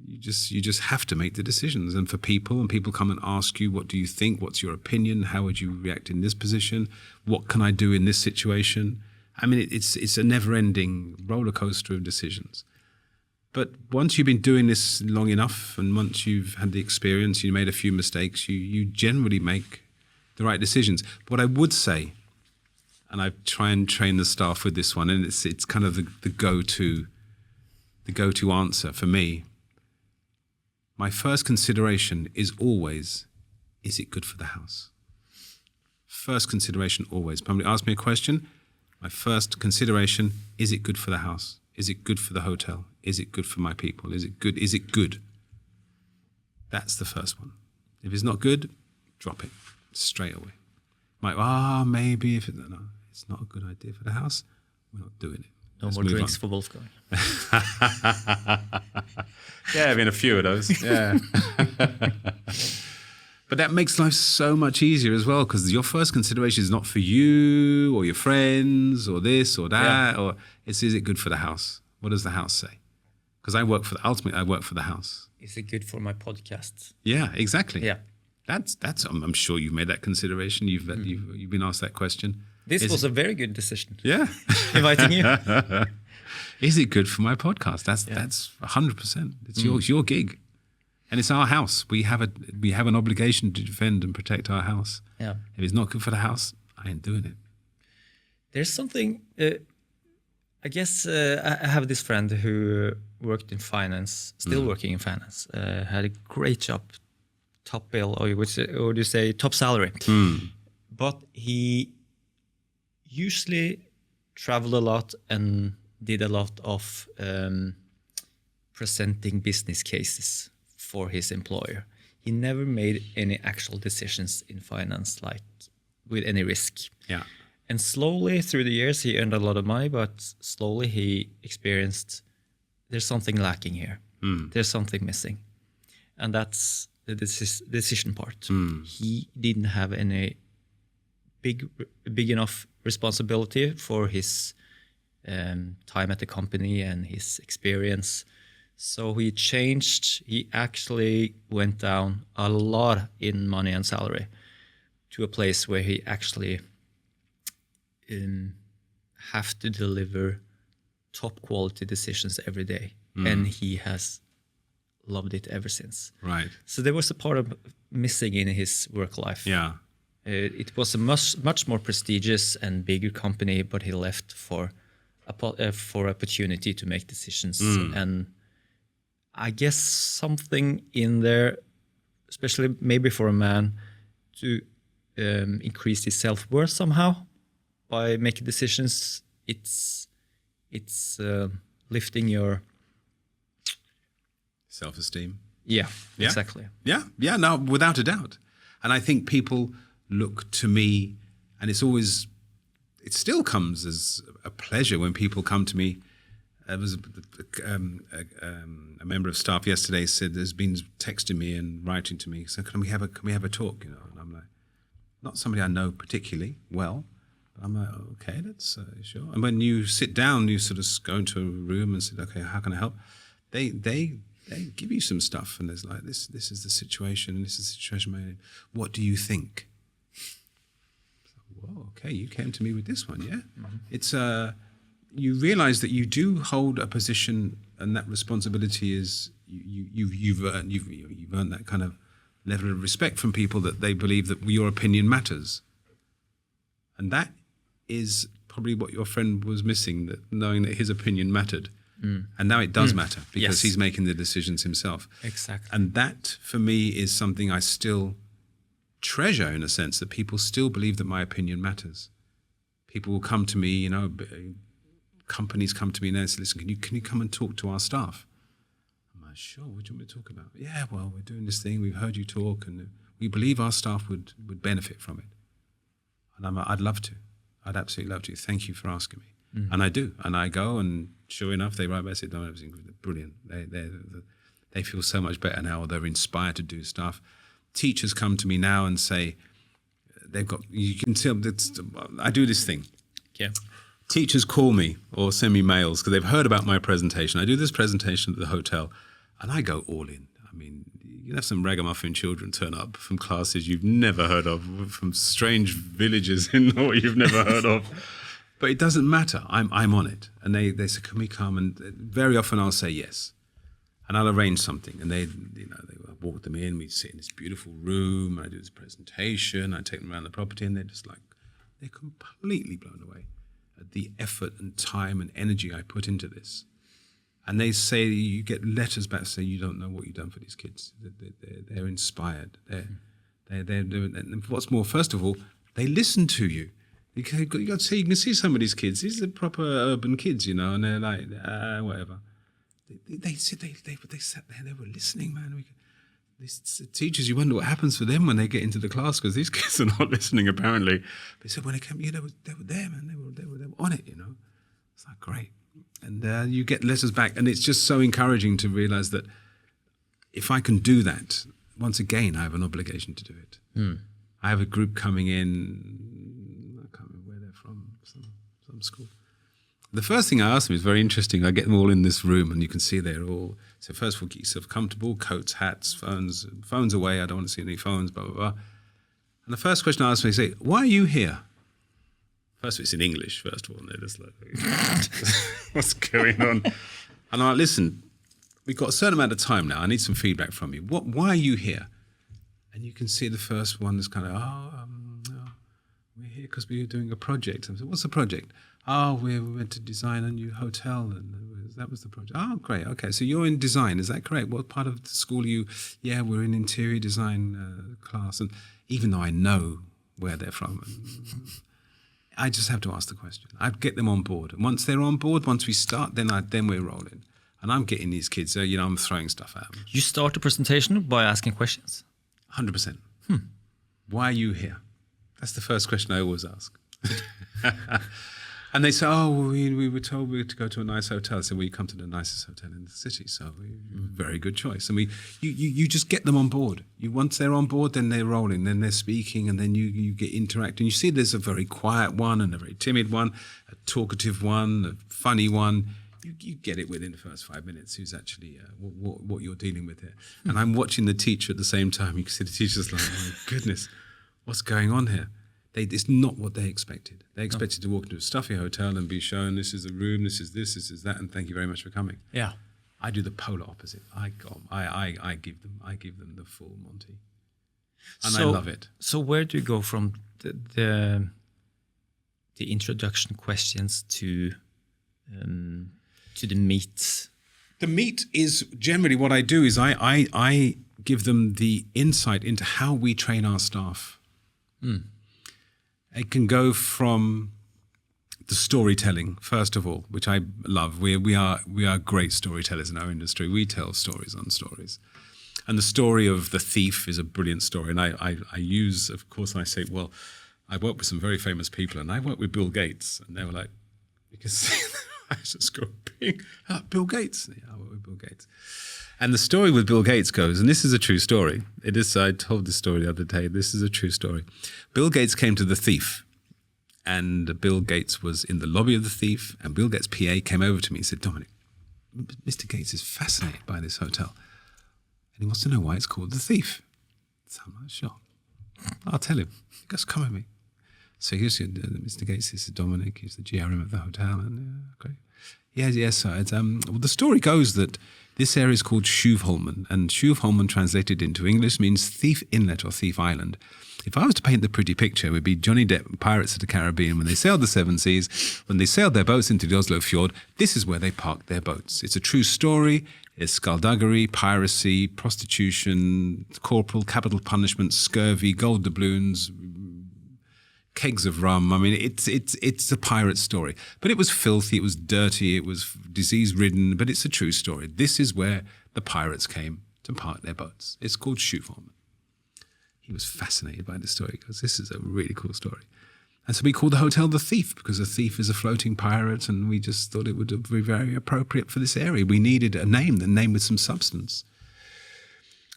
You just have to make the decisions. And for people come and ask you, what do you think? What's your opinion? How would you react in this position? What can I do in this situation? I mean, it's a never-ending roller coaster of decisions. But once you've been doing this long enough, and once you've had the experience, you made a few mistakes, you generally make the right decisions. What I would say, and I try and train the staff with this one, and it's kind of the go-to answer for me. My first consideration is always, is it good for the house? First consideration always. Somebody asks me a question, my first consideration, is it good for the house? Is it good for the hotel? Is it good for my people? Is it good? Is it good? That's the first one. If it's not good, drop it straight away. Maybe if no, it's not a good idea for the house, we're not doing it. No more drinks for Wolfgang. Yeah, I mean, a few of those. Yeah. But that makes life so much easier as well, because your first consideration is not for you or your friends or this or that, or is it good for the house? What does the house say? Because ultimately I work for the house. Is it good for my podcast? Yeah, exactly. Yeah. That's. I'm sure you've made that consideration. You've been asked that question. This was a very good decision. Yeah. Inviting you. Is it good for my podcast? That's 100%. It's your gig. And it's our house. We have an obligation to defend and protect our house. Yeah. If it's not good for the house, I ain't doing it. There's something. I guess I have this friend who worked in finance, still working in finance. Had a great job, top bill, or would you say top salary. But he usually traveled a lot and did a lot of presenting business cases for his employer. He never made any actual decisions in finance, like with any risk. Yeah. And slowly through the years, he earned a lot of money, but slowly he experienced there's something lacking here. There's something missing. And that's the decision part. He didn't have any big enough responsibility for his time at the company and his experience. So he changed. He actually went down a lot in money and salary to a place where he actually have to deliver top quality decisions every day. And he has loved it ever since. Right. So there was a part of missing in his work life. Yeah. It was a much more prestigious and bigger company, but he left for opportunity to make decisions. And I guess something in there, especially maybe for a man, to increase his self-worth somehow by making decisions. It's lifting your self-esteem. Yeah, exactly. Yeah, no, without a doubt. And I think people look to me, and it still comes as a pleasure when people come to me. There was a member of staff yesterday said there's been texting me and writing to me. So can we have a talk? And I'm like, not somebody I know particularly well. But I'm like, okay, that's sure. And when you sit down, you sort of go into a room and say, okay, how can I help? They give you some stuff, and there's like this is the situation, and this is the situation I'm in. What do you think? Whoa, okay, you came to me with this one, yeah? It's you realize that you do hold a position, and that responsibility is you've earned that kind of level of respect from people that they believe that your opinion matters. And that is probably what your friend was missing, that knowing that his opinion mattered. And now it does matter because he's making the decisions himself. Exactly. And that, for me, is something I still treasure, in a sense, that people still believe that my opinion matters. People will come to me, companies come to me and they say, listen, can you come and talk to our staff? I'm like, sure, what do you want me to talk about? Yeah, well, we're doing this thing, we've heard you talk, and we believe our staff would benefit from it. And I'm like, I'd love to. I'd absolutely love to. Thank you for asking me. And I do. And I go, and sure enough, they write back and say, no, everything's brilliant. They feel so much better now, or they're inspired to do stuff. Teachers come to me now and say, you can tell, I do this thing. Yeah. Teachers call me or send me mails because they've heard about my presentation. I do this presentation at the hotel, and I go all in. I mean, you have some ragamuffin children turn up from classes you've never heard of, from strange villages in Norway you've never heard of. But it doesn't matter. I'm on it. And they say, can we come? And very often I'll say yes. And I'll arrange something. And they walk them in. We sit in this beautiful room. I do this presentation. I take them around the property. And they're just like, they're completely blown away at the effort and time and energy I put into this. And they say, you get letters back saying, you don't know what you've done for these kids. They're inspired. They're doing, and what's more, first of all, they listen to you. You can see some of these kids. These are proper urban kids, and they're like, whatever. They sat there, they were listening, man. These teachers, you wonder what happens for them when they get into the class, because these kids are not listening, apparently. They said when they came, they were there, man. They were on it, It's like, great. And you get letters back, and it's just so encouraging to realize that if I can do that, once again, I have an obligation to do it. I have a group coming in, some school. The first thing I ask them is very interesting. I get them all in this room, and you can see they're all. So first of all, get yourself comfortable, coats, hats, phones away. I don't want to see any phones, blah, blah, blah. And the first question I ask them is, say, why are you here? First of all, it's in English, first of all, and they're just like, what's going on? And I'm like, listen, we've got a certain amount of time now. I need some feedback from you. Why are you here? And you can see the first one is kind of, we're here because we're doing a project. I said, what's the project? Oh, we went to design a new hotel, and that was the project. Oh, great. Okay, so you're in design, is that correct? What part of the school are you? Yeah, we're in interior design class. And even though I know where they're from, I just have to ask the question. I'd get them on board. And once they're on board, once we start, then we're rolling. And I'm getting these kids, I'm throwing stuff at them. You start the presentation by asking questions? 100%. Why are you here? That's the first question I always ask. And they say, we were told we were to go to a nice hotel. I said, well, you come to the nicest hotel in the city, so very good choice. And you just get them on board. Once they're on board, then they're rolling, then they're speaking, and then you get interacting. You see there's a very quiet one and a very timid one, a talkative one, a funny one. You get it within the first 5 minutes who's actually what you're dealing with here. And I'm watching the teacher at the same time. You can see the teacher's like, oh my goodness, what's going on here? It's not what they expected. They expected to walk into a stuffy hotel and be shown, this is a room, this is this is that, and thank you very much for coming. Yeah. I do the polar opposite. I give them the full Monty. And I love it. So where do you go from the introduction questions to the meat? The meat is generally what I do is I give them the insight into how we train our staff. It can go from the storytelling, first of all, which I love. We are great storytellers in our industry. We tell stories on stories. And the story of the thief is a brilliant story. And I use, of course, I say, well, I work with some very famous people, and I work with Bill Gates. And they were like, because I just go, Bill Gates. Yeah, I work with Bill Gates. And the story with Bill Gates goes, and this is a true story. It is. I told this story the other day. This is a true story. Bill Gates came to the thief, and Bill Gates was in the lobby of the thief, and Bill Gates' PA came over to me and said, Dominic, Mr. Gates is fascinated by this hotel, and he wants to know why it's called the Thief. So I'm like, sure, I'll tell him. He goes, come with me. So here's Mr. Gates. This is Dominic. He's the GRM of the hotel, and great. Yes. So it's, well, the story goes that This area is called Tjuvholmen, and Tjuvholmen translated into English means Thief Inlet or Thief Island. If I was to paint the pretty picture, it would be Johnny Depp, Pirates of the Caribbean, when they sailed the seven seas, when they sailed their boats into the Oslo fjord, this is where they parked their boats. It's a true story. It's skullduggery, piracy, prostitution, corporal, capital punishment, scurvy, gold doubloons, kegs of rum. I mean, it's a pirate story. But it was filthy, it was dirty, it was disease-ridden, but it's a true story. This is where the pirates came to park their boats. It's called Tjuvholmen. He was fascinated by the story because this is a really cool story. And so we called the hotel The Thief because a thief is a floating pirate, and we just thought it would be very appropriate for this area. We needed a name with some substance.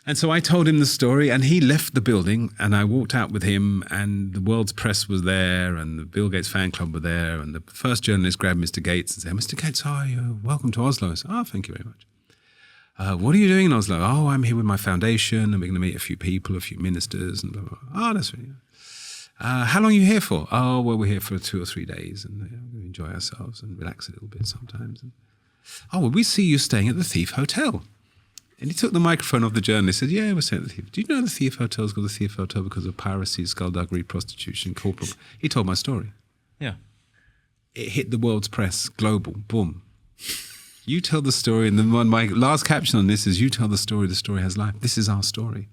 And so I told him the story, and he left the building, and I walked out with him, and the world's press was there, and the Bill Gates fan club were there, and the first journalist grabbed Mr. Gates and said, "Mr. Gates, welcome to Oslo." I said, "Oh, thank you very much. What are you doing in Oslo?" "Oh, I'm here with my foundation, and we're going to meet a few people, a few ministers, and blah, blah, blah." "Oh, that's really good. How long are you here for?" "Oh, well, we're here for 2 or 3 days, and we enjoy ourselves and relax a little bit sometimes." And, "Oh, well, we see you staying at the Thief Hotel." And he took the microphone off the journalist and said, "Yeah, we're staying at the Thief. Do you know the Thief Hotel is called the Thief Hotel because of piracy, skullduggery, prostitution, corporal?" He told my story. Yeah. It hit the world's press, global, boom. You tell the story, and then my last caption on this is, "You tell the story has life." This is our story.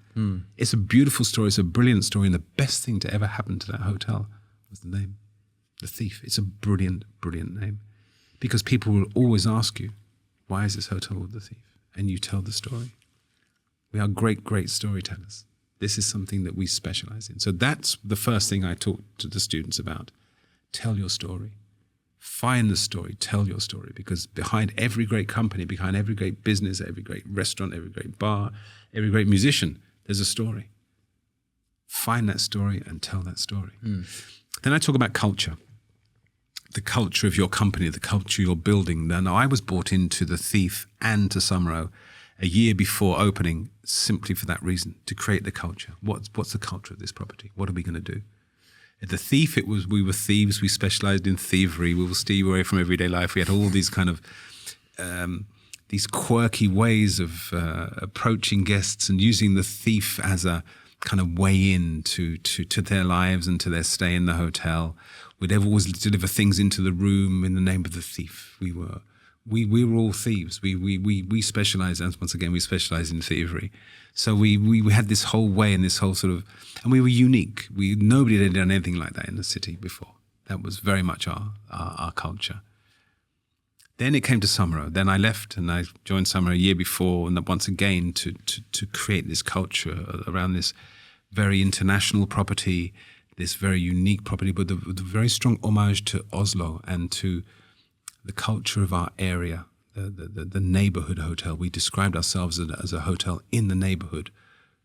It's a beautiful story, it's a brilliant story, and the best thing to ever happen to that hotel was the name, The Thief. It's a brilliant, brilliant name. Because people will always ask you, why is this hotel called The Thief? And you tell the story. We are great, great storytellers. This is something that we specialize in. So that's the first thing I talk to the students about. Tell your story. Find the story, tell your story, because behind every great company, behind every great business, every great restaurant, every great bar, every great musician, there's a story. Find that story and tell that story. Then I talk about culture, the culture of your company, the culture you're building. Now, I was brought into The Thief and to Sommerro a year before opening simply for that reason, to create the culture. What's the culture of this property? What are we going to do? At The Thief, we were thieves. We specialized in thievery. We will steal you away from everyday life. We had all these kind of these quirky ways of approaching guests and using the thief as a kind of way in to their lives and to their stay in the hotel. We'd always deliver things into the room in the name of the thief. We were all thieves. We specialized, and once again, we specialized in thievery. So we had this whole way and this whole sort of, and we were unique. Nobody had done anything like that in the city before. That was very much our culture. Then it came to Sommerro. Then I left and I joined Sommerro a year before, and once again to create this culture around this very international property, this very unique property, but with a very strong homage to Oslo and to the culture of our area, the neighborhood hotel. We described ourselves as a hotel in the neighborhood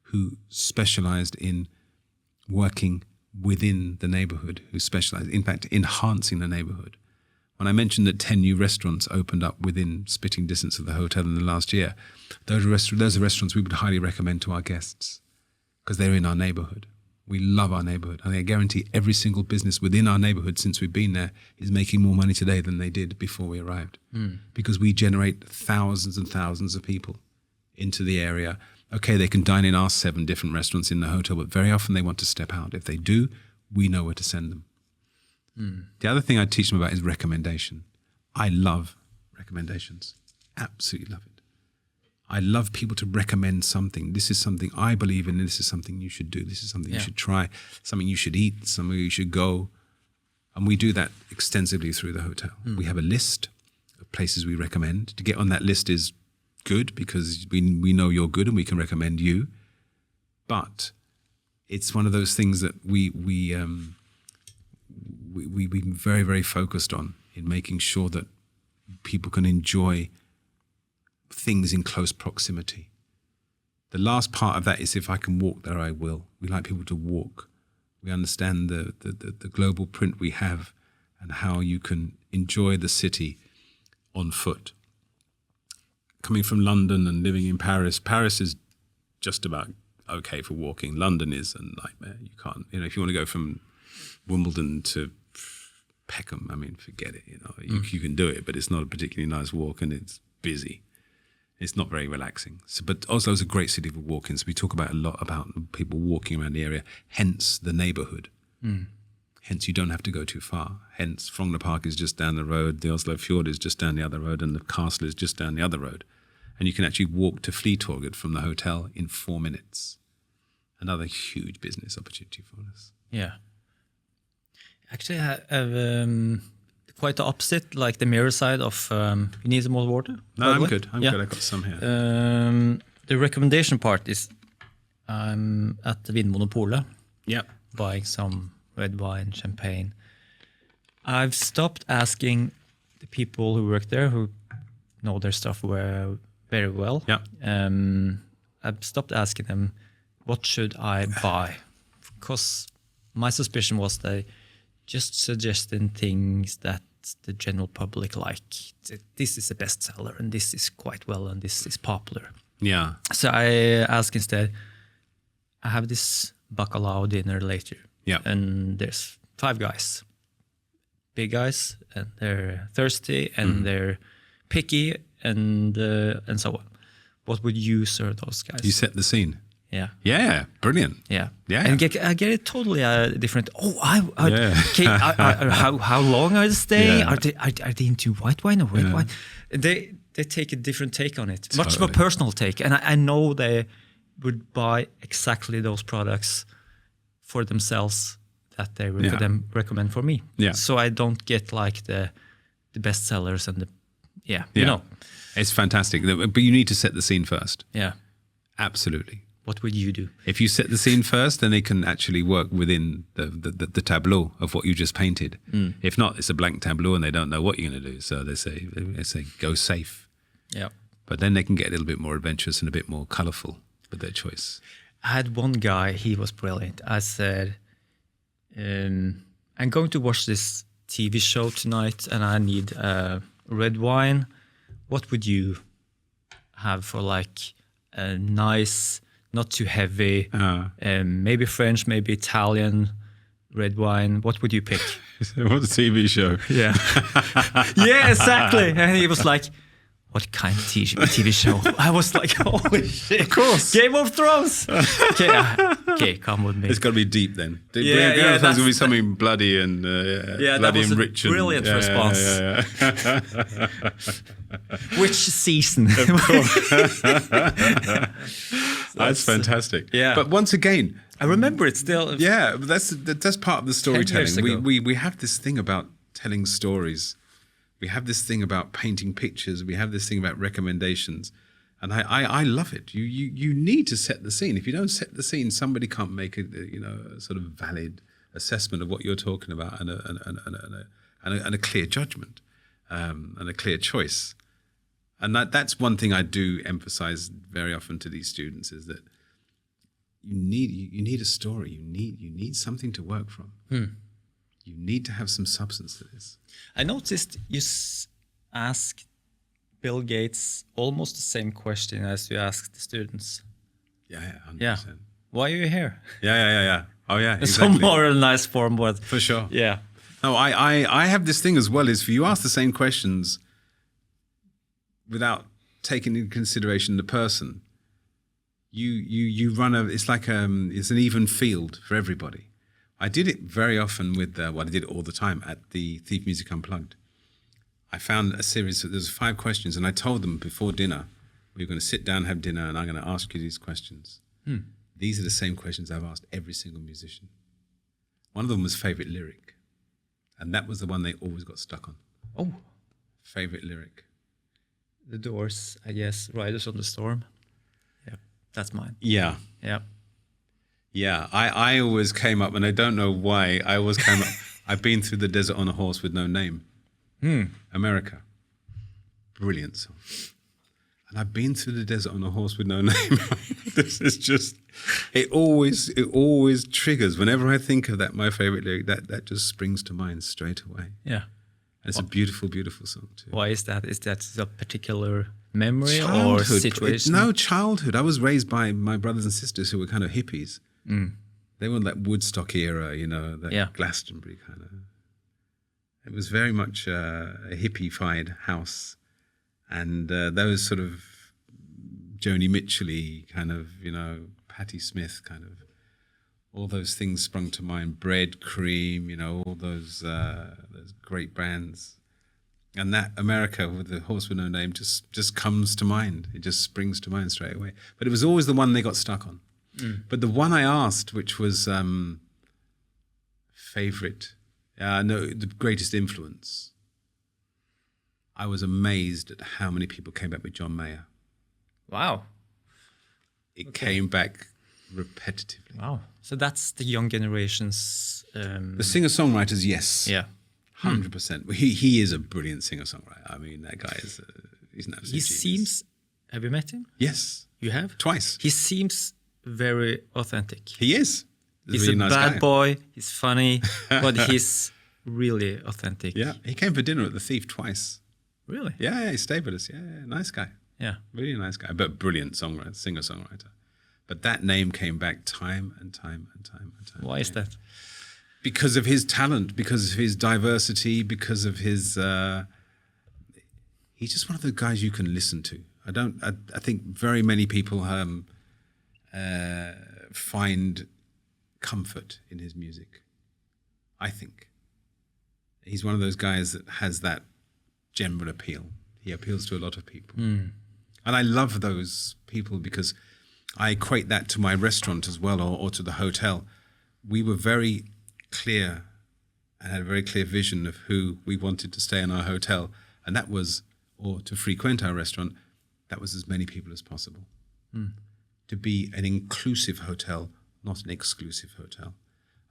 who specialized in working within the neighborhood, who specialized, in fact, enhancing the neighborhood. When I mentioned that 10 new restaurants opened up within spitting distance of the hotel in the last year, those are restaurants we would highly recommend to our guests because they're in our neighborhood. We love our neighborhood. And I guarantee every single business within our neighborhood since we've been there is making more money today than they did before we arrived. Because we generate thousands and thousands of people into the area. Okay, they can dine in our 7 different restaurants in the hotel, but very often they want to step out. If they do, we know where to send them. The other thing I teach them about is recommendation. I love recommendations. Absolutely love it. I love people to recommend something. This is something I believe in. This is something you should do. This is something you should try, something you should eat, somewhere you should go. And we do that extensively through the hotel. We have a list of places we recommend. To get on that list is good because we know you're good and we can recommend you. But it's one of those things that we've been very, very focused on in making sure that people can enjoy things in close proximity. The last part of that is if I can walk there, I will. We like people to walk. We understand the global print we have and how you can enjoy the city on foot. Coming from London and living in Paris, Paris is just about okay for walking. London is a nightmare. You can't, if you want to go from Wimbledon to Peckham, I mean, forget it. You can do it, but it's not a particularly nice walk and it's busy. It's not very relaxing. So, but Oslo is a great city for walk-ins. We talk about a lot about people walking around the area, hence the neighborhood. Hence, you don't have to go too far. Hence, Frogner Park is just down the road, the Oslo Fjord is just down the other road, and the castle is just down the other road. And you can actually walk to Flytoget from the hotel in 4 minutes. Another huge business opportunity for us. Yeah. Actually, I have quite the opposite, like the mirror side of you need some more water? No, I'm good. I'm good. I got some here. The recommendation part is I'm at the Vinmonopolet. Yeah. Buying some red wine, champagne. I've stopped asking the people who work there, who know their stuff very well. Yeah. I've stopped asking them, what should I buy? Because my suspicion was they just suggesting things that the general public like. This is a bestseller, and this is quite well, and this is popular. Yeah. So I ask instead, I have this bacalao dinner later. Yeah. And there's 5 guys. Big guys, and they're thirsty, and they're picky, and so on. What would you serve those guys? You set the scene. Yeah. Yeah, brilliant. Yeah. Yeah. And I get it totally different. Oh, Yeah. okay, how long are they staying? Yeah. Are they into white wine or red wine? They take a different take on it, much more Totally. personal take. And I know they would buy exactly those products for themselves that they would recommend for me. Yeah. So I don't get like the best sellers and you Yeah. know. It's fantastic. But you need to set the scene first. Yeah. Absolutely. What would you do? If you set the scene first, then they can actually work within the tableau of what you just painted. If not, it's a blank tableau and they don't know what you're going to do. So they say go safe. Yeah. But then they can get a little bit more adventurous and a bit more colourful with their choice. I had one guy, he was brilliant. I said, I'm going to watch this TV show tonight and I need red wine. What would you have for like a nice, not too heavy, maybe French, maybe Italian red wine? What would you pick? What's a TV show? Yeah. Yeah, exactly. And he was like, what kind of TV show? I was like, holy shit. Of course. Game of Thrones. Okay, come with me. It's got to be deep then. Yeah, Game of Thrones that's going to be something bloody and bloody and rich. That was a brilliant response. Yeah. Which season? Of course. That's fantastic. Yeah. But once again, I remember it still. yeah, that's part of the storytelling. 10 years ago. We have this thing about telling stories. We have this thing about painting pictures. We have this thing about recommendations. And I love it. You need to set the scene. If you don't set the scene, somebody can't make a sort of valid assessment of what you're talking about and a clear judgment and a clear choice. And that's one thing I do emphasize very often to these students is that you need a story. You need something to work from. You need to have some substance to this. I noticed you asked Bill Gates almost the same question as you asked the students. Yeah, 100%. Yeah. Why are you here? Yeah. Oh, yeah, exactly. Some more nice form, but For sure. yeah. No, I have this thing as well, is if you ask the same questions without taking into consideration the person, you run it's like it's an even field for everybody. I did it very often with, I did it all the time at the Thief Music Unplugged. I found a series, there's 5 questions, and I told them before dinner, we're going to sit down, have dinner, and I'm going to ask you these questions. These are the same questions I've asked every single musician. One of them was favorite lyric, and that was the one they always got stuck on. Oh, Favorite lyric. The Doors, I guess. Riders on the Storm. Yeah, that's mine. Yeah. Yeah. Yeah, I always came up, and I don't know why, I always came up, I've been through the desert on a horse with no name. America. Brilliant song. And I've been through the desert on a horse with no name. This is just, it always triggers. Whenever I think of that, my favorite lyric, that just springs to mind straight away. Yeah. And it's a beautiful, beautiful song too. Why is that? Is that a particular memory or situation? No, childhood. I was raised by my brothers and sisters who were kind of hippies. They were like Woodstock era, that Glastonbury kind of. It was very much a hippie-fied house. And those sort of Joni Mitchell-y kind of, Patti Smith kind of, all those things sprung to mind. Bread, Cream, all those great bands. And that America with the Horse with No Name just comes to mind. It just springs to mind straight away. But it was always the one they got stuck on. But the one I asked, which was favorite, the greatest influence, I was amazed at how many people came back with John Mayer. Wow. It came back repetitively. Wow. So that's the young generation's... The singer-songwriters, yes. Yeah. 100%. He is a brilliant singer-songwriter. I mean, that guy is he's an absolute genius. Seems... Have you met him? Yes. You have? Twice. He seems very authentic. He is. He's a really bad boy. He's funny, but he's really authentic. Yeah. He came for dinner at The Thief twice. Really? Yeah, he stayed with us. Yeah, nice guy. Yeah. Really nice guy, but brilliant singer-songwriter. But that name came back time and time and time and time. Why is that? Because of his talent, because of his diversity, because of his... he's just one of the guys you can listen to. I think very many people find comfort in his music. I think. He's one of those guys that has that general appeal. He appeals to a lot of people. And I love those people because I equate that to my restaurant as well, or to the hotel. We were very clear and had a very clear vision of who we wanted to stay in our hotel. And that was, or to frequent our restaurant, that was as many people as possible. To be an inclusive hotel, not an exclusive hotel.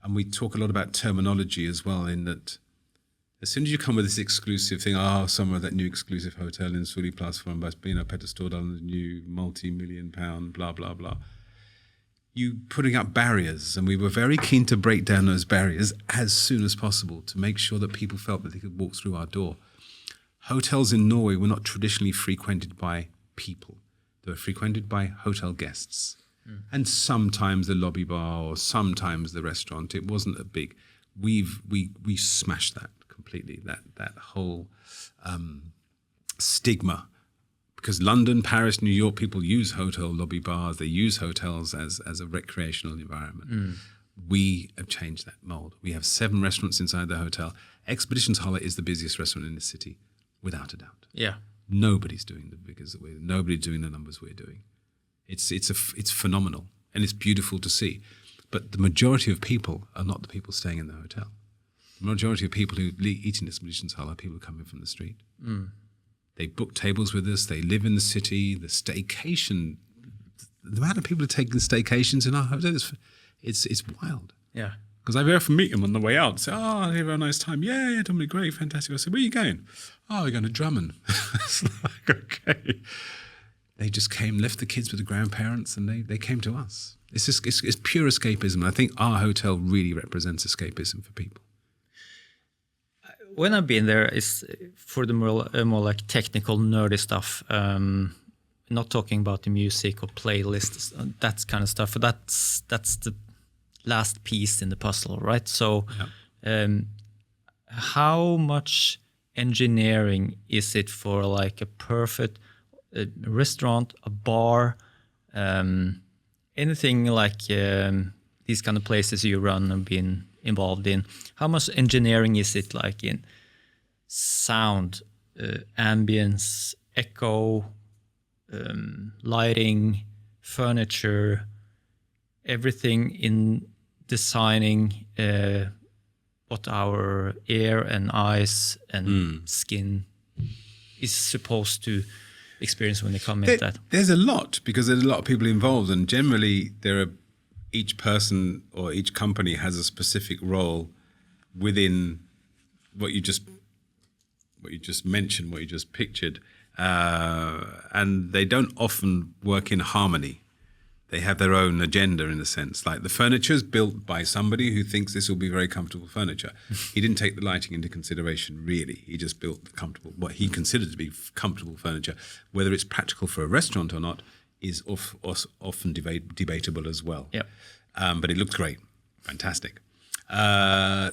And we talk a lot about terminology as well, in that as soon as you come with this exclusive thing, somewhere that new exclusive hotel in Sully Platform, Petter Stordalen, the new multi-million pound, blah, blah, blah. You putting up barriers, and we were very keen to break down those barriers as soon as possible to make sure that people felt that they could walk through our door. Hotels in Norway were not traditionally frequented by people. They were frequented by hotel guests. And sometimes the lobby bar or sometimes the restaurant. It wasn't a big... We smashed that completely, that whole stigma. Because London, Paris, New York, people use hotel lobby bars. They use hotels as a recreational environment. We have changed that mold. We have 7 restaurants inside the hotel. Expeditions Holler is the busiest restaurant in the city, without a doubt. Yeah. Nobody's doing the figures that we're. Nobody's doing the numbers we're doing. It's phenomenal, and it's beautiful to see. But the majority of people are not the people staying in the hotel. The majority of people who eat in Expeditions Holler are people coming from the street. They book tables with us. They live in the city. The staycation, the amount of people who are taking staycations in our hotel, it's wild. Yeah. Because I very often meet them on the way out. Say, I have a nice time. Yeah, Dominic, great, fantastic. I said, where are you going? We're going to Drummond. It's like, okay. They just came, left the kids with the grandparents, and they came to us. It's pure escapism. I think our hotel really represents escapism for people. When I've been there, it's for the more like technical, nerdy stuff. Not talking about the music or playlists, that kind of stuff. But that's the last piece in the puzzle, right? So, how much engineering is it for like a perfect restaurant, a bar, anything like these kind of places you run and been involved in? How much engineering is it like in sound, ambience, echo, lighting, furniture, everything in designing what our ear and eyes and skin is supposed to experience when they come into that? There's a lot, because there's a lot of people involved, and generally each person or each company has a specific role within what you just mentioned, what you just pictured, and they don't often work in harmony. They have their own agenda, in a sense. Like the furniture is built by somebody who thinks this will be very comfortable furniture. He didn't take the lighting into consideration, really. He just built what he considered to be comfortable furniture. Whether it's practical for a restaurant or not is often debatable as well. Yep. But it looked great. Fantastic.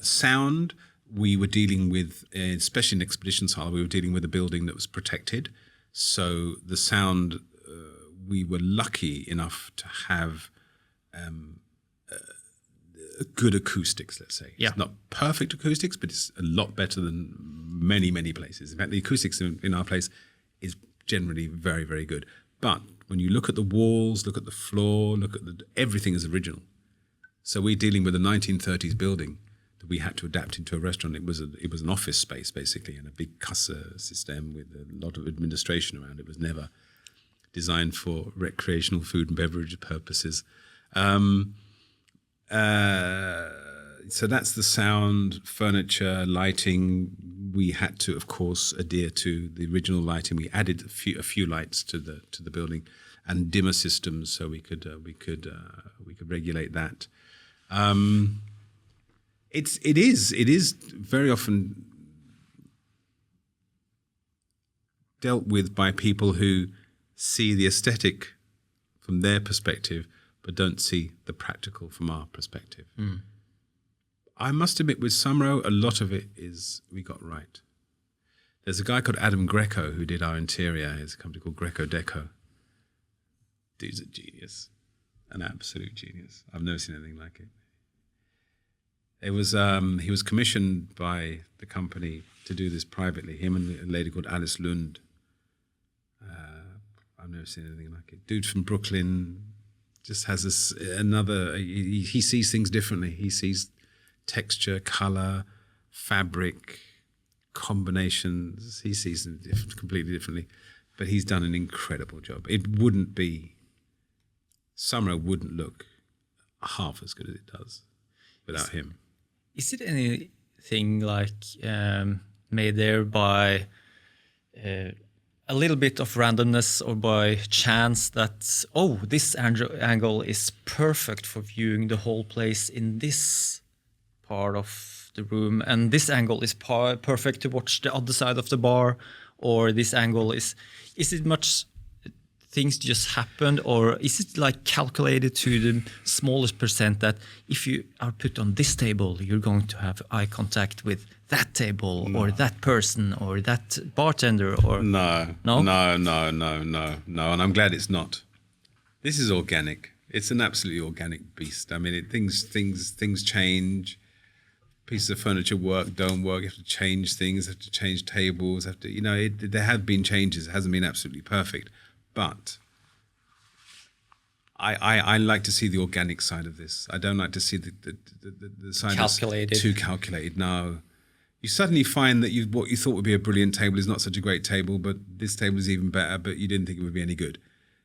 Sound, we were dealing with, especially in Expeditions Hall, we were dealing with a building that was protected. So the sound we were lucky enough to have good acoustics, let's say. Yeah. It's not perfect acoustics, but it's a lot better than many, many places. In fact, the acoustics in our place is generally very, very good. But when you look at the walls, look at the floor, everything is original. So we're dealing with a 1930s building that we had to adapt into a restaurant. It was an office space, basically, and a big kassa system with a lot of administration around. It was never designed for recreational food and beverage purposes. So that's the sound, furniture, lighting. We had to, of course, adhere to the original lighting. We added a few lights to the building, and dimmer systems, so we could regulate that. It is very often dealt with by people who see the aesthetic from their perspective, but don't see the practical from our perspective. Mm. I must admit, with Sommerro, a lot of it is we got right. There's a guy called Adam Greco who did our interior. He has a company called Greco Deco. Dude's a genius, an absolute genius. I've never seen anything like it. It was he was commissioned by the company to do this privately. Him and a lady called Alice Lund. I've never seen anything like it. Dude from Brooklyn, just has this he sees things differently. He sees texture, color, fabric, combinations. He sees them completely differently, but he's done an incredible job. Sommerro wouldn't look half as good as it does without him. Is it anything like made there by a little bit of randomness or by chance that, this angle is perfect for viewing the whole place in this part of the room, and this angle is perfect to watch the other side of the bar, or this angle is it much things just happened, or is it like calculated to the smallest percent that if you are put on this table, you're going to have eye contact with that table or that person or that bartender? Or no, and I'm glad it's not. This is organic. It's an absolutely organic beast. I mean, things change. Pieces of furniture don't work. You have to change things. Have to change tables. There have been changes. It hasn't been absolutely perfect. But I like to see the organic side of this. I don't like to see the side that's too calculated. No. You suddenly find that what you thought would be a brilliant table is not such a great table, but this table is even better, but you didn't think it would be any good.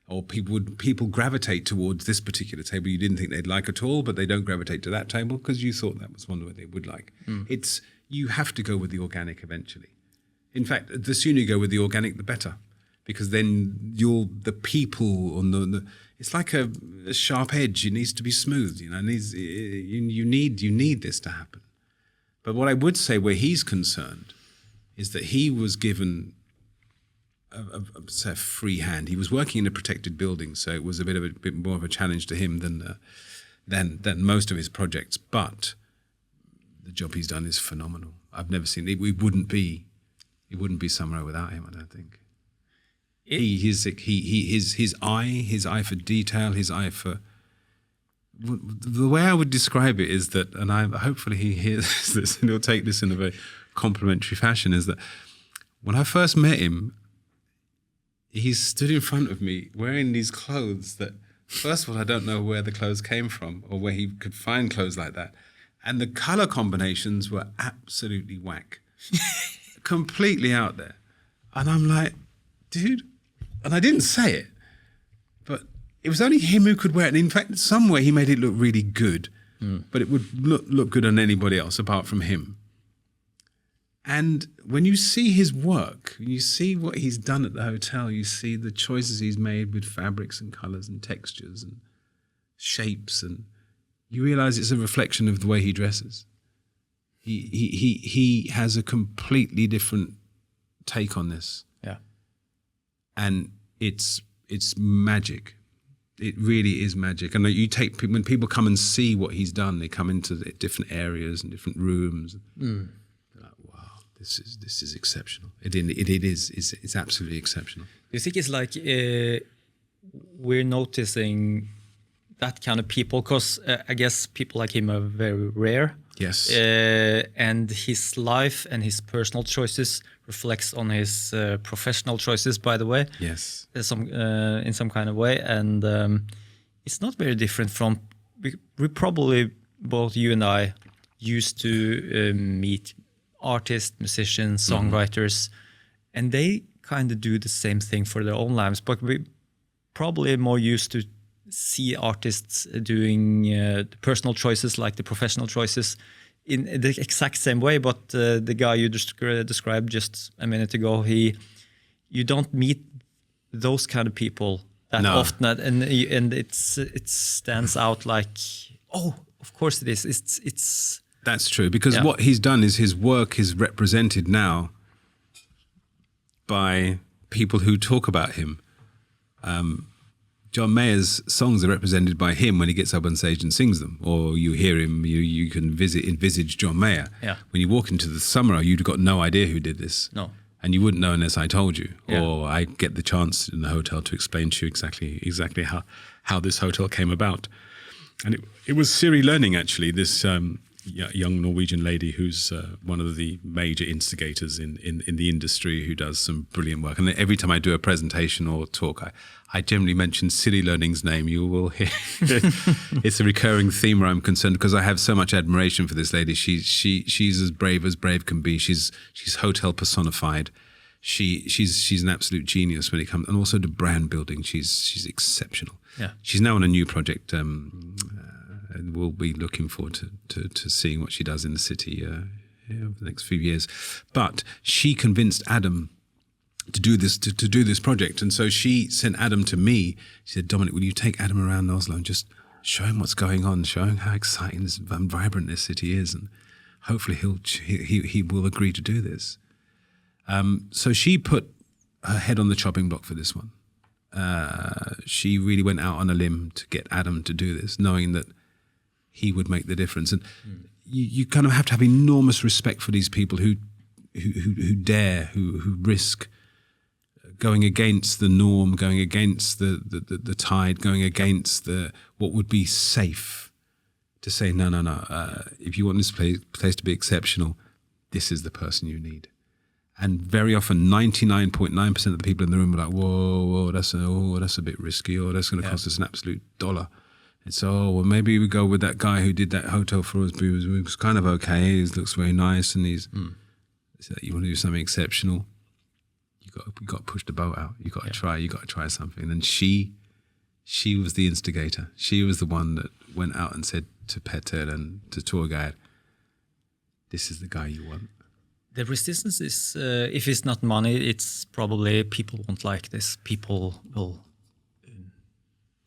Or people gravitate towards this particular table you didn't think they'd like at all, but they don't gravitate to that table because you thought that was one that they would like. Mm. You have to go with the organic eventually. In fact, the sooner you go with the organic, the better. Because then the people on it's like a sharp edge. It needs to be smooth. You need this to happen. But what I would say where he's concerned is that he was given a free hand. He was working in a protected building, so it was a bit more of a challenge to him than most of his projects. But the job he's done is phenomenal. I've never seen it. It wouldn't be Sommerro without him, I don't think. His eye for detail, his eye for the way I would describe it is that, and hopefully he hears this and he'll take this in a very complimentary fashion, is that when I first met him, he stood in front of me wearing these clothes that, first of all, I don't know where the clothes came from or where he could find clothes like that, and the color combinations were absolutely whack, completely out there, and I'm like, dude. And I didn't say it, but it was only him who could wear it. And in fact, somewhere he made it look really good, but it would look good on anybody else apart from him. And when you see his work, you see what he's done at the hotel, you see the choices he's made with fabrics and colors and textures and shapes, and you realize it's a reflection of the way he dresses. He has a completely different take on this. Yeah. And it's magic. It really is magic. And when people come and see what he's done, they come into the different areas and different rooms. They're like, wow, this is exceptional. It's absolutely exceptional. Do you think it's like we're noticing that kind of people, because I guess people like him are very rare. Yes. And his life and his personal choices reflects on his professional choices, by the way. Yes. In some kind of way. And it's not very different from, we probably, both you and I, used to meet artists, musicians, songwriters, and they kind of do the same thing for their own lives. But we probably more used to see artists doing the personal choices like the professional choices in the exact same way. But the guy you described just a minute ago, you don't meet those kind of people that often, and it stands out like, oh, of course it is. It's That's true, because what he's done is his work is represented now by people who talk about him. John Mayer's songs are represented by him when he gets up on stage and sings them, or you hear him, you can envisage John Mayer. Yeah. When you walk into the Sommerro, you'd got no idea who did this. No. And you wouldn't know unless I told you, Yeah. or I get the chance in the hotel to explain to you exactly how this hotel came about. And it was Siri Learning, actually, this young Norwegian lady who's one of the major instigators in the industry, who does some brilliant work. And every time I do a presentation or talk, I generally mention Siri Learning's name. You will hear it's a recurring theme where I'm concerned, because I have so much admiration for this lady. She's as brave can be. She's hotel personified. She's an absolute genius when it comes, and also to brand building. She's exceptional. Yeah. She's now on a new project. And we'll be looking forward to seeing what she does in the city over the next few years. But she convinced Adam to do this project, and so she sent Adam to me. She said, "Dominic, will you take Adam around Oslo and just show him what's going on, show him how exciting and vibrant this city is, and hopefully he will agree to do this." So she put her head on the chopping block for this one. She really went out on a limb to get Adam to do this, knowing that he would make the difference. And you kind of have to have enormous respect for these people who dare, who risk going against the norm, going against the tide, going against what would be safe, to say, no. If you want this place to be exceptional, this is the person you need. And very often, 99.9% of the people in the room are like, whoa, that's a bit risky, or that's going to cost us an absolute dollar. And so, maybe we go with that guy who did that hotel for us. He was kind of okay. He looks very nice, and you want to do something exceptional. You got to push the boat out. You got to try. You got to try something. And she was the instigator. She was the one that went out and said to Petter and to tour guide, "This is the guy you want." The resistance is, if it's not money, it's probably people won't like this. People will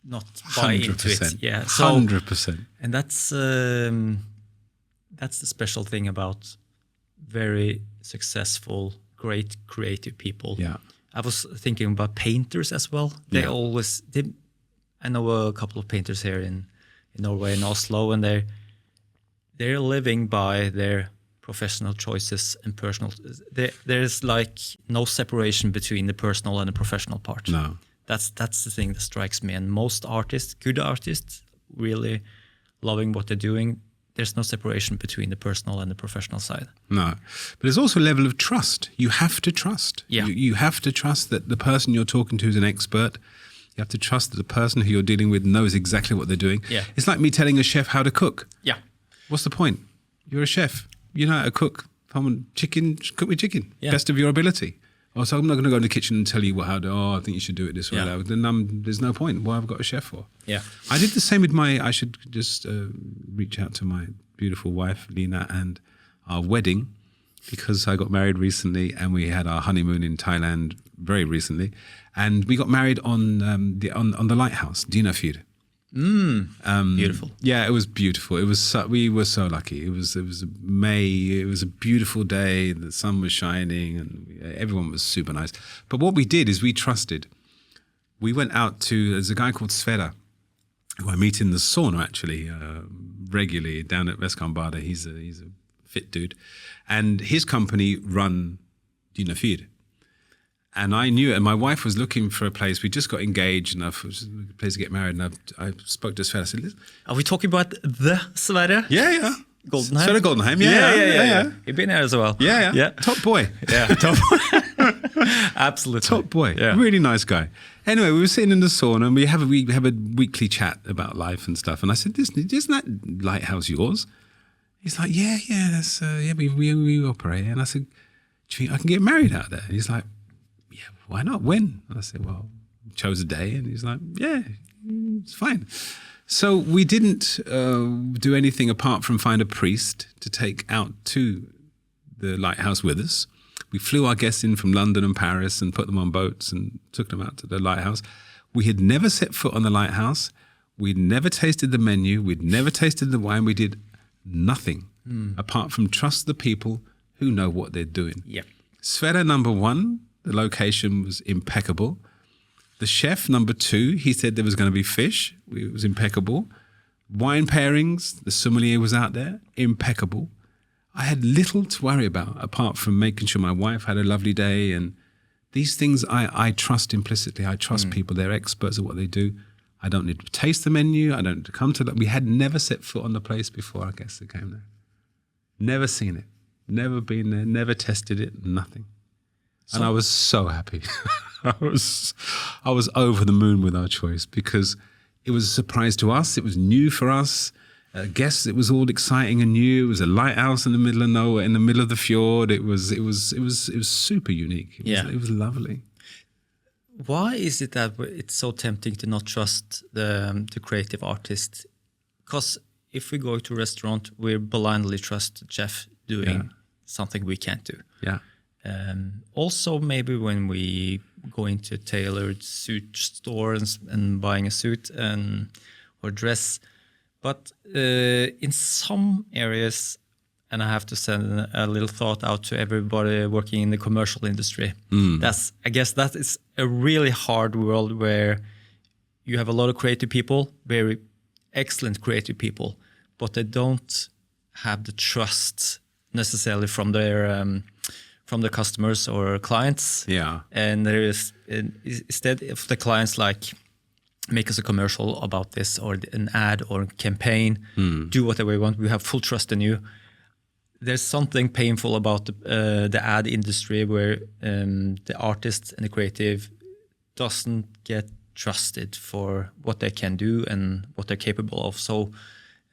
not buy into it. Yeah, 100%. And that's the special thing about very successful, great creative people. Yeah. I was thinking about painters as well. They always. I know a couple of painters here in Norway and Oslo, and they're living by their professional choices and personal. There's like no separation between the personal and the professional part. No. That's the thing that strikes me. And most artists, good artists, really loving what they're doing, there's no separation between the personal and the professional side. No. But there's also a level of trust. You have to trust. Yeah. You have to trust that the person you're talking to is an expert. You have to trust that the person who you're dealing with knows exactly what they're doing. Yeah. It's like me telling a chef how to cook. Yeah. What's the point? You're a chef. You know how to cook. If I want chicken, cook me chicken. Yeah. Best of your ability. So I'm not going to go in the kitchen and tell you how to, I think you should do it this way. Yeah. Then there's no point. What have I got a chef for? Yeah. I did the same with I should just reach out to my beautiful wife, Lena, and our wedding, because I got married recently and we had our honeymoon in Thailand very recently. And we got married on the lighthouse, Dynafjord. Beautiful. Yeah, it was beautiful. We were so lucky. It was May. It was a beautiful day. The sun was shining, and everyone was super nice. But what we did is we trusted. We went out to. There's a guy called Sverre, who I meet in the sauna actually regularly down at Vestkambada. He's a fit dude, and his company run Dynafjord. And I knew it. And my wife was looking for a place. We just got engaged, and I was a place to get married. And I spoke to Sverre. I said, "Listen." Are we talking about the Sverre? Yeah. Goldenheim? Sverre Goldenheim, yeah. You've been there as well. Yeah. Top boy. Yeah, top boy. Absolutely. Top boy. Yeah. Really nice guy. Anyway, we were sitting in the sauna, and we have a weekly chat about life and stuff. And I said, "Isn't that lighthouse yours?" He's like, "Yeah, that's we operate." And I said, "Do you think I can get married out there?" And he's like, "Yeah, why not? When?" And I said, "Well, we chose a day." And he's like, "Yeah, it's fine." So we didn't do anything apart from find a priest to take out to the lighthouse with us. We flew our guests in from London and Paris and put them on boats and took them out to the lighthouse. We had never set foot on the lighthouse. We'd never tasted the menu. We'd never tasted the wine. We did nothing apart from trust the people who know what they're doing. Yep. Sverre, number one, the location was impeccable. The chef, number two, he said there was going to be fish. It was impeccable. Wine pairings, the sommelier was out there, impeccable. I had little to worry about apart from making sure my wife had a lovely day. And these things I trust implicitly. I trust people. They're experts at what they do. I don't need to taste the menu. I don't need to come to that. We had never set foot on the place before our guests that came there. Never seen it. Never been there. Never tested it. Nothing. And I was so happy. I was over the moon with our choice because it was a surprise to us. It was new for us. Guests, it was all exciting and new. It was a lighthouse in the middle of nowhere, in the middle of the fjord. It was super unique. It was lovely. Why is it that it's so tempting to not trust the creative artist? Because if we go to a restaurant, we blindly trust the chef doing something we can't do. Yeah. Also, maybe when we go into a tailored suit store and buying a suit or dress. But in some areas, and I have to send a little thought out to everybody working in the commercial industry. I guess that is a really hard world where you have a lot of creative people, very excellent creative people, but they don't have the trust necessarily from the customers or clients. Yeah. And there is, instead if the clients make us a commercial about this or an ad or campaign, do whatever we want, we have full trust in you. There's something painful about the ad industry where the artist and the creative doesn't get trusted for what they can do and what they're capable of. So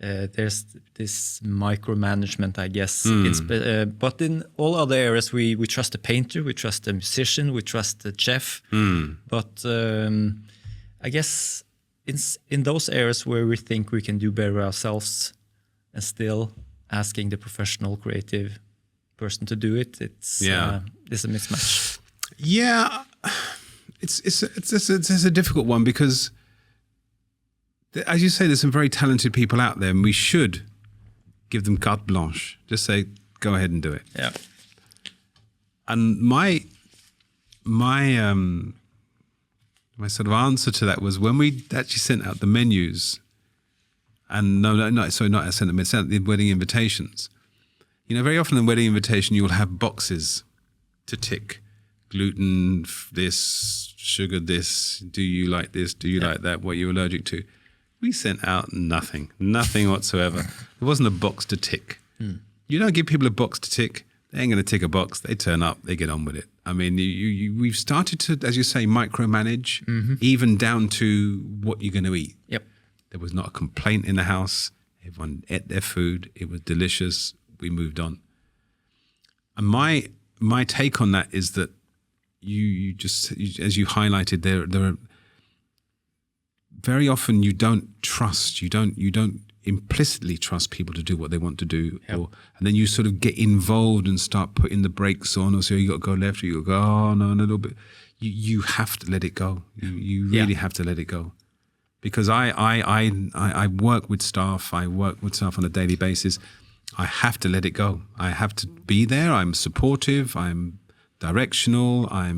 there's this micromanagement, I guess. But in all other areas, we trust the painter, we trust the musician, we trust the chef. But I guess in those areas where we think we can do better ourselves and still asking the professional creative person to do it, it's a mismatch. Yeah, it's a difficult one because, as you say, there's some very talented people out there, and we should give them carte blanche. Just say, go ahead and do it. Yeah. And my sort of answer to that was when we actually sent out the menus, and sent out the wedding invitations. You know, very often in wedding invitation, you will have boxes to tick. Gluten, this, sugar, this, do you like this, do you like that, what are you allergic to? We sent out nothing whatsoever. There wasn't a box to tick. You don't give people a box to tick, they ain't going to tick a box. They turn up, they get on with it. I mean, we've started to, as you say, micromanage, even down to what you're going to eat. Yep. There was not a complaint in the house. Everyone ate their food. It was delicious. We moved on. And my take on that is that you just, as you highlighted, there are very often you don't trust. You don't implicitly trust people to do what they want to do, and then you sort of get involved and start putting the brakes on, or so you got to go left, or you got to go, oh no, a little bit. You have to let it go. You really have to let it go, because I work with staff. I work with staff on a daily basis. I have to let it go. I have to be there. I'm supportive. I'm directional. I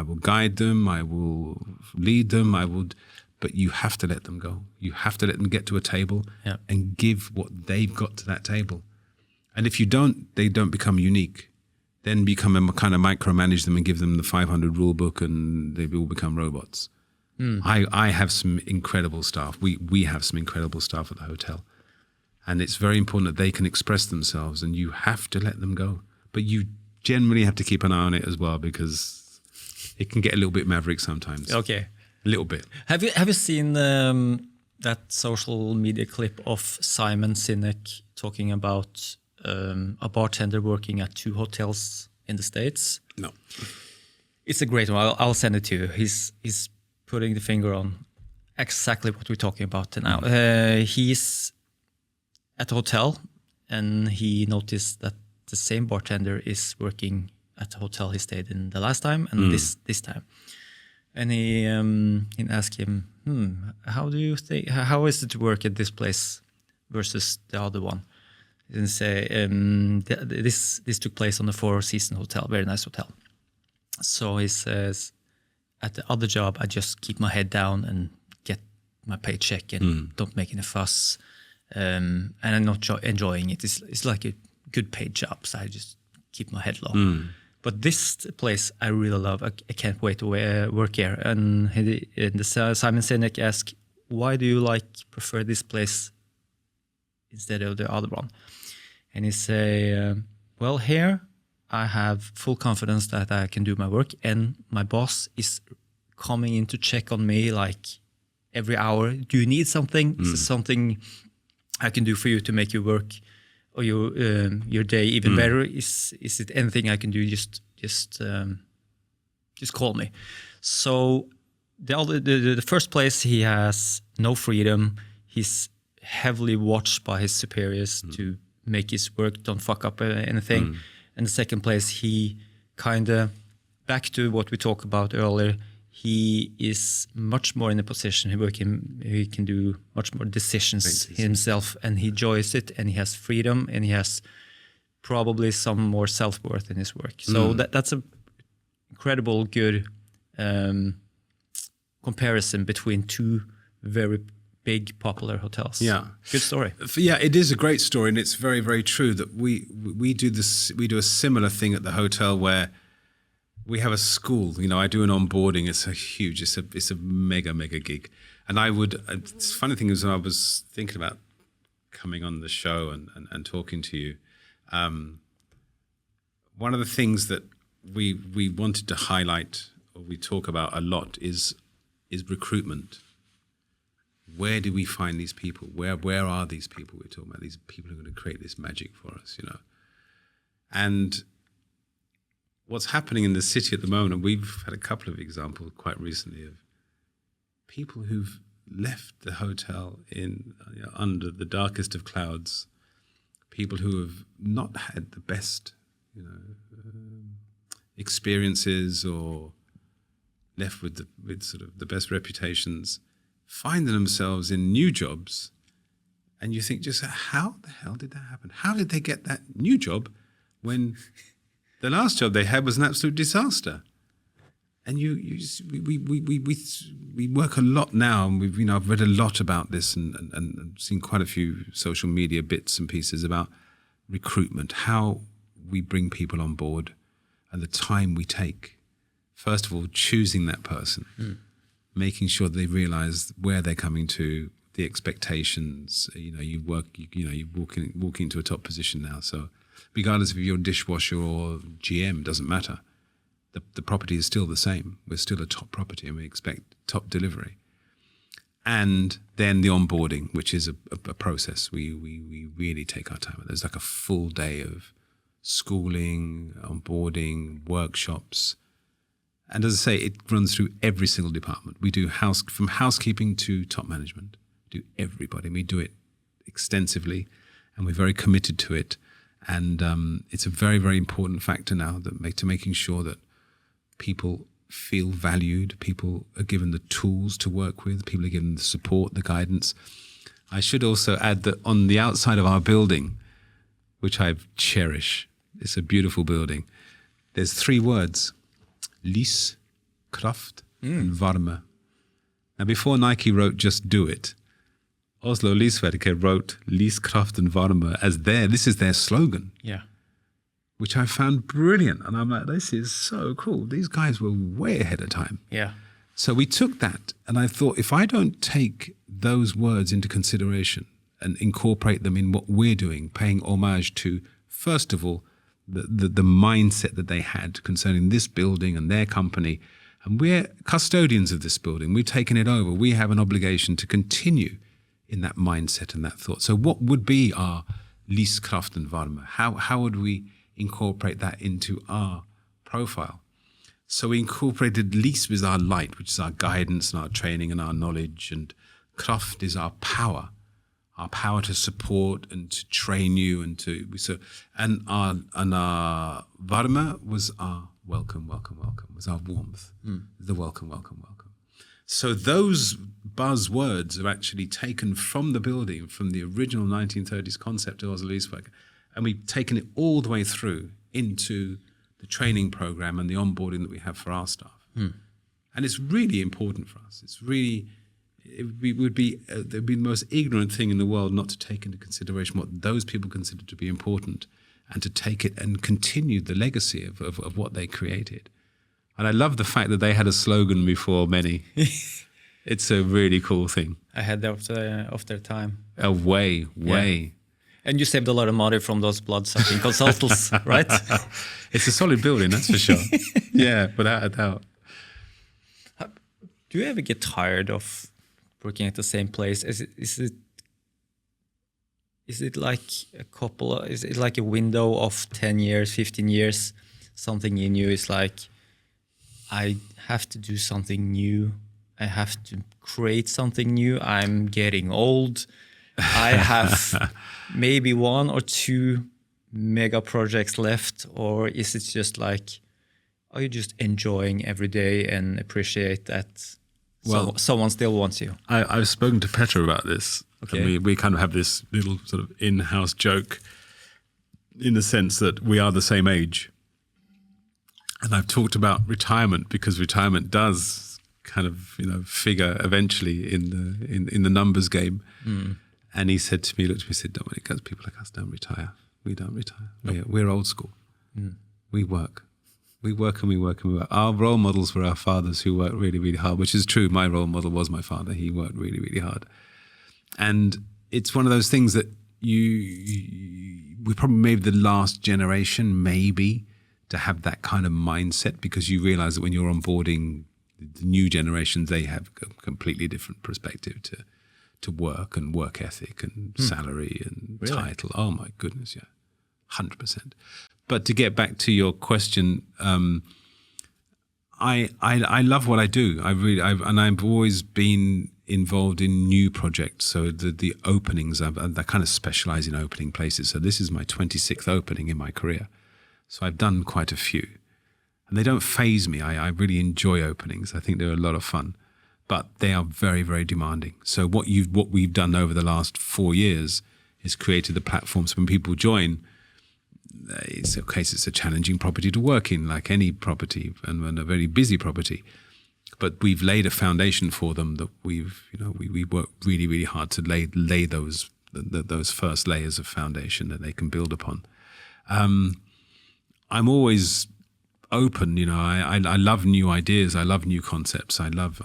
will guide them. I will lead them. But you have to let them go. You have to let them get to a table and give what they've got to that table. And if you don't, they don't become unique. then become a kind of micromanage them and give them the 500 rule book and they all become robots. I have some incredible staff. We have some incredible staff at the hotel. And it's very important that they can express themselves and you have to let them go. But you generally have to keep an eye on it as well because it can get a little bit maverick sometimes. Okay. A little bit. Have you seen that social media clip of Simon Sinek talking about a bartender working at 2 hotels in the States? No. It's a great one. I'll send it to you. He's putting the finger on exactly what we're talking about now. He's at a hotel and he noticed that the same bartender is working at the hotel he stayed in the last time and this time. And he asked him, how do you think? How is it to work at this place versus the other one? And say this took place on the Four Seasons Hotel, very nice hotel. So he says, at the other job, I just keep my head down and get my paycheck and don't make any fuss. And I'm not enjoying it. It's like a good paid job, so I just keep my head low. But this place I really love. I can't wait to work here. And Simon Sinek asked, why do you prefer this place instead of the other one? And he say, well, here I have full confidence that I can do my work and my boss is coming in to check on me every hour. Do you need something? Is there something I can do for you to make your work or your day even better? Is it anything I can do? Just call me. So the first place, he has no freedom. He's heavily watched by his superiors to make his work, don't fuck up anything. And the second place, he kind of, back to what we talked about earlier, he is much more in a position where he can do much more decisions himself, and he enjoys it, and he has freedom, and he has probably some more self-worth in his work. So that's a incredible good comparison between 2 very big popular hotels. Yeah, good story. Yeah, it is a great story, and it's very, very true that we do this. We do a similar thing at the hotel where we have a school. I do an onboarding. It's a huge. It's a mega gig. And it's funny thing is when I was thinking about coming on the show and talking to you, one of the things that we wanted to highlight or we talk about a lot is recruitment. Where do we find these people? Where are these people we're talking about? These people who are going to create this magic for us, And what's happening in the city at the moment, and we've had a couple of examples quite recently of people who've left the hotel under the darkest of clouds, people who have not had the best, experiences or left with sort of the best reputations, finding themselves in new jobs, and you think, just how the hell did that happen? How did they get that new job when the last job they had was an absolute disaster? And we work a lot now, and I've read a lot about this and seen quite a few social media bits and pieces about recruitment, how we bring people on board, and the time we take. First of all, choosing that person. Making sure they realize where they're coming to, the expectations. You walk into a top position now. So regardless if you're a dishwasher or GM, doesn't matter. The property is still the same. We're still a top property and we expect top delivery. And then the onboarding, which is a process. We really take our time. There's a full day of schooling, onboarding, workshops. And as I say, it runs through every single department. We do from housekeeping to top management. Do everybody. We do it extensively, and we're very committed to it. And it's a very, very important factor now to making sure that people feel valued, people are given the tools to work with, people are given the support, the guidance. I should also add that on the outside of our building, which I cherish, it's a beautiful building, there's 3 words. Lys, Kraft, and Varme. Now, before Nike wrote "Just Do It," Oslo Lysverket wrote "Lys, Kraft, and Varme" as this is their slogan. Yeah. which I found brilliant. And I'm like, this is so cool. These guys were way ahead of time. Yeah. So we took that, and I thought, if I don't take those words into consideration and incorporate them in what we're doing, paying homage to, first of all, the mindset that they had concerning this building and their company, and we're custodians of this building. We've taken it over. We have an obligation to continue in that mindset and that thought. So what would be our Lys, Kraft and Varme? How would we incorporate that into our profile? So we incorporated Lys with our light, which is our guidance and our training and our knowledge, and Kraft is our power to support and to train you, and our Varme was our welcome, was our warmth, the welcome. So those buzzwords are actually taken from the building, from the original 1930s concept of Oslo Lysverk, and we've taken it all the way through into the training program and the onboarding that we have for our staff. And it's really important for us. It would be the most ignorant thing in the world not to take into consideration what those people consider to be important, and to take it and continue the legacy of what they created. And I love the fact that they had a slogan before many. It's a really cool thing. Ahead of their time. Way. Yeah. And you saved a lot of money from those blood-sucking consultants, right? It's a solid building, that's for sure. Yeah, without a doubt. Do you ever get tired of working at the same place? Is it like is it like a window of 10 years, 15 years? Something in you is like, I have to do something new. I have to create something new. I'm getting old. I have maybe 1 or 2 mega projects left, or is it just like, are you just enjoying every day and appreciate that someone still wants you? I've spoken to Petra about this. Okay. And we kind of have this little sort of in-house joke in the sense that we are the same age. And I've talked about retirement, because retirement does kind of, figure eventually in the numbers game. And he said to me, looked at me, said, Dominic, people like us don't retire. We don't retire. Nope. We're old school. We work. We work and we work and we work. Our role models were our fathers, who worked really, really hard, which is true. My role model was my father. He worked really, really hard. And it's one of those things that we're probably maybe the last generation, maybe, to have that kind of mindset, because you realize that when you're onboarding the new generations, they have a completely different perspective to work and work ethic and salary and title. Oh my goodness, yeah, 100%. But to get back to your question, I love what I do. I've always been involved in new projects. So the openings, I kind of specialize in opening places. So this is my 26th opening in my career. So I've done quite a few, and they don't faze me. I really enjoy openings. I think they're a lot of fun, but they are very, very demanding. So what we've done over the last 4 years is created the platforms when people join. It's a challenging property to work in, like any property, and a very busy property. But we've laid a foundation for them that we work really, really hard to lay those first layers of foundation that they can build upon. I'm always open, I love new ideas. I love new concepts. I love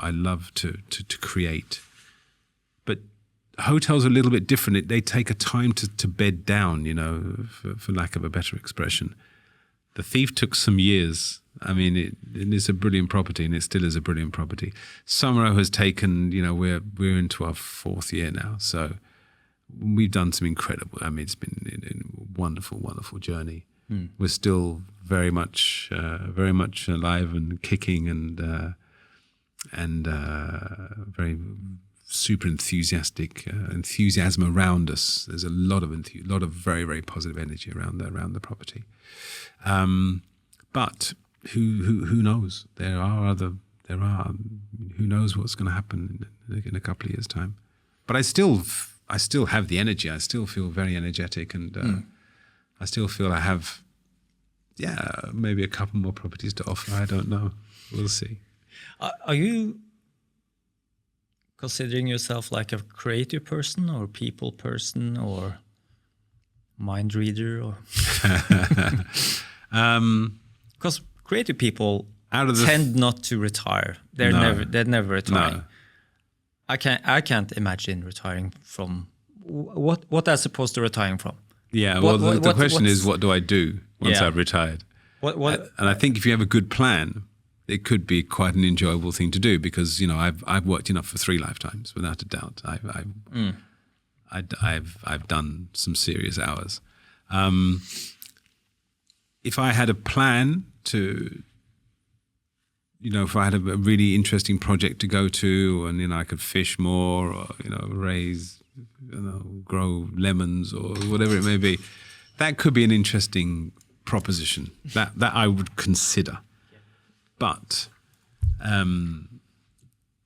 to create. But hotels are a little bit different. They take a time to bed down, for lack of a better expression. The Thief took some years. I mean, it is a brilliant property, and it still is a brilliant property. Sommerro has taken, we're into our 4th year now. So we've done some incredible, it's been a wonderful, wonderful journey. We're still very much alive and kicking, and very super enthusiasm around us. There's a lot of very, very positive energy around the property. But who knows? Who knows what's going to happen in a couple of years' time? But I still have the energy. I still feel very energetic, and I still feel I have, maybe a couple more properties to offer. I don't know. We'll see. Are you considering yourself like a creative person or people person, or? mind reader, or because creative people tend not to retire. They're never retiring. No. I can't imagine retiring from what I'm supposed to retiring from. Yeah, the question is, what do I do once I've retired? And I think if you have a good plan, it could be quite an enjoyable thing to do, because I've worked enough for 3 lifetimes, without a doubt. I've done some serious hours. If I had a plan to, if I had a really interesting project to go to, and I could fish more, or raise, grow lemons or whatever it may be, that could be an interesting proposition that I would consider. But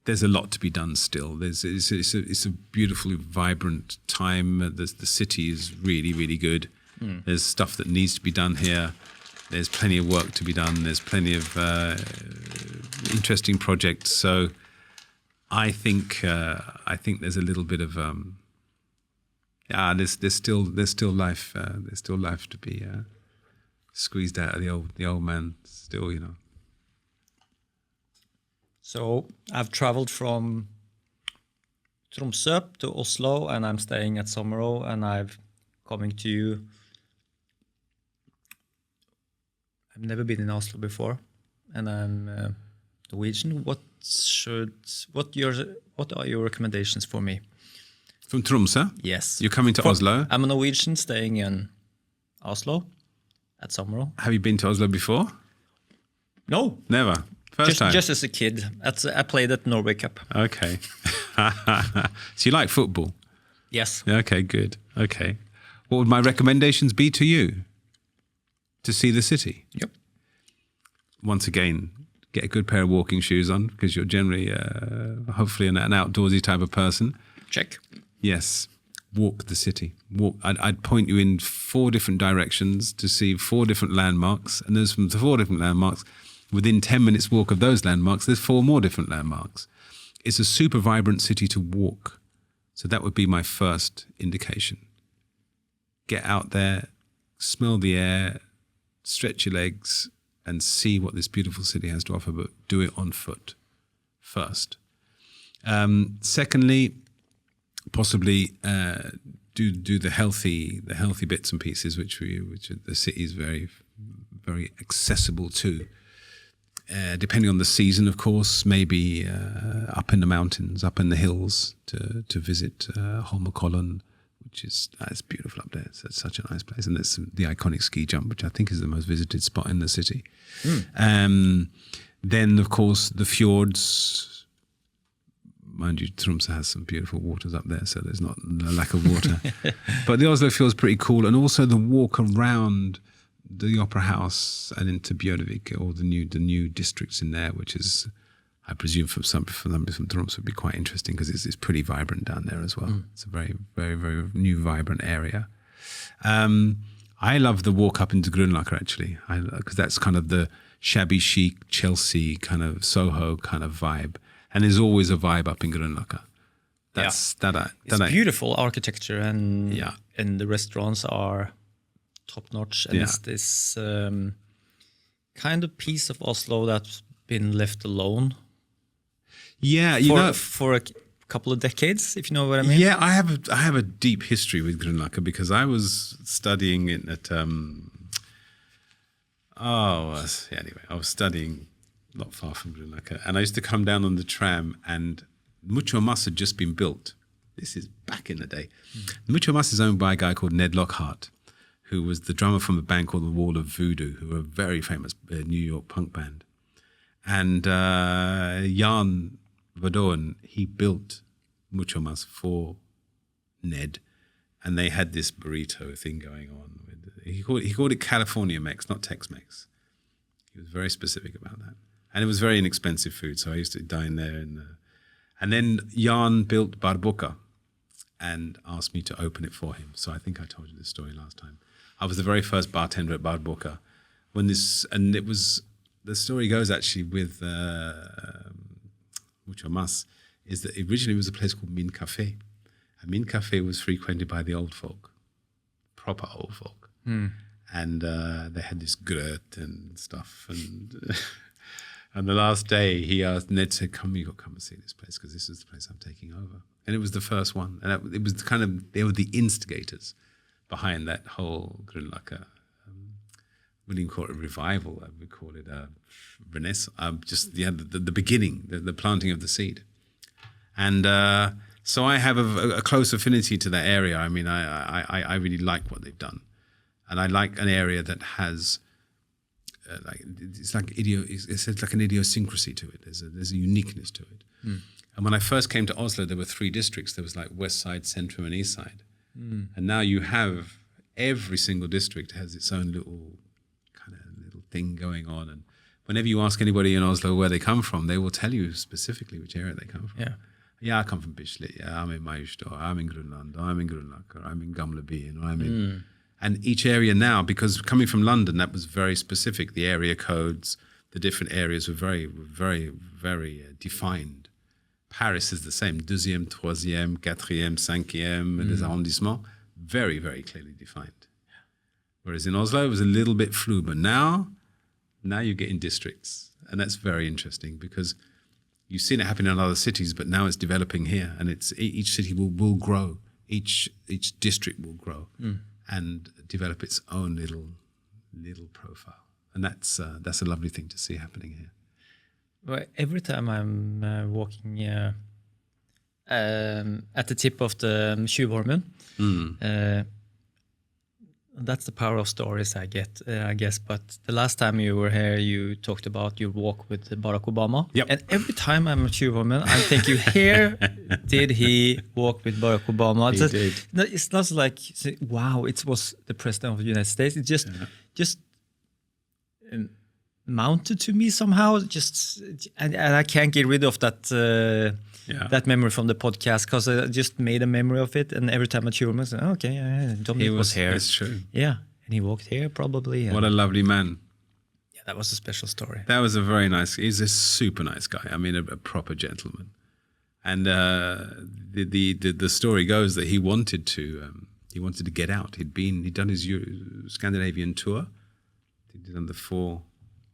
there's a lot to be done still. It's a beautifully vibrant time. The city is really, really good. There's stuff that needs to be done here. There's plenty of work to be done. There's plenty of interesting projects. So I think there's a little bit of there's still life. There's still life to be squeezed out of the old man. Still, So I've traveled from Tromsø to Oslo, and I'm staying at Sommerro, and I'm coming to you. I've never been in Oslo before, and I'm Norwegian. What are your recommendations for me? From Tromsø? Yes. You're coming to Oslo? I'm a Norwegian staying in Oslo at Sommerro. Have you been to Oslo before? No. Never? First time? Just as a kid. I played at Norway Cup. Okay. So you like football? Yes. Okay, good. Okay. What would my recommendations be to you? To see the city? Yep. Once again, get a good pair of walking shoes on, because you're generally, hopefully, an outdoorsy type of person. Check. Yes. Walk the city. Walk. I'd point you in 4 different directions to see 4 different landmarks, and there's from the 4 different landmarks, within 10 minutes walk of those landmarks, there's 4 more different landmarks. It's a super vibrant city to walk. So that would be my first indication. Get out there, smell the air, stretch your legs, and see what this beautiful city has to offer, but do it on foot first. Secondly, possibly do the healthy bits and pieces, which the city is very, very accessible to. Depending on the season, of course, maybe up in the mountains, up in the hills, to visit Holmenkollen, which is it's beautiful up there. It's such a nice place, and there's the iconic ski jump, which I think is the most visited spot in the city. Then, of course, the fjords. Mind you, Tromsø has some beautiful waters up there, so there's not a lack of water. But the Oslo fjord is pretty cool, and also the walk around the Opera House and into Bjørnvik, or the new districts in there, which is, I presume, from Tromsø would be quite interesting, because it's pretty vibrant down there as well. It's a very, very, very new, vibrant area. I love the walk up into Grünerløkka, actually, because that's kind of the shabby chic Chelsea kind of Soho kind of vibe, and there's always a vibe up in Grünerløkka. It's beautiful architecture, and the restaurants are top notch, and it's this kind of piece of Oslo that's been left alone. Yeah, for a couple of decades, if you know what I mean. Yeah, I have a deep history with Grünerløkka, because I was studying it at I was studying not far from Grünerløkka, and I used to come down on the tram, and Mucho Mas had just been built. This is back in the day. Mucho Mas is owned by a guy called Ned Lockhart, who was the drummer from a band called the Wall of Voodoo, who were a very famous New York punk band. And Jan Verdoen, he built Mucho Mas for Ned, and they had this burrito thing going on. He called it California Mex, not Tex-Mex. He was very specific about that. And it was very inexpensive food, so I used to dine there. And then Jan built Barboca and asked me to open it for him. So I think I told you this story last time. I was the very first bartender at Barboca. The story goes actually with Mucho Mas, is that originally it was a place called Min Café. And Min Café was frequented by the old folk. proper old folk. And they had this gröt and stuff. And and the last day, Ned said, you got to come and see this place, because this is the place I'm taking over. And it was the first one. And it was they were the instigators behind that whole Grünlager. We didn't call it a revival. We call it a renaissance. Just the beginning, the planting of the seed. And so I have a close affinity to that area. I mean, I really like what they've done. And I like an area that has, it's like an idiosyncrasy to it. There's a uniqueness to it. And when I first came to Oslo, there were 3 districts. There was like West Side, Centrum, and East Side. And now you have, every single district has its own little thing going on. And whenever you ask anybody in Oslo where they come from, they will tell you specifically which area they come from. Yeah, I come from Bislett. Yeah, I'm in Maustor. I'm in Grønland. I'm in Grünerløkka. I'm in Gamlebyen. I'm in... And each area now, because coming from London, that was very specific. The area codes, the different areas were very, very, very defined. Paris is the same. Deuxième, troisième, quatrième, cinquième, les arrondissements, very, very clearly defined. Whereas in Oslo, it was a little bit flu. But now you get in districts. And that's very interesting, because you've seen it happen in other cities, but now it's developing here. And each city will grow. Each district will grow. And develop its own little profile, and that's a lovely thing to see happening here. Well, every time I'm walking at the tip of the Tjuvholmen, that's the power of stories I get, I guess. But the last time you were here, you talked about your walk with Barack Obama. Yep. And every time I'm at Tjuvholmen, I'm thinking, here did he walk with Barack Obama? He did. It's not like, wow, it was the president of the United States. It just mounted to me somehow. And I can't get rid of that that memory from the podcast, because I just made a memory of it. And every time I chew him, I said, okay, Dominic was here. That's true. Yeah, and he walked here probably. What a lovely man. Yeah, that was a special story. That was a very nice, he's a super nice guy. I mean, a proper gentleman. And the story goes that he wanted to get out. He'd done his Scandinavian tour. He'd done the 4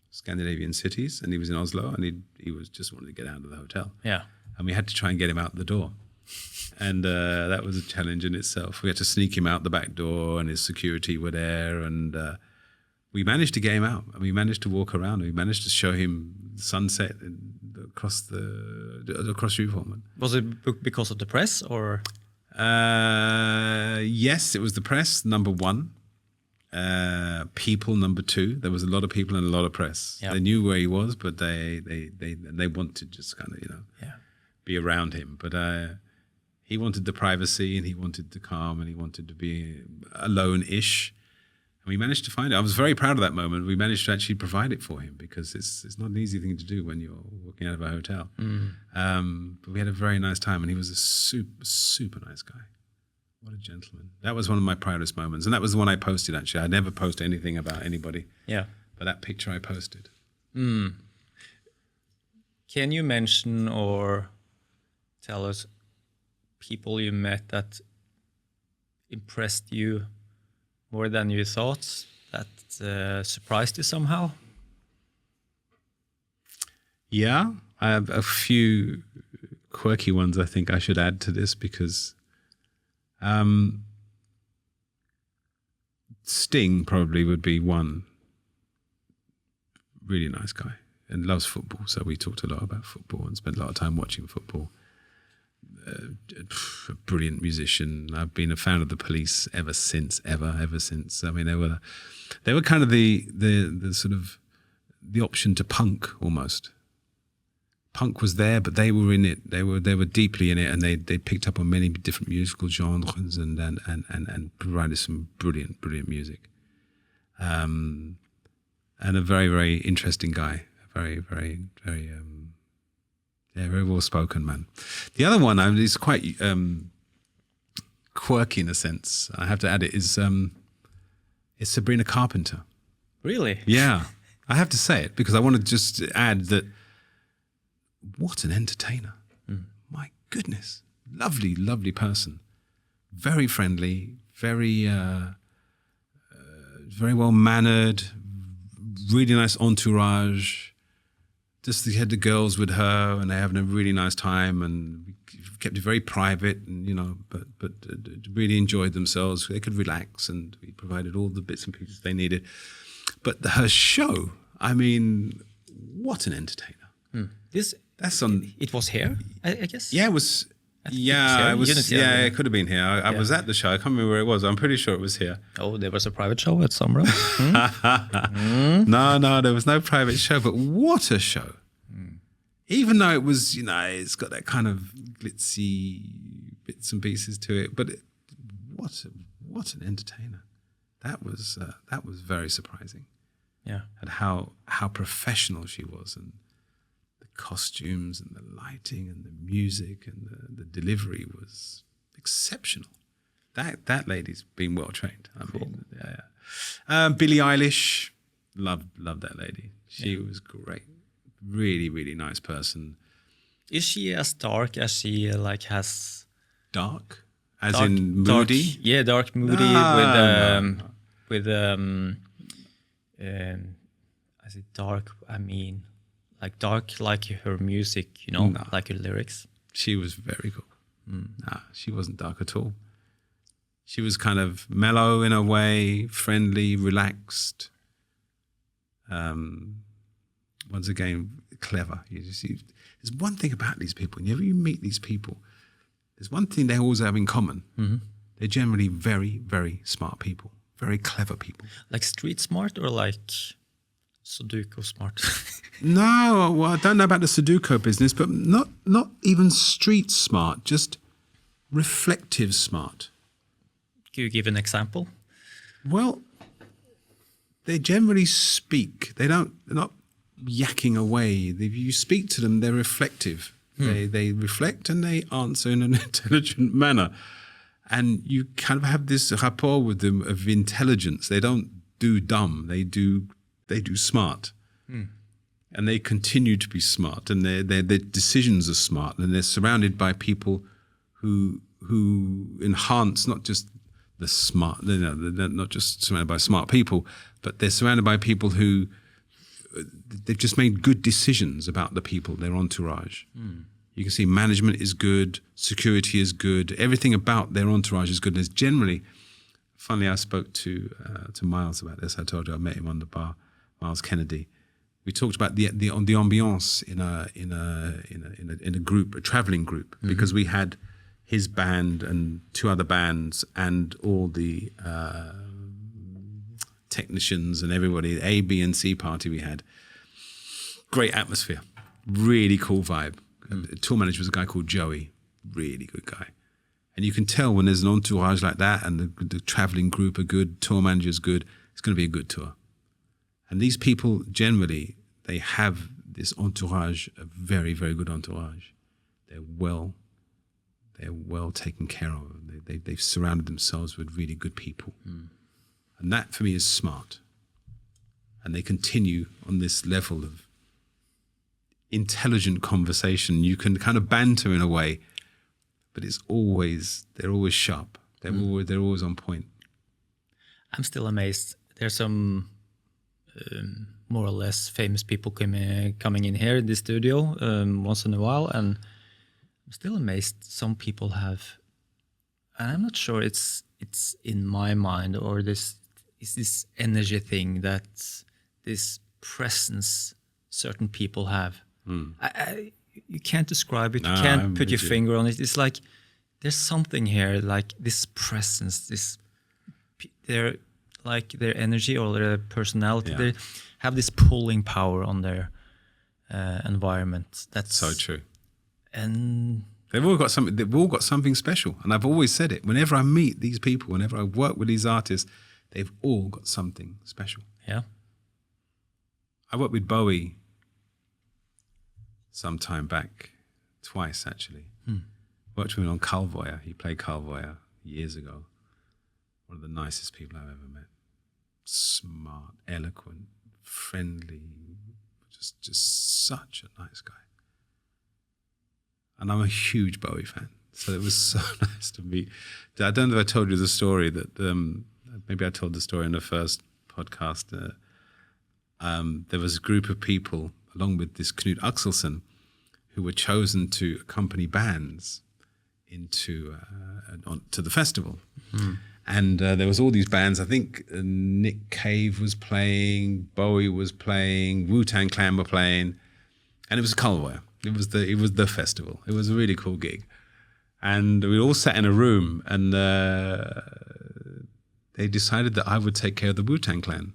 Scandinavian cities, and he was in Oslo, and he was just wanted to get out of the hotel. Yeah. And we had to try and get him out the door. And that was a challenge in itself. We had to sneak him out the back door, and his security were there. And we managed to get him out. And we managed to walk around. And we managed to show him the sunset across Tjuvholmen. Was it because of the press, or? Yes, it was the press, number 1. People, number 2. There was a lot of people and a lot of press. Yep. They knew where he was, but they wanted to just kind of, be around him. But he wanted the privacy, and he wanted the calm, and he wanted to be alone-ish. And we managed to find it. I was very proud of that moment. We managed to actually provide it for him, because it's not an easy thing to do when you're walking out of a hotel. But we had a very nice time, and he was a super, super nice guy. What a gentleman. That was one of my proudest moments. And that was the one I posted, actually. I never post anything about anybody. Yeah. But that picture I posted. Can you mention or tell us people you met that impressed you more than you thought, that surprised you somehow? Yeah. I have a few quirky ones I think I should add to this, because Sting probably would be one. Really nice guy and loves football. So we talked a lot about football and spent a lot of time watching football. A brilliant musician. I've been a fan of the Police ever since. I mean, they were kind of the sort of the option to punk almost. Punk was there, but they were in it. They were deeply in it, and they picked up on many different musical genres and provided some brilliant music. And a very, very interesting guy. Very, very, very, very well spoken man. The other one is quite quirky in a sense. I have to add it is Sabrina Carpenter. Really? Yeah, I have to say it because I want to just add that. What an entertainer. My goodness. Lovely, lovely person. Very friendly, very very well mannered, really nice entourage. Just they had the girls with her, and they're having a really nice time, and we kept it very private, and but really enjoyed themselves. They could relax, and we provided all the bits and pieces they needed. But her show, I mean, what an entertainer! That's on. It was here, I guess. Yeah, it was. It was. Unity, it could have been here. I was at the show. I can't remember where it was. I'm pretty sure it was here. Oh, there was a private show at Sommerro. No, there was no private show. But what a show! Even though it was, it's got that kind of glitzy bits and pieces to it. But what an entertainer! That was very surprising. Yeah, and how professional she was, and costumes and the lighting and the music and the delivery was exceptional. That lady's been well trained. I mean, Billie Eilish, loved that lady. She was great. Really, really nice person. Is she as dark as she has? Dark, as in moody. Dark, moody with Is it dark? I mean. Like dark, like her music, like her lyrics. She was very cool. Nah, she wasn't dark at all. She was kind of mellow in a way, friendly, relaxed. Once again, clever. There's one thing about these people. Whenever you meet these people, there's one thing they always have in common. Mm-hmm. They're generally very, very smart people, very clever people. Like street smart or like Sudoku smart? No, well, I don't know about the Sudoku business, but not even street smart, just reflective smart. Can you give an example? Well, they generally speak. They're not yakking away. If you speak to them, they're reflective. They reflect and they answer in an intelligent manner. And you kind of have this rapport with them of intelligence. They don't do dumb. They do smart. And they continue to be smart, and their decisions are smart, and they're surrounded by people who enhance not just the smart. They're not just surrounded by smart people, but they're surrounded by people who they've just made good decisions about the people, their entourage. You can see management is good, security is good, everything about their entourage is good. There's generally, funnily, I spoke to Miles about this. I told you I met him on the bar, Miles Kennedy. We talked about the ambiance in a group, a traveling group, because we had his band and two other bands and all the technicians and everybody, A, B, and C party we had. Great atmosphere, really cool vibe. The tour manager was a guy called Joey, really good guy. And you can tell when there's an entourage like that and the traveling group are good, tour manager's good, it's going to be a good tour. And these people, generally, they have this entourage, a very, very good entourage. They're well taken care of. They've surrounded themselves with really good people. And that, for me, is smart. And they continue on this level of intelligent conversation. You can kind of banter in a way, but they're always sharp. They're always on point. I'm still amazed. There's some more or less famous people coming in here in the studio once in a while, and I'm still amazed. Some people have, and I'm not sure it's in my mind or this is this energy thing that this presence certain people have. You can't describe it. You can't put your finger on it. It's like there's something here, like this presence, their energy or their personality. They have this pulling power on their environment. That's so true. And they've all got something special. And I've always said it. Whenever I meet these people, whenever I work with these artists, they've all got something special. Yeah. I worked with Bowie some time back, twice actually. Worked with him on Calvoya. He played Calvoya years ago. One of the nicest people I've ever met. Smart, eloquent, friendly, just such a nice guy. And I'm a huge Bowie fan, so it was so nice to meet. I don't know if I told you the story that maybe I told the story in the first podcast. There was a group of people, along with this Knut Axelsen, who were chosen to accompany bands into to the festival. And there was all these bands. I think Nick Cave was playing, Bowie was playing, Wu-Tang Clan were playing, and it was Culver. It was the festival. It was a really cool gig, and we all sat in a room, and they decided that I would take care of the Wu-Tang Clan,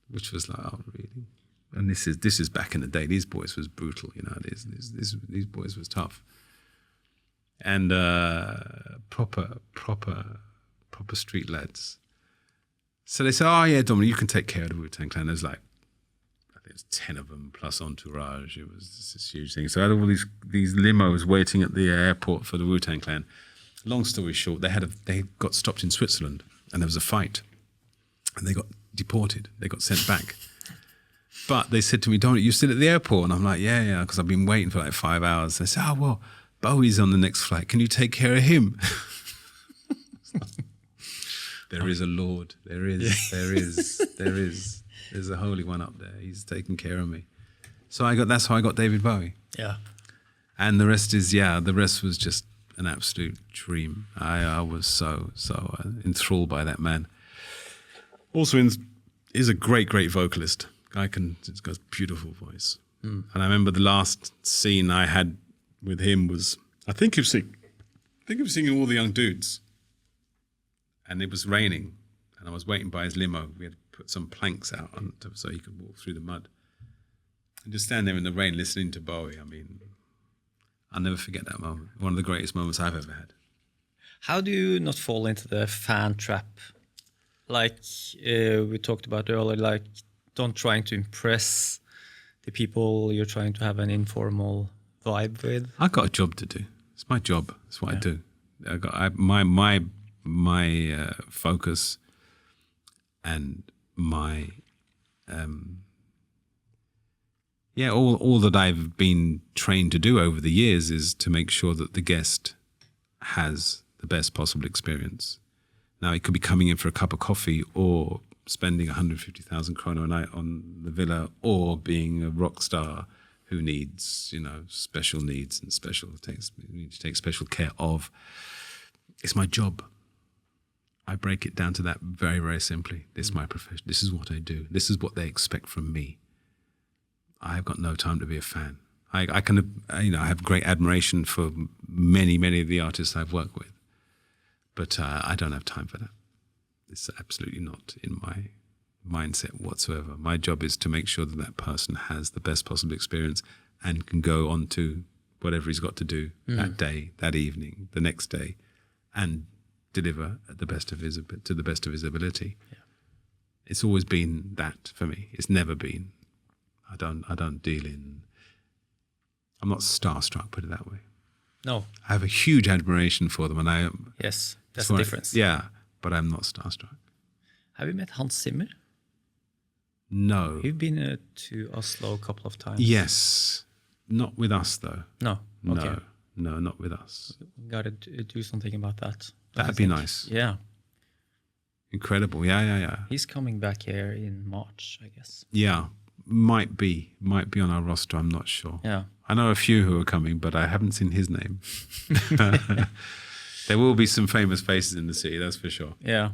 which was like, oh really? And this is back in the day. These boys was brutal, you know. These boys was tough. And proper street lads. So they said, oh yeah, Dominic, you can take care of the Wu-Tang Clan. There's like, I think it was 10 of them plus entourage. It was just this huge thing. So I had all these limos waiting at the airport for the Wu-Tang Clan. Long story short, they got stopped in Switzerland and there was a fight. And they got deported. They got sent back. But they said to me, Dominic, you still at the airport? And I'm like, yeah, because I've been waiting for like 5 hours. They said, oh, well, Bowie's on the next flight. Can you take care of him? There is a Lord. There is. There's a Holy One up there. He's taking care of me. So that's how I got David Bowie. Yeah. And the rest was just an absolute dream. I was so enthralled by that man. Also, is a great vocalist. He's got a beautiful voice. And I remember the last scene I had with him was, I think he was singing All the Young Dudes. And it was raining, and I was waiting by his limo. We had to put some planks out so he could walk through the mud. And just stand there in the rain listening to Bowie. I mean, I'll never forget that moment. One of the greatest moments I've ever had. How do you not fall into the fan trap? Like we talked about earlier, like don't trying to impress the people you're trying to have an informal vibe with. I got a job to do. It's my job. It's what I do. My focus and my all that I've been trained to do over the years is to make sure that the guest has the best possible experience. Now, it could be coming in for a cup of coffee or spending 150,000 kroner a night on the villa, or being a rock star who needs, special needs and need to take special care of. It's my job. I break it down to that very, very simply. This is my profession. This is what I do. This is what they expect from me. I've got no time to be a fan. I have great admiration for many, many of the artists I've worked with, but I don't have time for that. It's absolutely not in my mindset whatsoever. My job is to make sure that person has the best possible experience and can go on to whatever he's got to do that day, that evening, the next day, and deliver to the best of his ability. Yeah. It's always been that for me. It's never been. I don't deal in. I'm not starstruck, put it that way. No. I have a huge admiration for them, and I am. Yes, that's the difference. Yeah, but I'm not starstruck. Have you met Hans Zimmer? No. You've been to Oslo a couple of times. Yes, not with us though. No. Okay. No, not with us. Got to do something about that. That'd be nice. Yeah. Incredible. Yeah. He's coming back here in March, I guess. Yeah, might be on our roster. I'm not sure. Yeah. I know a few who are coming, but I haven't seen his name. There will be some famous faces in the city, that's for sure. Yeah.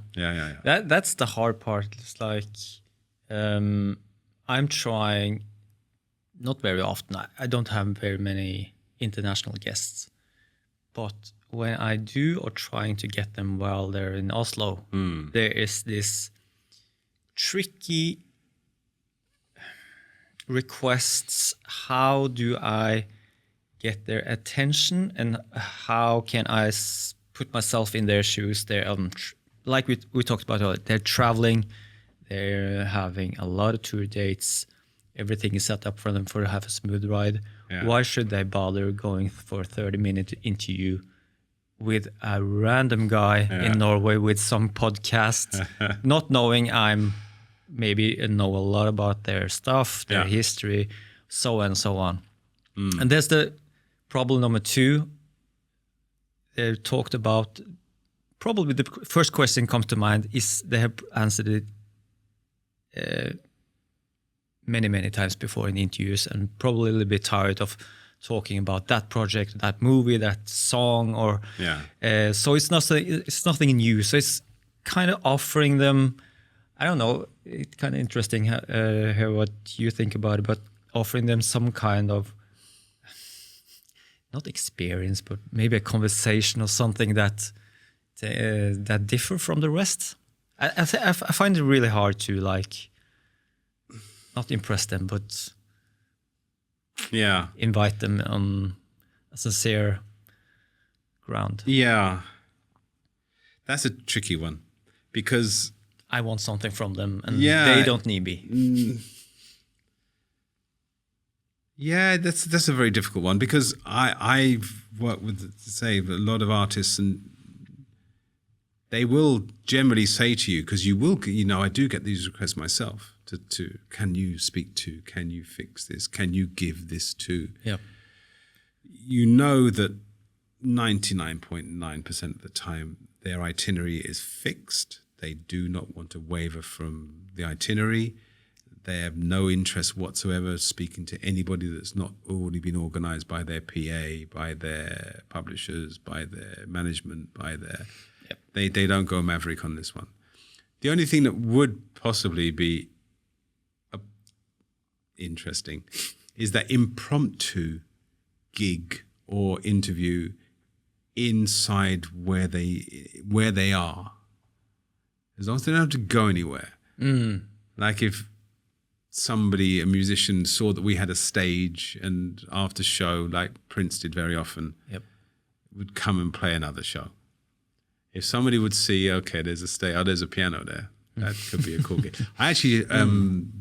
That's the hard part. It's like I'm trying, not very often. I don't have very many international guests, but when I do, or trying to get them while they're in Oslo, there is this tricky requests. How do I get their attention, and how can I put myself in their shoes? They're like we talked about earlier, they're traveling, they're having a lot of tour dates, everything is set up for them to have a smooth ride. Yeah. Why should they bother going for a 30-minute interview with a random guy in Norway with some podcast, not knowing maybe know a lot about their stuff, their history, so on and so on. And there's the problem number 2. They talked about probably the first question comes to mind is they have answered it many times before in interviews, and probably a little bit tired of talking about that project, that movie, that song, or so it's nothing new. So it's kind of offering them, I don't know, it's kind of interesting hear what you think about it, but offering them some kind of not experience, but maybe a conversation or something that differ from the rest. I find it really hard to like not impress them, but invite them on a sincere ground. Yeah, that's a tricky one because I want something from them, and they don't need me. Yeah, that's a very difficult one because I've worked with, say, a lot of artists, and they will generally say to you, because you will, I do get these requests myself, to can you speak to, can you fix this, can you give this to? Yeah. You know that 99.9% of the time their itinerary is fixed. They do not want to waver from the itinerary. They have no interest whatsoever speaking to anybody that's not already been organized by their PA, by their publishers, by their management, by their... Yep. They don't go maverick on this one. The only thing that would possibly be interesting is that impromptu gig or interview inside where they are, as long as they don't have to go anywhere. Like if a musician saw that we had a stage, and after show, like Prince did very often, would come and play another show. If somebody would see, okay, there's a stage, there's a piano there, that could be a cool gig. I actually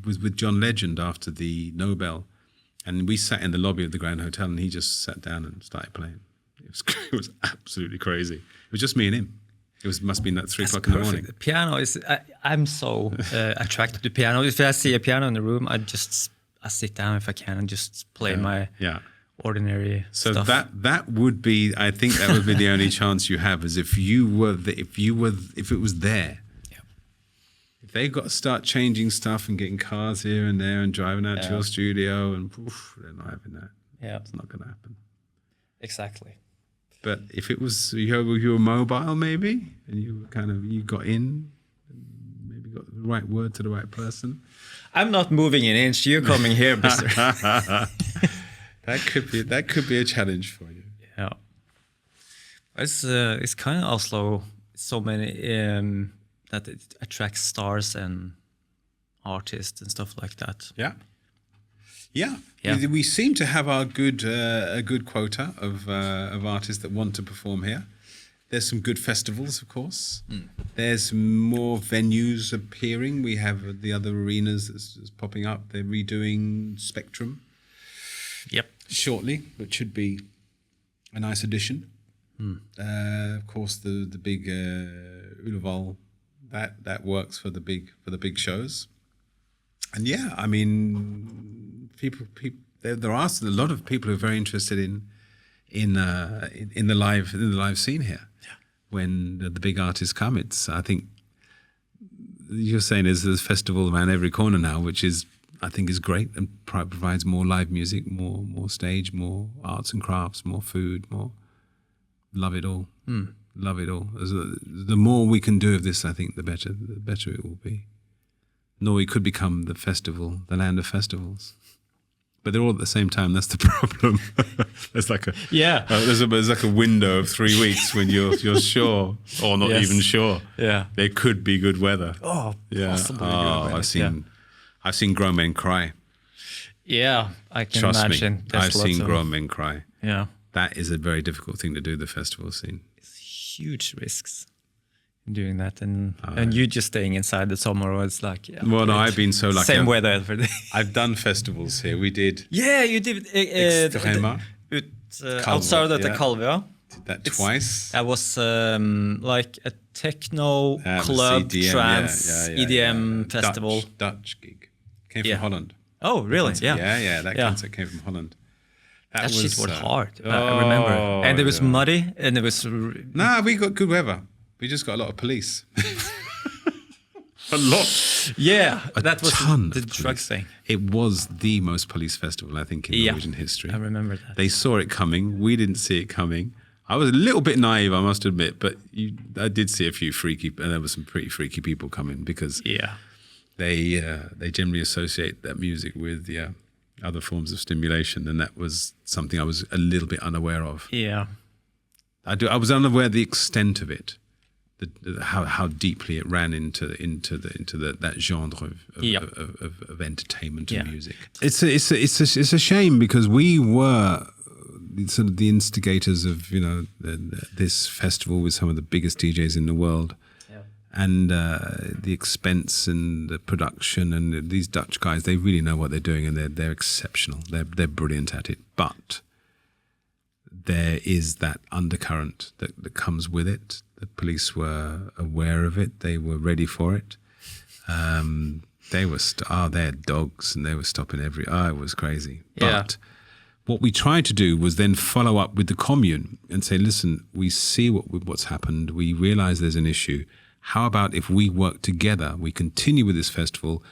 was with John Legend after the Nobel, and we sat in the lobby of the Grand Hotel, and he just sat down and started playing. It was absolutely crazy. It was just me and him. Must be at 3 o'clock in the morning. The piano is. I'm so attracted to piano. If I see a piano in the room, I sit down if I can and just play my ordinary stuff. So that would be. I think that would be the only chance you have, is if it was there. Yeah. If they got to start changing stuff and getting cars here and there and driving out to your studio, and they're not having that. Yeah, it's not going to happen. Exactly. But if it was you were mobile, maybe, and you got in, and maybe got the right word to the right person. I'm not moving an inch. You're coming here, mister. That could be a challenge for you. Yeah. It's kind of Oslo. So many that it attracts stars and artists and stuff like that. Yeah. Yeah. We seem to have our a good quota of artists that want to perform here. There's some good festivals, of course. There's more venues appearing. We have the other arenas that's popping up. They're redoing Spectrum. Yep. Shortly, which should be a nice addition. Of course, the big Ullevål that works for the big shows. And yeah, I mean, people. There are a lot of people who are very interested in the live scene here. Yeah. When the big artists come, I think you're saying there's a festival around every corner now, which I think is great and provides more live music, more stage, more arts and crafts, more food, more. Love it all. Love it all. The more we can do of this, I think, the better it will be. Norway could become the land of festivals. But they're all at the same time. That's the problem. There's like there's like a window of 3 weeks when you're sure or not even sure. Yeah, there could be good weather. Oh, yeah. Possibly good weather. I've seen grown men cry. Yeah, I can Trust imagine. Me, I've seen grown men cry. Yeah, that is a very difficult thing to do. The festival scene. It's huge risks in doing that, and you just staying inside the Sommerro. It's like well, no, I've been so lucky. Same weather every day. I've done festivals here. We did. Yeah, you did. Outside at the Kalvia. Did that twice. That was like a techno club, EDM, trance, EDM festival. Dutch gig. Came from Holland. Oh, really? Yeah. That concert came from Holland. That shit was hard. I remember. And it was muddy, and it was. We got good weather. We just got a lot of police. A lot. Yeah, that was ton the of drug police. thing. It was the most police festival, I think, in Norwegian history. I remember that. They saw it coming. We didn't see it coming. I was a little bit naive, I must admit, but I did see a few freaky, and there were some pretty freaky people coming because they generally associate that music with other forms of stimulation, and that was something I was a little bit unaware of. Yeah, I was unaware of the extent of it, how deeply it ran into that genre of entertainment and music. It's a shame because we were sort of the instigators of this festival with some of the biggest DJs in the world, and the expense and the production, and these Dutch guys, they really know what they're doing, and they're exceptional. They're brilliant at it, but there is that undercurrent that comes with it. The police were aware of it. They were ready for it. They were they're dogs, and they were stopping it was crazy. But what we tried to do was then follow up with the commune and say, listen, we see what's happened. We realize there's an issue. How about if we work together, we continue with this festival,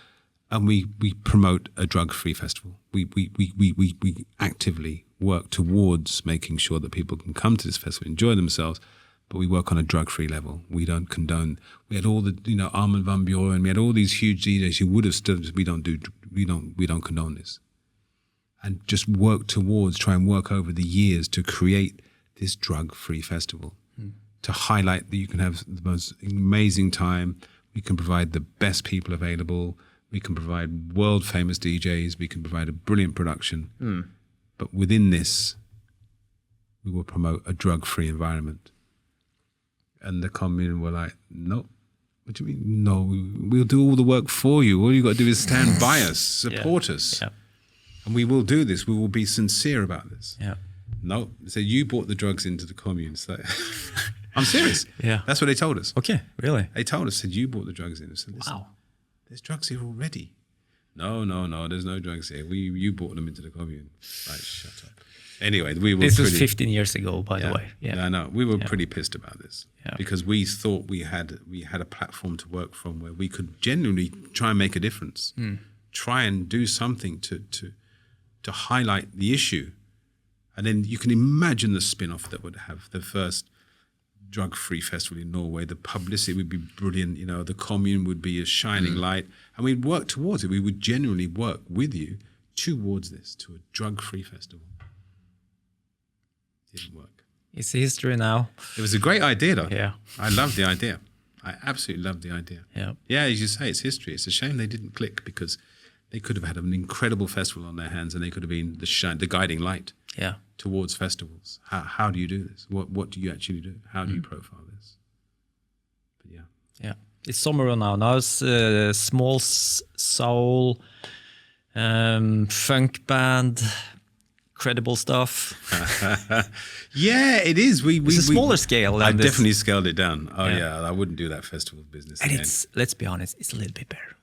and we promote a drug-free festival. We actively work towards making sure that people can come to this festival, enjoy themselves, but we work on a drug-free level. We don't condone. We had all the, Armin van Buuren, we had all these huge DJs who would have stood. We don't condone this, and just try and work over the years to create this drug-free festival, to highlight that you can have the most amazing time. We can provide the best people available. We can provide world-famous DJs. We can provide a brilliant production. But within this, we will promote a drug-free environment. And the commune were like, no. What do you mean? No, we'll do all the work for you. All you got to do is stand by us, support us. Yeah. And we will do this. We will be sincere about this. Yeah. No. So you brought the drugs into the commune. So I'm serious. Yeah. That's what they told us. Okay, really? They told us, said you brought the drugs in. So listen, wow. There's drugs here already. No, there's no drugs here. You brought them into the commune. Like, shut up. Anyway, This was 15 years ago, by the way. Yeah, no, we were pretty pissed about this because we thought we had a platform to work from where we could genuinely try and make a difference, try and do something to highlight the issue, and then you can imagine the spin-off that would have the first drug-free festival in Norway. The publicity would be brilliant. The commune would be a shining light, and we'd work towards it. We would genuinely work with you towards this, to a drug-free festival. Didn't work. It's history now. It was a great idea, though. Yeah. I loved the idea. I absolutely loved the idea. Yeah. Yeah, as you say, it's history. It's a shame they didn't click because they could have had an incredible festival on their hands, and they could have been the guiding light towards festivals. How do you do this? What do you actually do? How do you profile this? But yeah. It's Sommerro now. Now it's small soul, funk band, credible stuff. Yeah, it is. It's a smaller scale. I definitely scaled it down. Oh yeah, I wouldn't do that festival business and again. Let's be honest, it's a little bit better.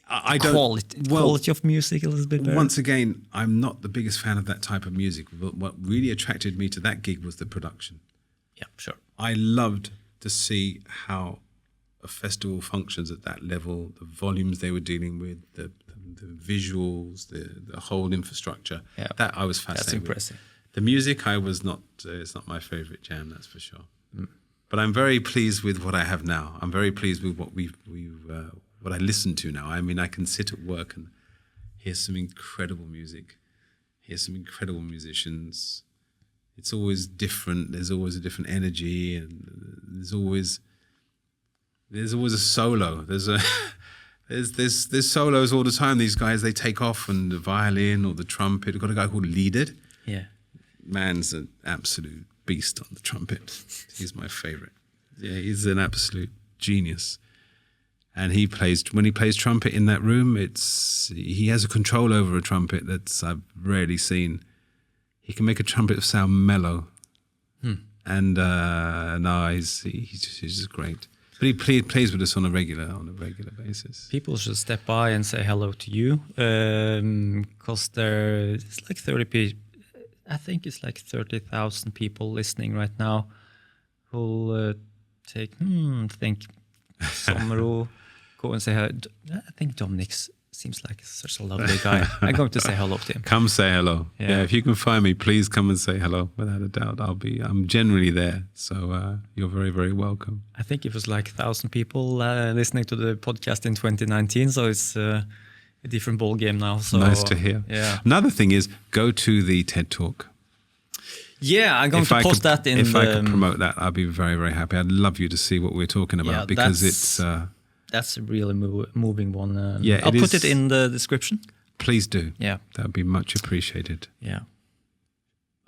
Quality of music a little bit better. Once again, I'm not the biggest fan of that type of music. But what really attracted me to that gig was the production. Yeah, sure. I loved to see how a festival functions at that level, the volumes they were dealing with, the visuals, the whole infrastructure. Yeah. That I was fascinated. That's impressive. With. The music, I was not. It's not my favorite jam, that's for sure. But I'm very pleased with what I have now. I'm very pleased with what what I listen to now. I mean, I can sit at work and hear some incredible music, hear some incredible musicians. It's always different. There's always a different energy, and there's always a solo. There's solos all the time. These guys, they take off, and the violin or the trumpet. We've got a guy called Lieder. Yeah, man's an absolute beast on the trumpet. He's my favorite. Yeah, he's an absolute genius. And when he plays trumpet in that room, he has a control over a trumpet I've rarely seen. He can make a trumpet sound mellow. And he's just great. But he plays with us on a regular basis. People should step by and say hello to you, because it's like 30 people. I think it's like 30,000 people listening right now who'll think Sommerro, go and say hi. I think Dominic seems like such a lovely guy. I'm going to say hello to him. Come say hello. Yeah, if you can find me, please come and say hello. Without a doubt, I'm generally there. So you're very, very welcome. I think it was like 1,000 people listening to the podcast in 2019. So it's a different ball game now. So nice to hear. Yeah. Another thing is go to the TED Talk. Yeah, I'm going to post that in. If I could promote that, I'd be very, very happy. I'd love you to see what we're talking about because it's. That's a really moving one. I'll put it in the description. Please do. Yeah, that would be much appreciated. Yeah.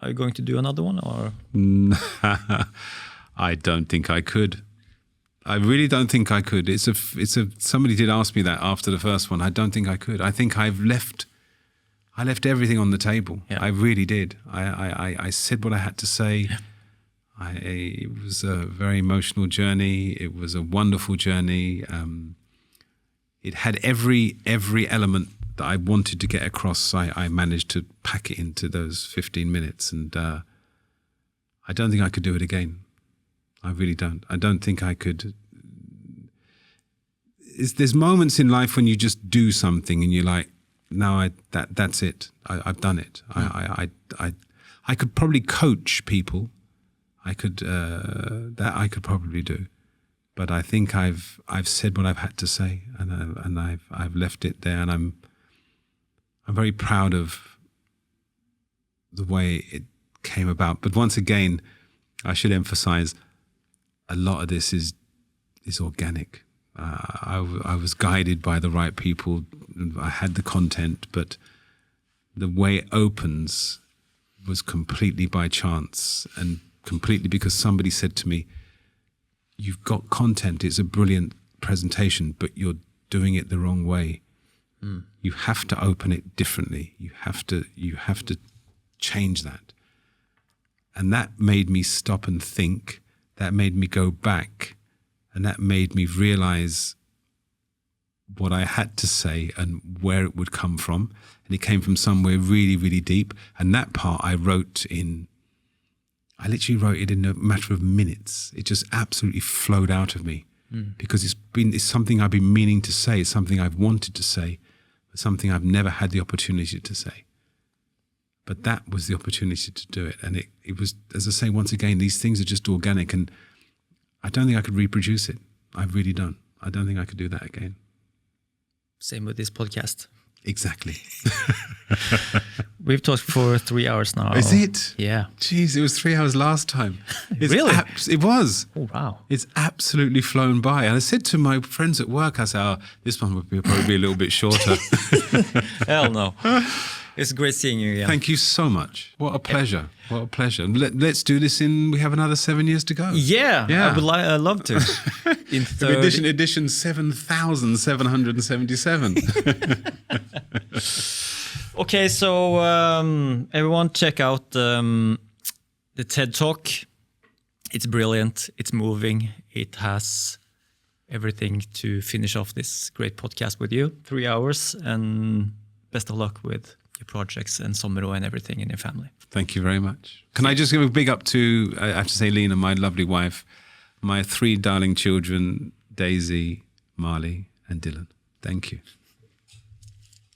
Are you going to do another one or? I don't think I could. I really don't think I could. Somebody did ask me that after the first one. I don't think I could. I think I left everything on the table. Yeah. I really did. I said what I had to say. Yeah. It was a very emotional journey. It was a wonderful journey. It had every element that I wanted to get across. I managed to pack it into those 15 minutes. And I don't think I could do it again. I really don't. I don't think I could. There's moments in life when you just do something and you're like, no, that's it. I've done it. I could probably coach people. I could probably do, but I think I've said what I've had to say, and I've left it there, and I'm very proud of the way it came about. But once again, I should emphasize a lot of this is organic. I was guided by the right people. I had the content, but the way it opens was completely by chance and completely because somebody said to me, "You've got content. It's a brilliant presentation, but you're doing it the wrong way. You have to open it differently. You have to change that." And that made me stop and think. That made me go back. And that made me realize what I had to say and where it would come from. And it came from somewhere really, really deep. And that part I literally wrote it in a matter of minutes. It just absolutely flowed out of me because it's something I've been meaning to say. It's something I've wanted to say, but something I've never had the opportunity to say. But that was the opportunity to do it. And it was, as I say, once again, these things are just organic. And I don't think I could reproduce it. I really don't. I don't think I could do that again. Same with this podcast. Exactly. We've talked for 3 hours now. Is it? Yeah. Jeez, it was 3 hours last time. Really? It was. Oh, wow. It's absolutely flown by. And I said to my friends at work, I said, this one would probably be a little bit shorter. Hell no. It's great seeing you again. Thank you so much. What a pleasure. Yeah. What a pleasure. Let's do this we have another 7 years to go. Yeah. I would love to. In edition 7,777. Okay, so everyone check out the TED Talk. It's brilliant. It's moving. It has everything to finish off this great podcast with you. 3 hours, and best of luck with your projects and Sommerro and everything in your family. Thank you very much. Can I just give a big up to, I have to say, Lena, my lovely wife, my 3 darling children, Daisy, Marley, and Dylan. Thank you.